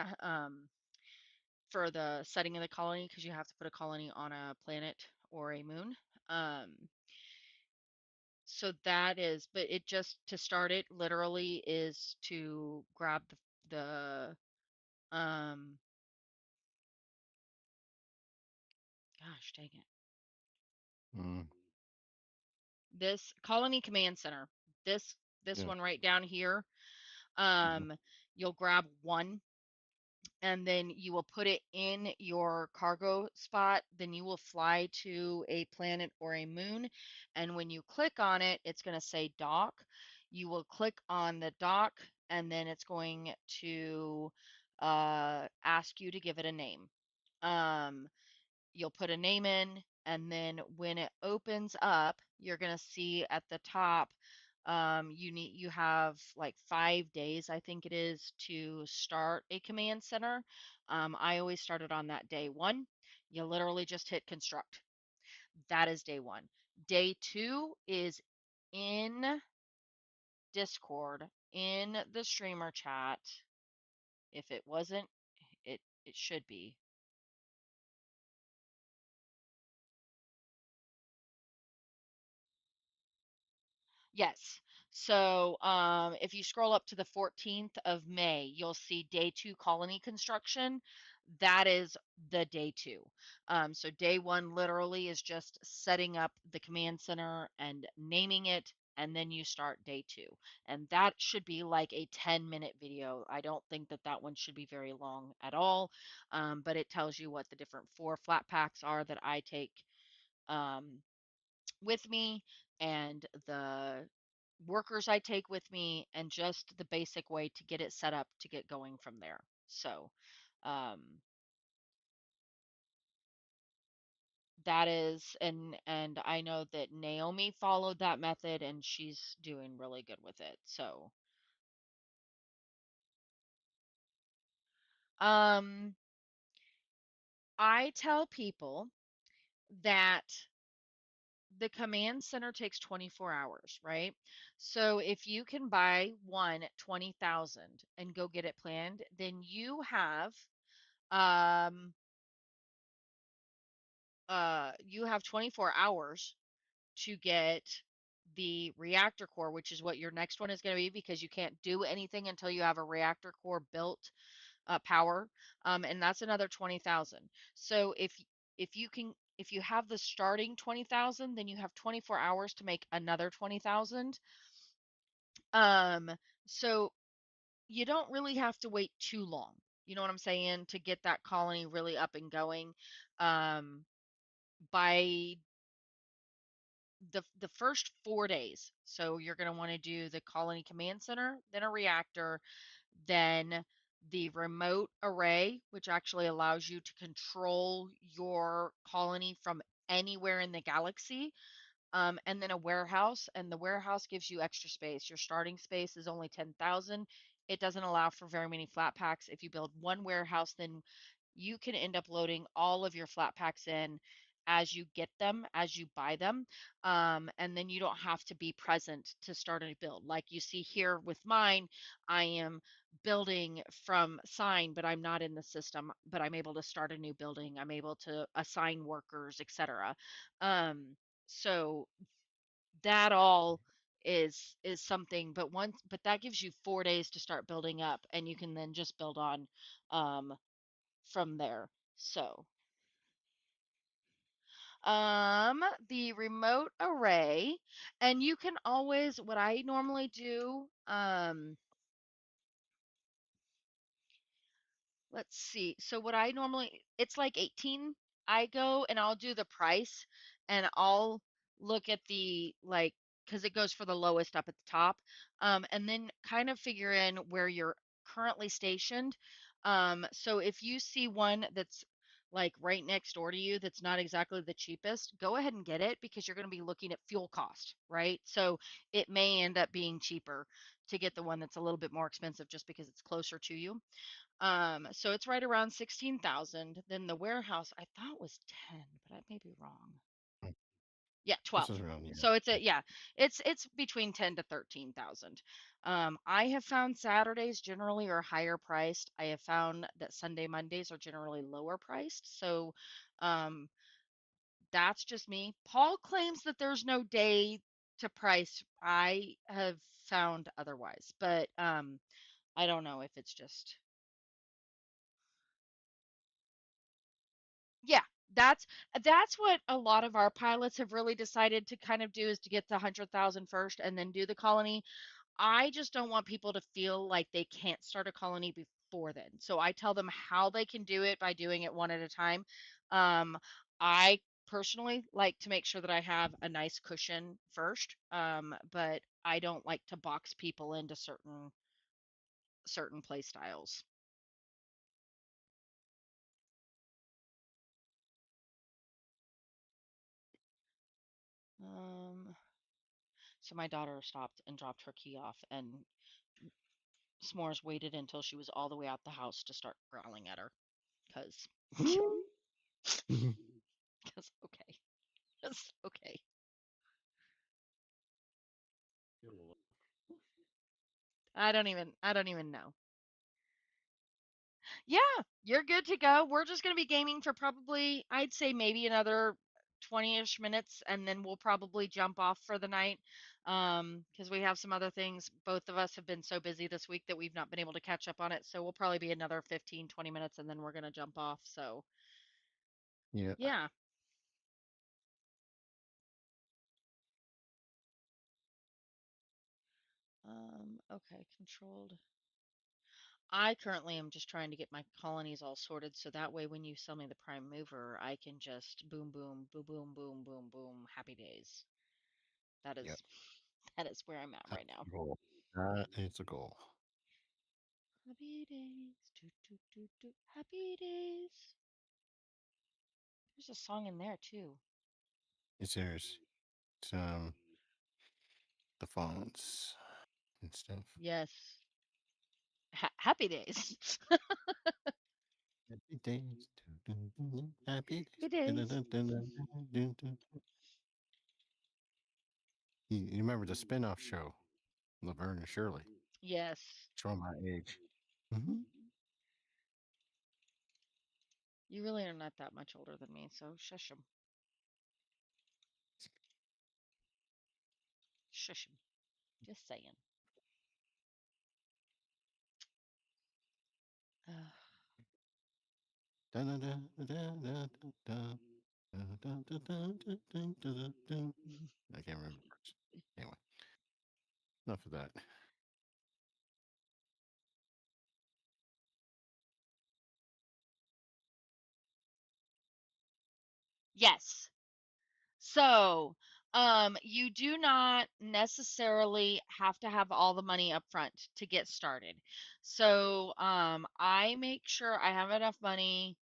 for the setting of the colony because you have to put a colony on a planet or a moon. Um, so that is, but it just to start it literally is to grab the gosh dang it, mm, this colony command center. This yeah. one right down here. Mhm, Um, you'll grab one and then you will put it in your cargo spot. Then you will fly to a planet or a moon. And when you click on it, it's going to say dock. You will click on the dock, and then it's going to ask you to give it a name. Um, you'll put a name in, and then when it opens up, you're going to see at the top you have like 5 days, I think it is, to start a command center. I always started on that day one. You literally just hit construct. That is day one. Day two is in Discord in the streamer chat. If it wasn't, it should be. Yes. So if you scroll up to the 14th of May, you'll see day two colony construction. That is the day two. So day one literally is just setting up the command center and naming it, and then you start day two. And that should be like a 10-minute video. I don't think that that one should be very long at all, but it tells you what the different four flat packs are that I take. Um, with me and the workers I take with me and just the basic way to get it set up to get going from there. So um, that is and I know that Naomi followed that method and she's doing really good with it. So um, I tell people that the command center takes 24 hours, right? So if you can buy one at 20,000 and go get it planned, then um you have 24 hours to get the reactor core, which is what your next one is going to be because you can't do anything until you have a reactor core built power, and that's another 20,000. So if you have the starting 20,000, then you have 24 hours to make another 20,000. Um, so you don't really have to wait too long. You know what I'm saying? To get that colony really up and going. Um, by the first 4 days. So you're going to want to do the colony command center, then a reactor, then the remote array, which actually allows you to control your colony from anywhere in the galaxy, and then a warehouse, and the warehouse gives you extra space. Your starting space is only 10,000. It doesn't allow for very many flat packs. If you build one warehouse, then you can end up loading all of your flat packs in as you get them, as you buy them. And then you don't have to be present to start a build. Like you see here with mine, I am building from sign, but I'm not in the system, but I'm able to start a new building. I'm able to assign workers, etc. So that all is something, but that gives you 4 days to start building up, and you can then just build on um, from there. So the remote array, and you can always, what I normally do, let's see. So what I normally, it's like 18. I go and I'll do the price and I'll look at the like, because it goes for the lowest up at the top, and then kind of figure in where you're currently stationed. So if you see one that's like right next door to you that's not exactly the cheapest, go ahead and get it because you're going to be looking at fuel cost, right? So it may end up being cheaper to get the one that's a little bit more expensive just because it's closer to you. So it's right around 16,000. Then the warehouse I thought was 10, but I may be wrong. Mm, Yeah, this 12. is around, So it's yeah. a yeah, it's between 10 to 13,000. I have found Saturdays generally are higher priced. I have found that Sunday, Mondays are generally lower priced. So um that's just me. Paul claims that there's no day to price. I have found otherwise, but I don't know if it's just. Yeah, that's that's what a lot of our pilots have really decided to kind of do is to get to 100,000 first and then do the colony. I just don't want people to feel like they can't start a colony before then. So I tell them how they can do it by doing it one at a time. Um, I personally like to make sure that I have a nice cushion first, but I don't like to box people into certain play styles. Um, so my daughter stopped and dropped her key off, and S'mores waited until she was all the way out the house to start growling at her. Cause, Mhm. cause okay, cause okay. I don't even know. Yeah, you're good to go. We're just gonna be gaming for probably, I'd say maybe another 20-ish minutes, and then we'll probably jump off for the night. Because we have some other things. Both of us have been so busy this week that we've not been able to catch up on it. So we'll probably be another 15, 20 minutes, and then we're gonna jump off. So Yeah. yeah. Okay, controlled. I currently am just trying to get my colonies all sorted so that way when you sell me the prime mover, I can just boom, boom, boom, boom, boom, boom, boom, happy days. That Yep. is that is where I'm at That's right now. the goal. That is the goal. Happy days, do, do, do, do, happy days. There's a song in there too. It's theirs. It's the fonts and stuff. Yes, happy days. Happy days. Dun, dun, dun, dun, happy days. Happy Dun, dun, days. dun, dun, dun, dun, dun, dun. You remember the spin-off show, Laverne and Shirley? Yes. Showing my age. Hmm. You really are not that much older than me, so shush 'em. Shush 'em. Just saying. Ugh. Dun, dun, dun, dun, dun, dun, dun. Dun, dun, dun, dun, dun, dun, dun, dun. I can't remember the words. Anyway, enough of that. Yes. So, you do not necessarily have to have all the money up front to get started. So, I make sure I have enough money.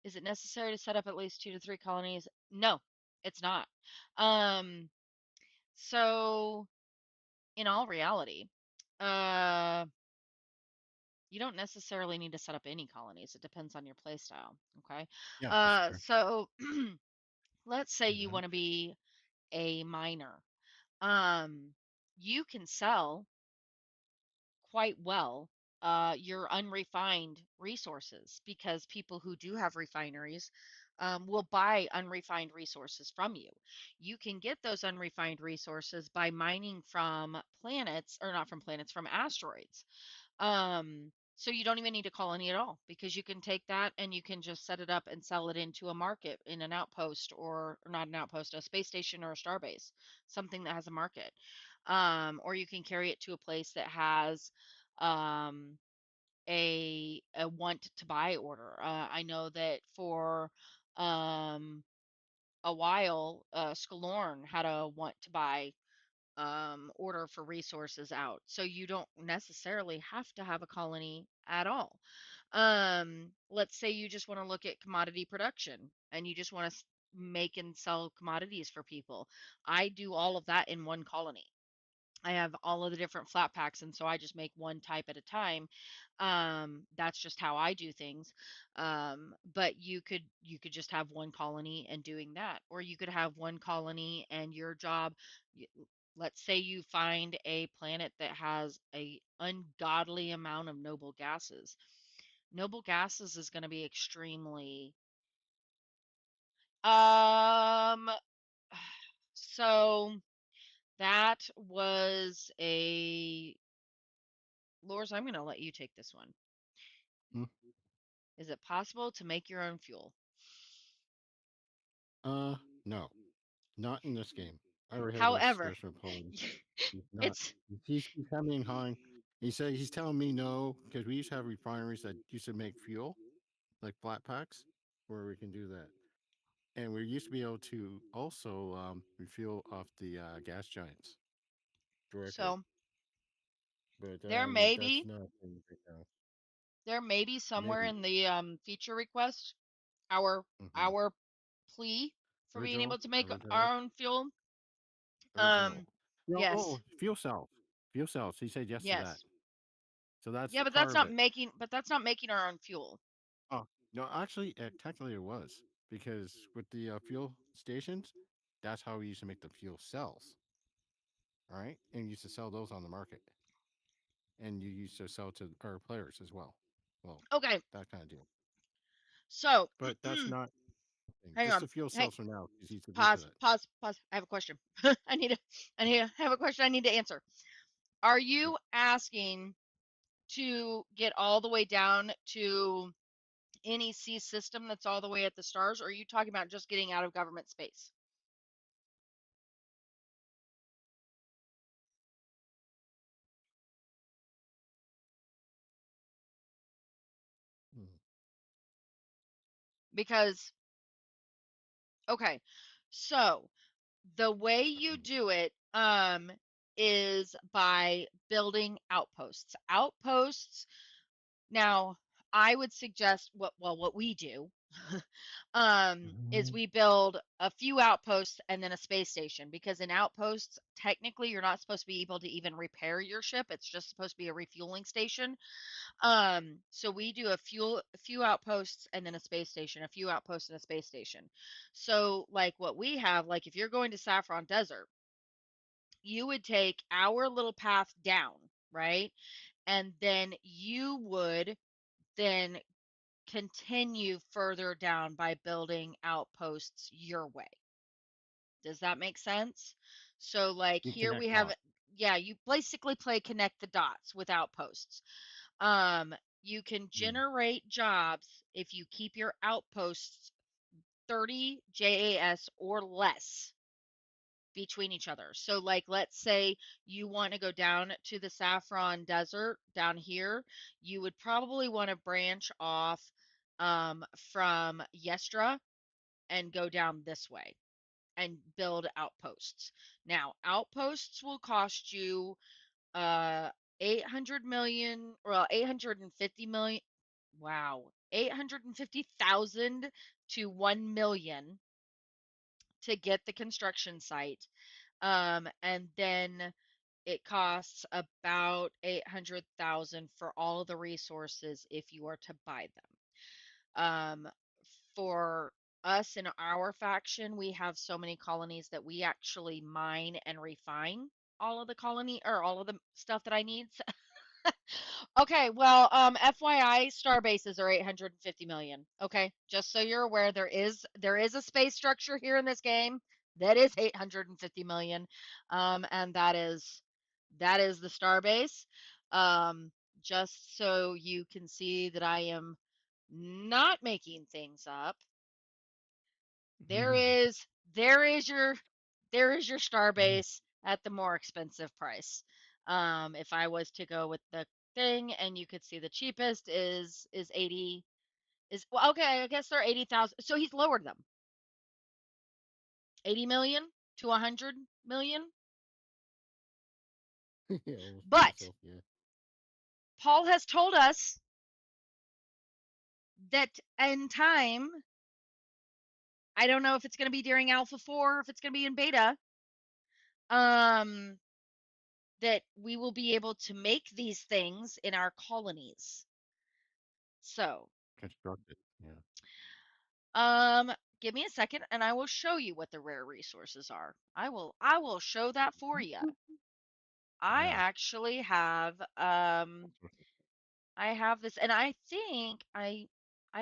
Is it necessary to set up at least 2 to 3 colonies? No, it's not. Um, so in all reality, uh, you don't necessarily need to set up any colonies. It depends on your play style. Okay. Yeah, that's true. So let's say you Mhm. want to be a miner. Um, you can sell quite well your unrefined resources because people who do have refineries will buy unrefined resources from you. You can get those unrefined resources by mining from planets, or not from planets, from asteroids. So you don't even need a colony at all because you can take that and you can just set it up and sell it into a market in an outpost, or not an outpost, a space station or a starbase, something that has a market. Or you can carry it to a place that has um, a want to buy order. I know that for um, a while, Scalorn had a want to buy order for resources out. So you don't necessarily have to have a colony at all. Let's say you just want to look at commodity production and you just want to make and sell commodities for people. I do all of that in one colony. I have all of the different flat packs, and so I just make one type at a time. That's just how I do things. But you could just have one colony and doing that, or you could have one colony and your job. Let's say you find a planet that has a ungodly amount of noble gases. Noble gases is going to be extremely. Um. So that was a Lors, I'm going to let you take this one. Hmm. Is it possible to make your own fuel? No, not in this game. I already had that However, discussion with Paul. He's not. it's He's coming hung. He said he's telling me no because we used to have refineries that used to make fuel, like flat packs, where we can do that. And we used to be able to also refuel off the gas giants directly, so but there may that's be not in right now. there may be somewhere Maybe. in the feature request our Hmm. our plea for being able to make Original, our own fuel. original. No, Yes, oh, fuel cells. Fuel cells. He said yes to that. yes, So that's yeah, but part of it. that's not making our own fuel. Oh, no, actually, technically it was because with the fuel stations, that's how we used to make the fuel cells. All right. And we used to sell those on the market. And you used to sell to our players as well. Well, Okay, that kind of deal. so But that's not hang just on, the fuel hey, cells for now because he's agreed to pause, that. pause, pause. I have a question. I have a question I need to answer. Are Yeah. you asking to get all the way down to NEC system that's all the way at the stars, or are you talking about just getting out of government space? Mhm. Because, okay, so the way you do it is by building outposts. Outposts. Now, I would suggest what we do is Mhm. we build a few outposts and then a space station, because in outposts, technically, you're not supposed to be able to even repair your ship. It's just supposed to be a refueling station. So we do a few outposts and then a space station, a few outposts and a space station. So like what we have, like if you're going to Saffron Desert, you would take our little path down, right? And then you would then continue further down by building outposts your way. Does that make sense? So like You here we connect have, dots. yeah, you basically play connect the dots with outposts. Um, you can Mm. generate jobs if you keep your outposts 30 JAS or less between each other. So like let's say you want to go down to the Saffron Desert down here, you would probably want to branch off from Yestra and go down this way and build outposts. Now, outposts will cost you 800 million, well, 850 million. Wow. 850,000 to 1 million to get the construction site. And then it costs about 800,000 for all of the resources if you are to buy them. For us in our faction, we have so many colonies that we actually mine and refine all of the colony or all of the stuff that I need. Okay, well, FYI, star bases are 850 million. Okay, just so you're aware, there is a space structure here in this game that is 850 million, and that is the star base. Um, just so you can see that I am not making things up. There is there is your there is your star base at the more expensive price. If I was to go with the thing, and you could see the cheapest is 80 is well, okay, I guess they're 80,000. So he's lowered them. 80 million to 100 million. Yeah, almost put But yourself. Yeah. Paul has told us that in time, I don't know if it's going to be during Alpha 4 or if it's going to be in beta, um that we will be able to make these things in our colonies. So, Constructed. Yeah. um, give me a second and I will show you what the rare resources are. I will show that for you. I Yeah. actually have I have this, and I think I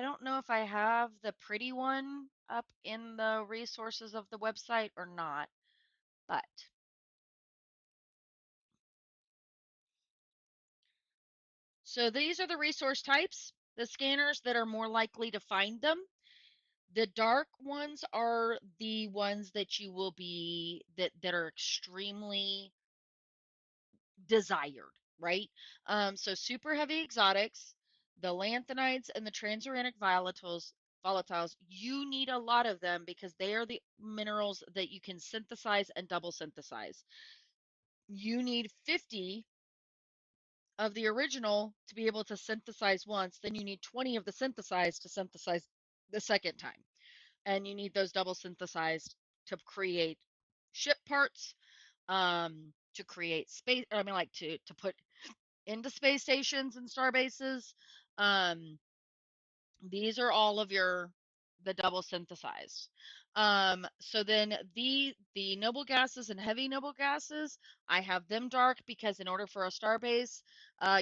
don't know if I have the pretty one up in the resources of the website or not, but so these are the resource types, the scanners that are more likely to find them. The dark ones are the ones that you will be that are extremely desired, right? So super heavy exotics, the lanthanides and the transuranic volatiles, you need a lot of them because they are the minerals that you can synthesize and double synthesize. You need 50 of the original to be able to synthesize once, then you need 20 of the synthesized to synthesize the second time. And you need those double synthesized to create ship parts, to create space. I mean, like to put into space stations and star bases. Um, these are all of your the double synthesized. So then the noble gases and heavy noble gases, I have them dark because in order for a star base,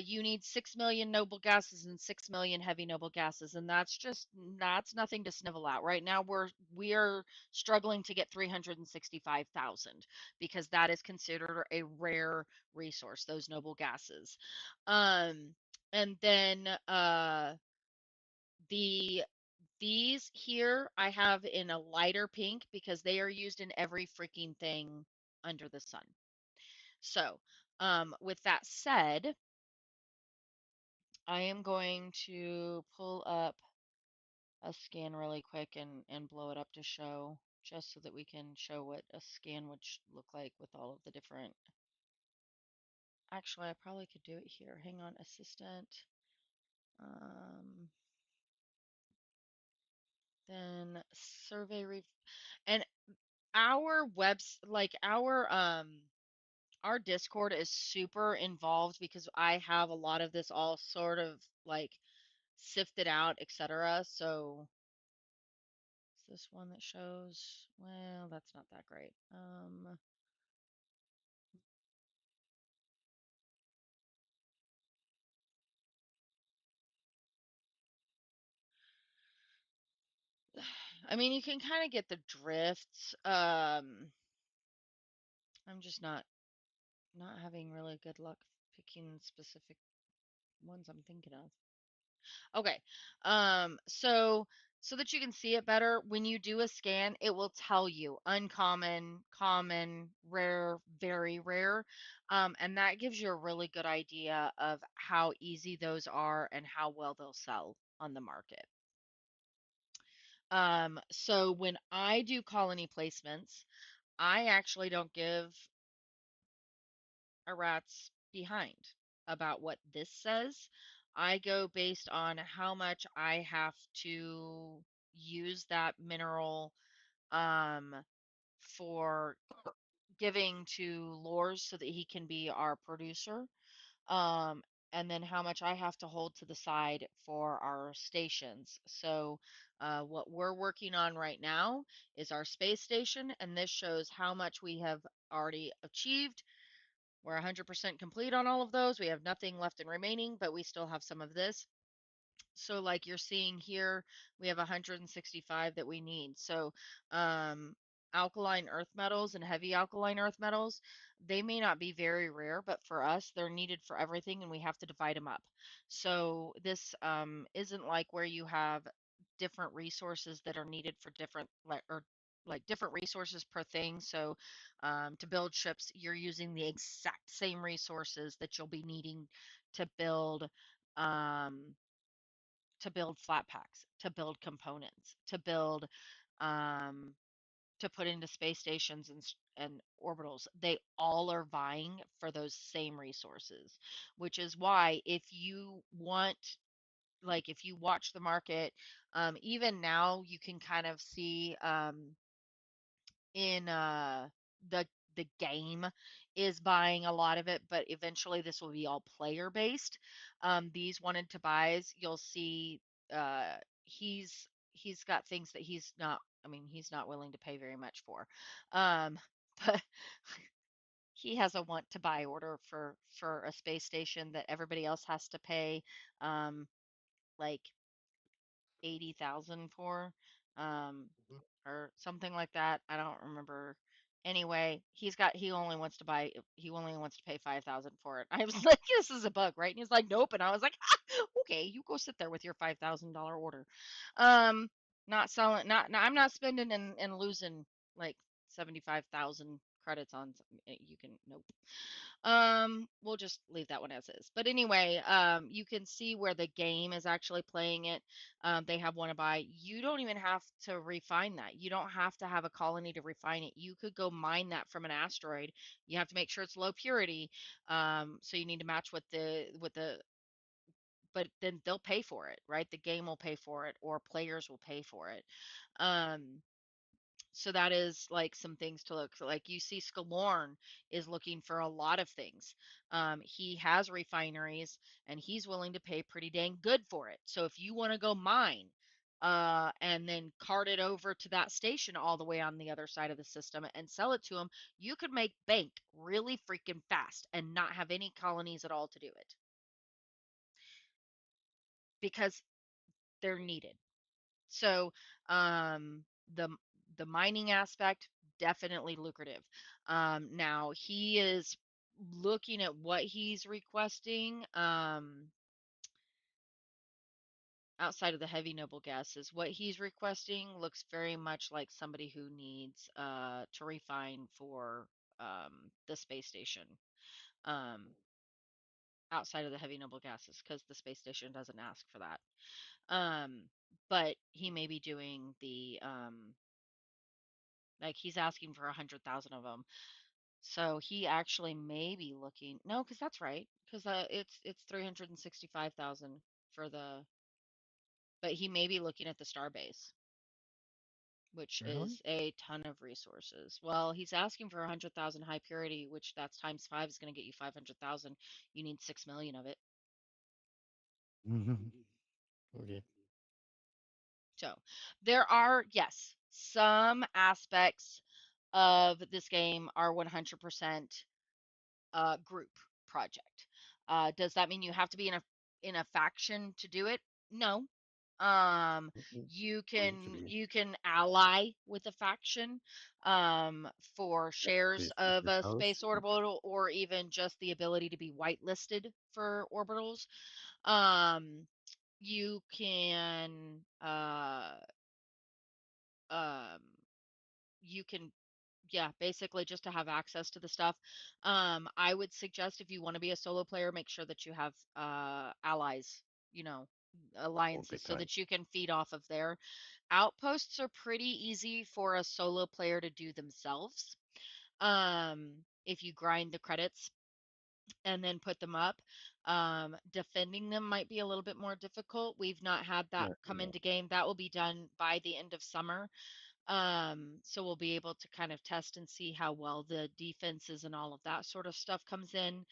you need 6 million noble gases and 6 million heavy noble gases, and that's nothing to snivel at. Right now we are struggling to get 365,000 because that is considered a rare resource. Those noble gases, and then the these here I have in a lighter pink because they are used in every freaking thing under the sun. So, with that said, I am going to pull up a scan really quick and blow it up to show, just so that we can show what a scan would look like with all of the different. Actually, I probably could do it here. Hang on, assistant. Um, then survey and our webs like our Discord is super involved because I have a lot of this all sort of like sifted out, etc. So is this one that shows? Well, that's not that great. I mean, you can kind of get the drift. I'm just not having really good luck picking specific ones I'm thinking of. Okay. So that you can see it better, when you do a scan, it will tell you uncommon, common, rare, very rare. And that gives you a really good idea of how easy those are and how well they'll sell on the market. So when I do colony placements, I actually don't give a rat's behind about what this says. I go based on how much I have to use that mineral um, for giving to Lors so that he can be our producer. Um, and then how much I have to hold to the side for our stations. So, what we're working on right now is our space station, and this shows how much we have already achieved. We're 100% complete on all of those. We have nothing left and remaining, but we still have some of this. So like you're seeing here, we have 165 that we need. So alkaline earth metals and heavy alkaline earth metals, they may not be very rare, but for us, they're needed for everything and we have to divide them up. So this isn't like where you have different resources that are needed for different like different resources per thing. So to build ships, you're using the exact same resources that you'll be needing to um, build flat packs, to build components, um, to put into space stations and orbitals. They all are vying for those same resources, which is why if you want, like if you watch the market, even now you can kind of see in the game is buying a lot of it, but eventually this will be all player based. These wanted to buys, you'll see uh, he's got things that he's not. I mean, he's not willing to pay very much for, um, but he has a want to buy order for a space station that everybody else has to pay um, like 80,000 for, um, Mhm. or something like that. I don't remember. Anyway, he only wants to pay 5,000 for it. I was like, this is a bug, right? And he's like, nope. And I was like, okay, you go sit there with your $5,000 order. Um, not selling, I'm not spending and losing like 75,000 credits on you can nope. We'll just leave that one as is. But anyway, you can see where the game is actually playing it. They have one to buy. You don't even have to refine that. You don't have to have a colony to refine it. You could go mine that from an asteroid. You have to make sure it's low purity. So you need to match but then they'll pay for it, right? The game will pay for it, or players will pay for it. Um, so that is like some things to look. So like you see Scalorn is looking for a lot of things. He has refineries and he's willing to pay pretty dang good for it. So if you want to go mine and then cart it over to that station all the way on the other side of the system and sell it to him, you could make bank really freaking fast and not have any colonies at all to do it because they're needed. So the mining aspect, definitely lucrative. Now he is looking at what he's requesting outside of the heavy noble gases. What he's requesting looks very much like somebody who needs to refine for the space station. Um, outside of the heavy noble gases because the space station doesn't ask for that. Um, but he may be doing the like he's asking for 100,000 of them. So he actually may be looking. No, because that's right. Because it's 365,000 for the. But he may be looking at the Starbase, which Really? is a ton of resources. Well, he's asking for 100,000 high purity, which that's times five is going to get you 500,000. You need 6 million of it. Mhm. Okay. So there are, yes, some aspects of this game are 100% group project. Does that mean you have to be in a faction to do it? No. Um, Mhm. you Or it could can be you can ally with a faction for shares basically of your a house. space orbital, or even just the ability to be whitelisted for orbitals. Um, you can um, you can yeah, basically just to have access to the stuff. I would suggest if you want to be a solo player, make sure that you have allies, you know, Oh, alliances big so time. that you can feed off of there. Outposts are pretty easy for a solo player to do themselves. If you grind the credits and then put them up. Defending them might be a little bit more difficult. We've not had that Right. come Yeah. into game. That will be done by the end of summer. So we'll be able to kind of test and see how well the defenses and all of that sort of stuff comes in.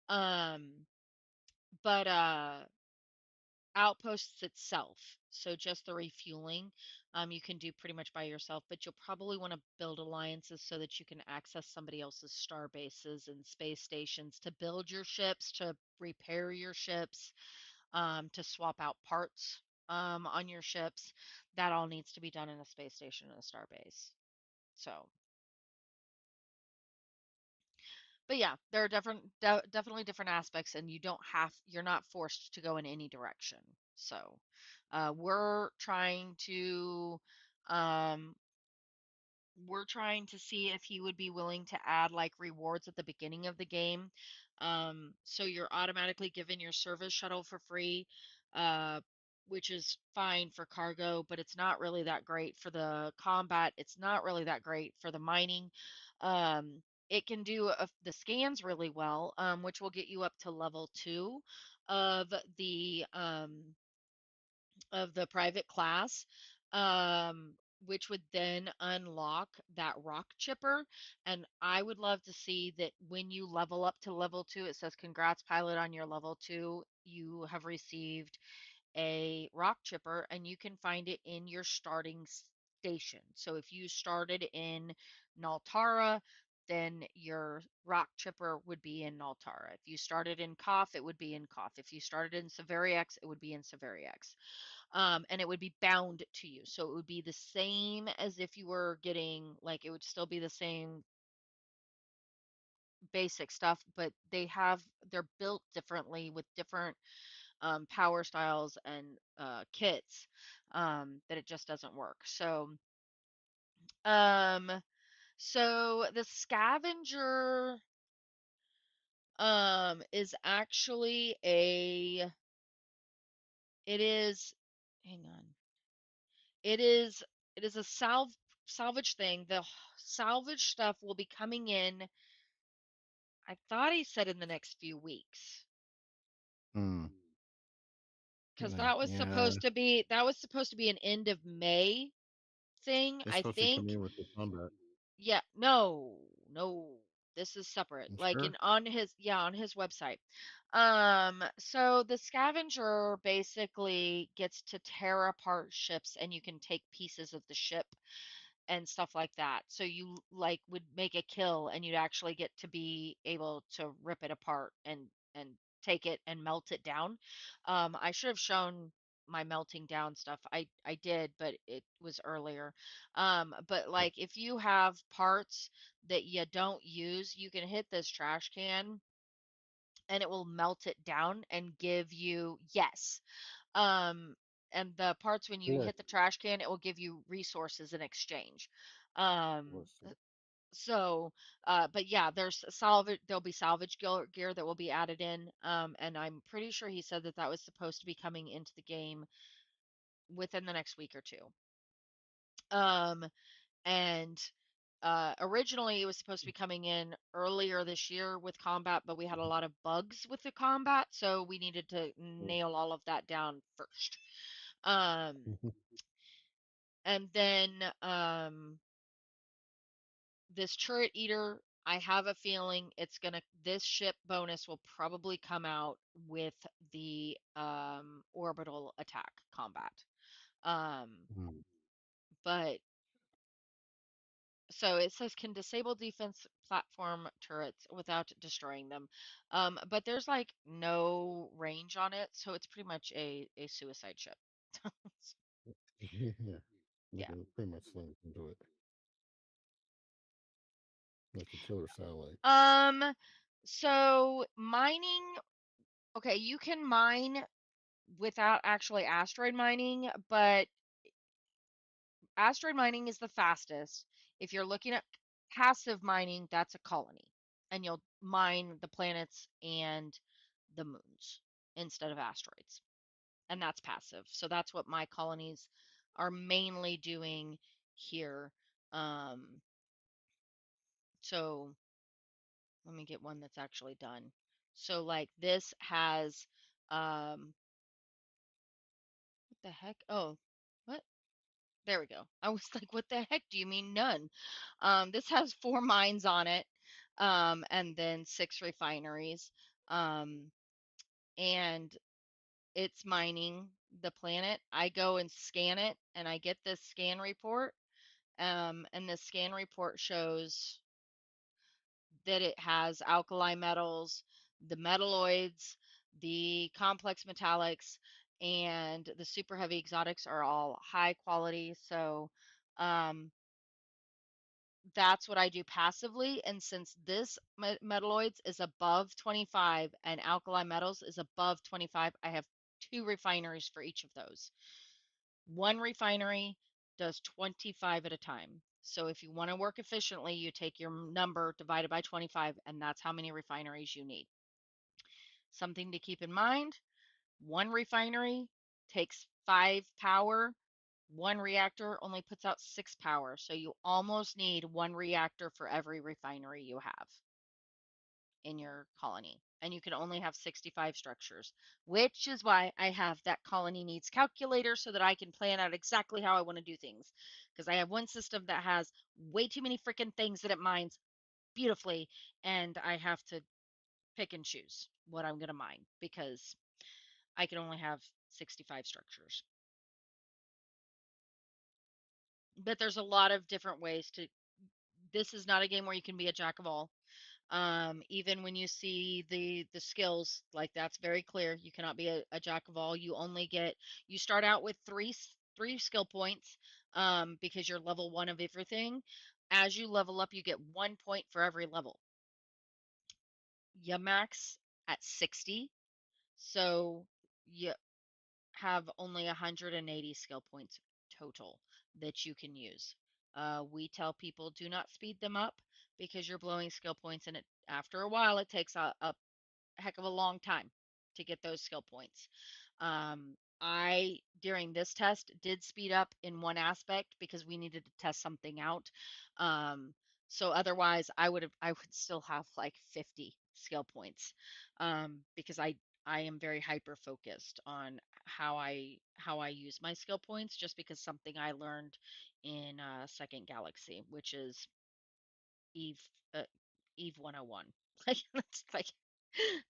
Um, but outposts itself, so just the refueling, you can do pretty much by yourself, but you'll probably want to build alliances so that you can access somebody else's star bases and space stations to build your ships, to repair your ships, to swap out parts on your ships. That all needs to be done in a space station and a star base. So, but yeah, there are definitely different aspects, and you're not forced to go in any direction. So, we're trying to, um, we're trying to see if he would be willing to add like rewards at the beginning of the game. So you're automatically given your service shuttle for free, uh, which is fine for cargo, but it's not really that great for the combat. It's not really that great for the mining. It can do the scans really well, which will get you up to level two of the um, of the private class, which would then unlock that rock chipper. And I would love to see that when you level up to level two, it says, "Congrats, pilot, on your level two. You have received a rock chipper," and you can find it in your starting station. So if you started in Naltara, then your rock chipper would be in Naltara. If you started in Koth, it would be in Koth. If you started in Severiex, it would be in Severiex. And it would be bound to you. So it would be the same as if you were getting, like, it would still be the same basic stuff, but they're built differently with different power styles and kits, that it just doesn't work. Um, so the scavenger is actually it is, hang on, it is it is a salvage thing. The salvage stuff will be coming in. I thought he said in the next few weeks, Hmm. because Yeah. that was supposed to be an end of May thing, It's I supposed to come think. in with the combat. Yeah, no, no. This is separate. You Like sure? in on his yeah, on his website. So the scavenger basically gets to tear apart ships, and you can take pieces of the ship and stuff like that. So you like would make a kill, and you'd actually get to be able to rip it apart and take it and melt it down. I should have shown my melting down stuff. I did, but it was earlier. But Yeah. like if you have parts that you don't use, you can hit this trash can and it will melt it down and give you, yes. Um, and the parts when you Yeah. hit the trash can, it will give you resources in exchange. Um, Let's see. so, but yeah, there'll be salvage gear that will be added in. And I'm pretty sure he said that that was supposed to be coming into the game within the next week or two. Um, and originally it was supposed to be coming in earlier this year with combat, but we had a lot of bugs with the combat, so we needed to Yeah. nail all of that down first. Um, Mhm. and then this turret eater, I have a feeling this ship bonus will probably come out with the orbital attack combat. Um, Mhm. but so it says can disable defense platform turrets without destroying them. But there's like no range on it, so it's pretty much a suicide ship. Yeah, like Yeah. a pretty much slams into it, like a killer satellite. Um, so mining, okay, you can mine without actually asteroid mining, but asteroid mining is the fastest. If you're looking at passive mining, that's a colony, and you'll mine the planets and the moons instead of asteroids, and that's passive. So that's what my colonies are mainly doing here. Um, so let me get one that's actually done. So like this has what the heck? Oh, what? There we go. I was like, what the heck do you mean none? This has 4 mines on it, and then 6 refineries. Um, and it's mining the planet. I go and scan it, and I get this scan report. And this scan report shows that it has alkali metals, the metalloids, the complex metallics, and the super heavy exotics are all high quality. So um, that's what I do passively. And since this metalloids is above 25 and alkali metals is above 25, I have 2 refineries for each of those. One refinery does 25 at a time. So if you want to work efficiently, you take your number divided by 25, and that's how many refineries you need. Something to keep in mind, one refinery takes 5 power. One reactor only puts out 6 power. So you almost need one reactor for every refinery you have in your colony. And you can only have 65 structures, which is why I have that colony needs calculator so that I can plan out exactly how I want to do things. Because I have one system that has way too many freaking things that it mines beautifully, and I have to pick and choose what I'm going to mine because I can only have 65 structures. But there's a lot of different ways to. This is not a game where you can be a jack of all. Even when you see the skills, like that's very clear. You cannot be a jack of all. You start out with three skill points because you're level 1 of everything. As you level up, you get 1 point for every level. You max at 60, so you have only 180 skill points total that you can use. We tell people do not speed them up because you're blowing skill points, and after a while it takes a heck of a long time to get those skill points. I, during this test, did speed up in one aspect because we needed to test something out. Um, so otherwise, I would still have like 50 skill points because I am very hyper focused on how I use my skill points just because something I learned in Second Galaxy, which is Eve uh, Eve 101. Like it's like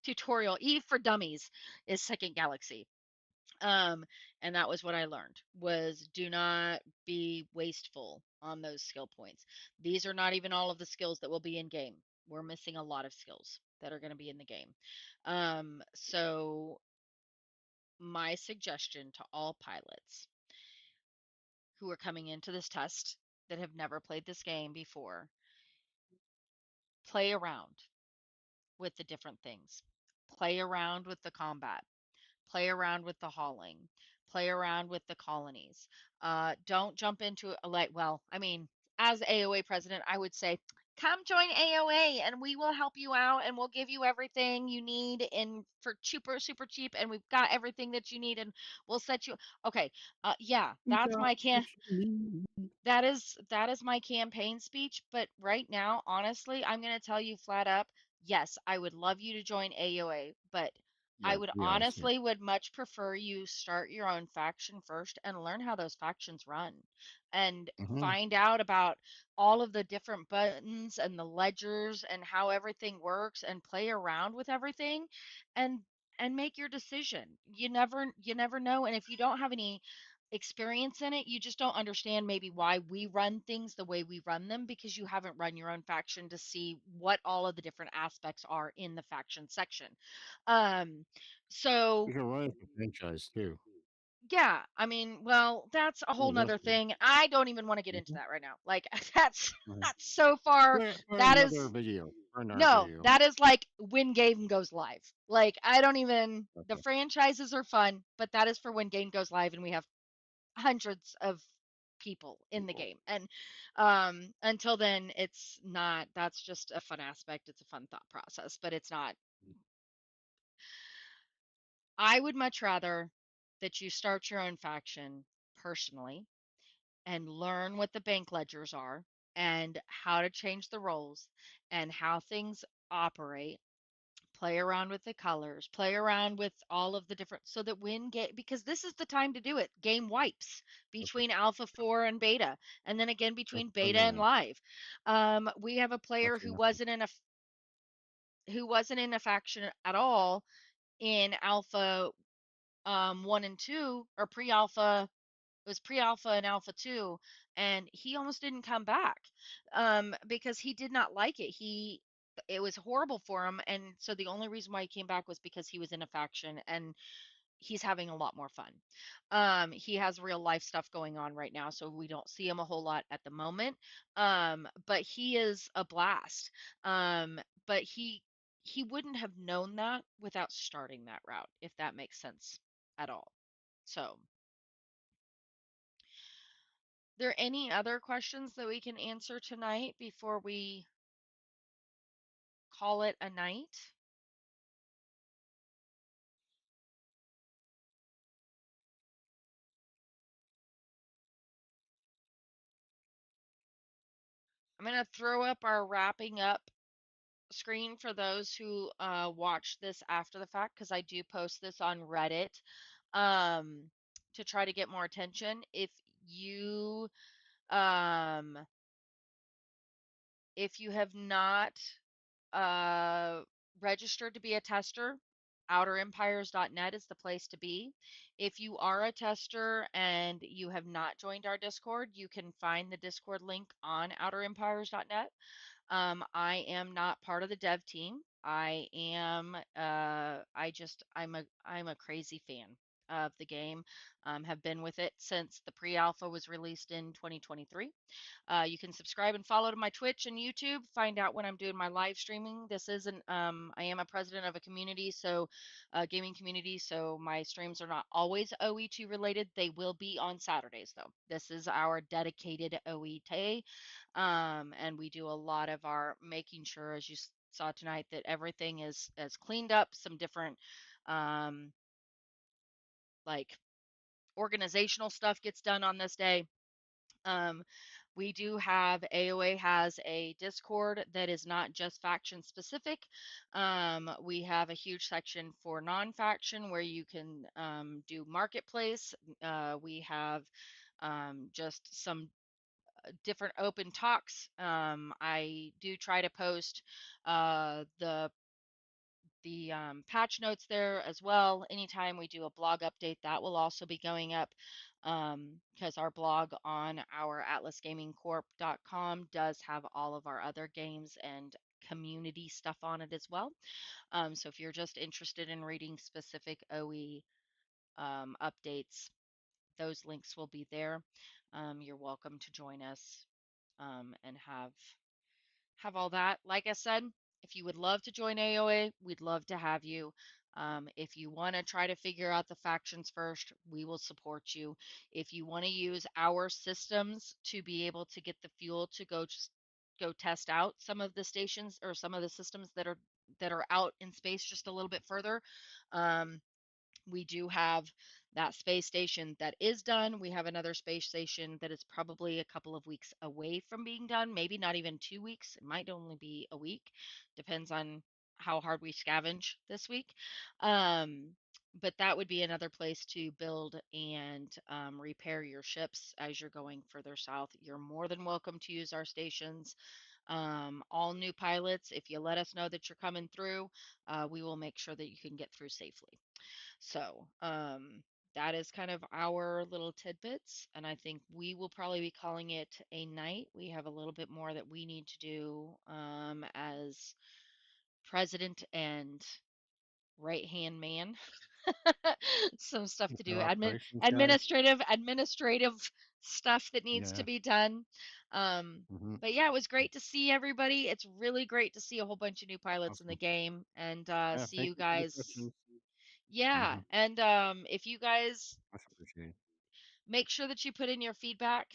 tutorial Eve for dummies is Second Galaxy. Um, and that was what I learned was do not be wasteful on those skill points. These are not even all of the skills that will be in game. We're missing a lot of skills that are going to be in the game. So my suggestion to all pilots who are coming into this test that have never played this game before, play around with the different things. Play around with the combat. Play around with the hauling. Play around with the colonies. Don't jump into a like. Well, I mean, as AOA president, I would say, come join AOA and we will help you out and we'll give you everything you need in for super cheap and we've got everything that you need and we'll set you. Okay, yeah, We that's got my what you need. that is my campaign speech, but right now, honestly, I'm going to tell you flat up, yes, I would love you to join AOA, but I Yeah, would to be honest, yeah. honestly would much prefer you start your own faction first and learn how those factions run and Hmm. find out about all of the different buttons and the ledgers and how everything works and play around with everything and make your decision. You never know, and if you don't have any experience in it, you just don't understand maybe why we run things the way we run them because you haven't run your own faction to see what all of the different aspects are in the faction section. Um, You so can run it for franchise too. Yeah, I mean, well, that's a whole Oh, that's nother good. thing. I don't even want to get into Mhm, that right now. Like that's mhm. that's so far. For That another is video, for another no, video. that is like when game goes live. Like I don't even. The Okay. franchises are fun, but that is for when game goes live and we have hundreds of people in the People. game. And until then, it's not. That's just a fun aspect. It's a fun thought process, but it's not. I would much rather that you start your own faction personally and learn what the bank ledgers are and how to change the roles and how things operate. Play around with the colors, play around with all of the different, so that when game, because this is the time to do it. Game wipes Okay. between alpha 4 and beta, and then again That's between very beta and nice. live. We have a player That's who wonderful. wasn't in a faction at all in alpha 1 and 2, or pre-alpha. It was pre-alpha and alpha 2, and he almost didn't come back because he did not like it. It was horrible for him, and so the only reason why he came back was because he was in a faction, and he's having a lot more fun. He has real life stuff going on right now, so we don't see him a whole lot at the moment. But he is a blast. But he wouldn't have known that without starting that route, if that makes sense at all. So, there any other questions that we can answer tonight before we call it a night? I'm going to throw up our wrapping up screen for those who watch this after the fact, because I do post this on Reddit um, to try to get more attention. You um, if you have not uh, registered to be a tester, outerempires.net is the place to be. If you are a tester and you have not joined our Discord, you can find the Discord link on outerempires.net. I am not part of the dev team. I'm a crazy fan of the game. Have been with it since the pre-alpha was released in 2023. You can subscribe and follow to my Twitch and YouTube. Find out when I'm doing my live streaming. I am a president of a community, so gaming community. So my streams are not always OE2 related. They will be on Saturdays though. This is our dedicated OE2, and we do a lot of our making sure, as you saw tonight, that everything is cleaned up. Some different um, like organizational stuff gets done on this day. Um, we do have AOA has a Discord that is not just faction specific. We have a huge section for non-faction where you can do marketplace. We have just some different open talks. I do try to post the patch notes there as well. Anytime we do a blog update, that will also be going up because our blog on our atlasgamingcorp.com does have all of our other games and community stuff on it as well. So if you're just interested in reading specific OE updates, those links will be there. You're welcome to join us and have all that. Like I said, if you would love to join AOA, we'd love to have you. If you want to try to figure out the factions first, we will support you. If you want to use our systems to be able to get the fuel to go test out some of the stations or some of the systems that are out in space just a little bit further, um, we do have that space station that is done. We have another space station that is probably a couple of weeks away from being done, maybe not even 2 weeks. It might only be a week, depends on how hard we scavenge this week. Um, but that would be another place to build and repair your ships as you're going further south. You're more than welcome to use our stations. All new pilots, if you let us know that you're coming through, we will make sure that you can get through safely. So, that is kind of our little tidbits, and I think we will probably be calling it a night. We have a little bit more that we need to do as president and right hand man. Some stuff to The do, operations guy? administrative stuff that needs to Yeah. be done. Um, Mhm. but yeah, it was great to see everybody. It's really great to see a whole bunch of new pilots in the Awesome. game and Yeah, see thank you you for the guys. questions. Yeah, Mhm. and if you guys Much appreciated. make sure that you put in your feedback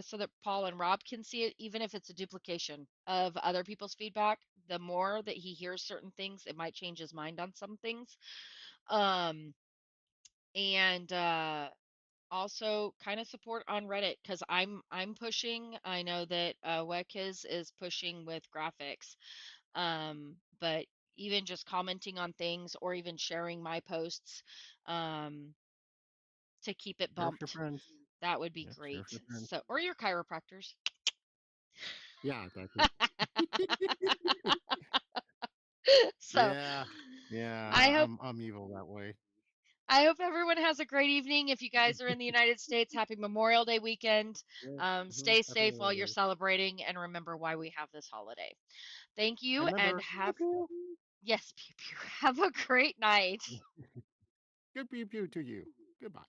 so that Paul and Rob can see it, even if it's a duplication of other people's feedback. The more that he hears certain things, it might change his mind on some things. Um, and also kind of support on Reddit because I'm pushing. I know that is pushing with graphics, but even just commenting on things or even sharing my posts um, to keep it Share with your bumped, friends. that would be Yeah, share with great. your friends. So, or your chiropractors. Yeah, exactly. So, Yeah. Yeah, I hope I'm evil that way. I hope everyone has a great evening. If you guys are in the United States, happy Memorial Day weekend. Yeah. Mhm. Stay Happy safe while Memorial you're Day. celebrating and remember why we have this holiday. Thank And you and remember, pew have, pew. yes, pew pew. Have a great night. Good pew pew to you. Goodbye.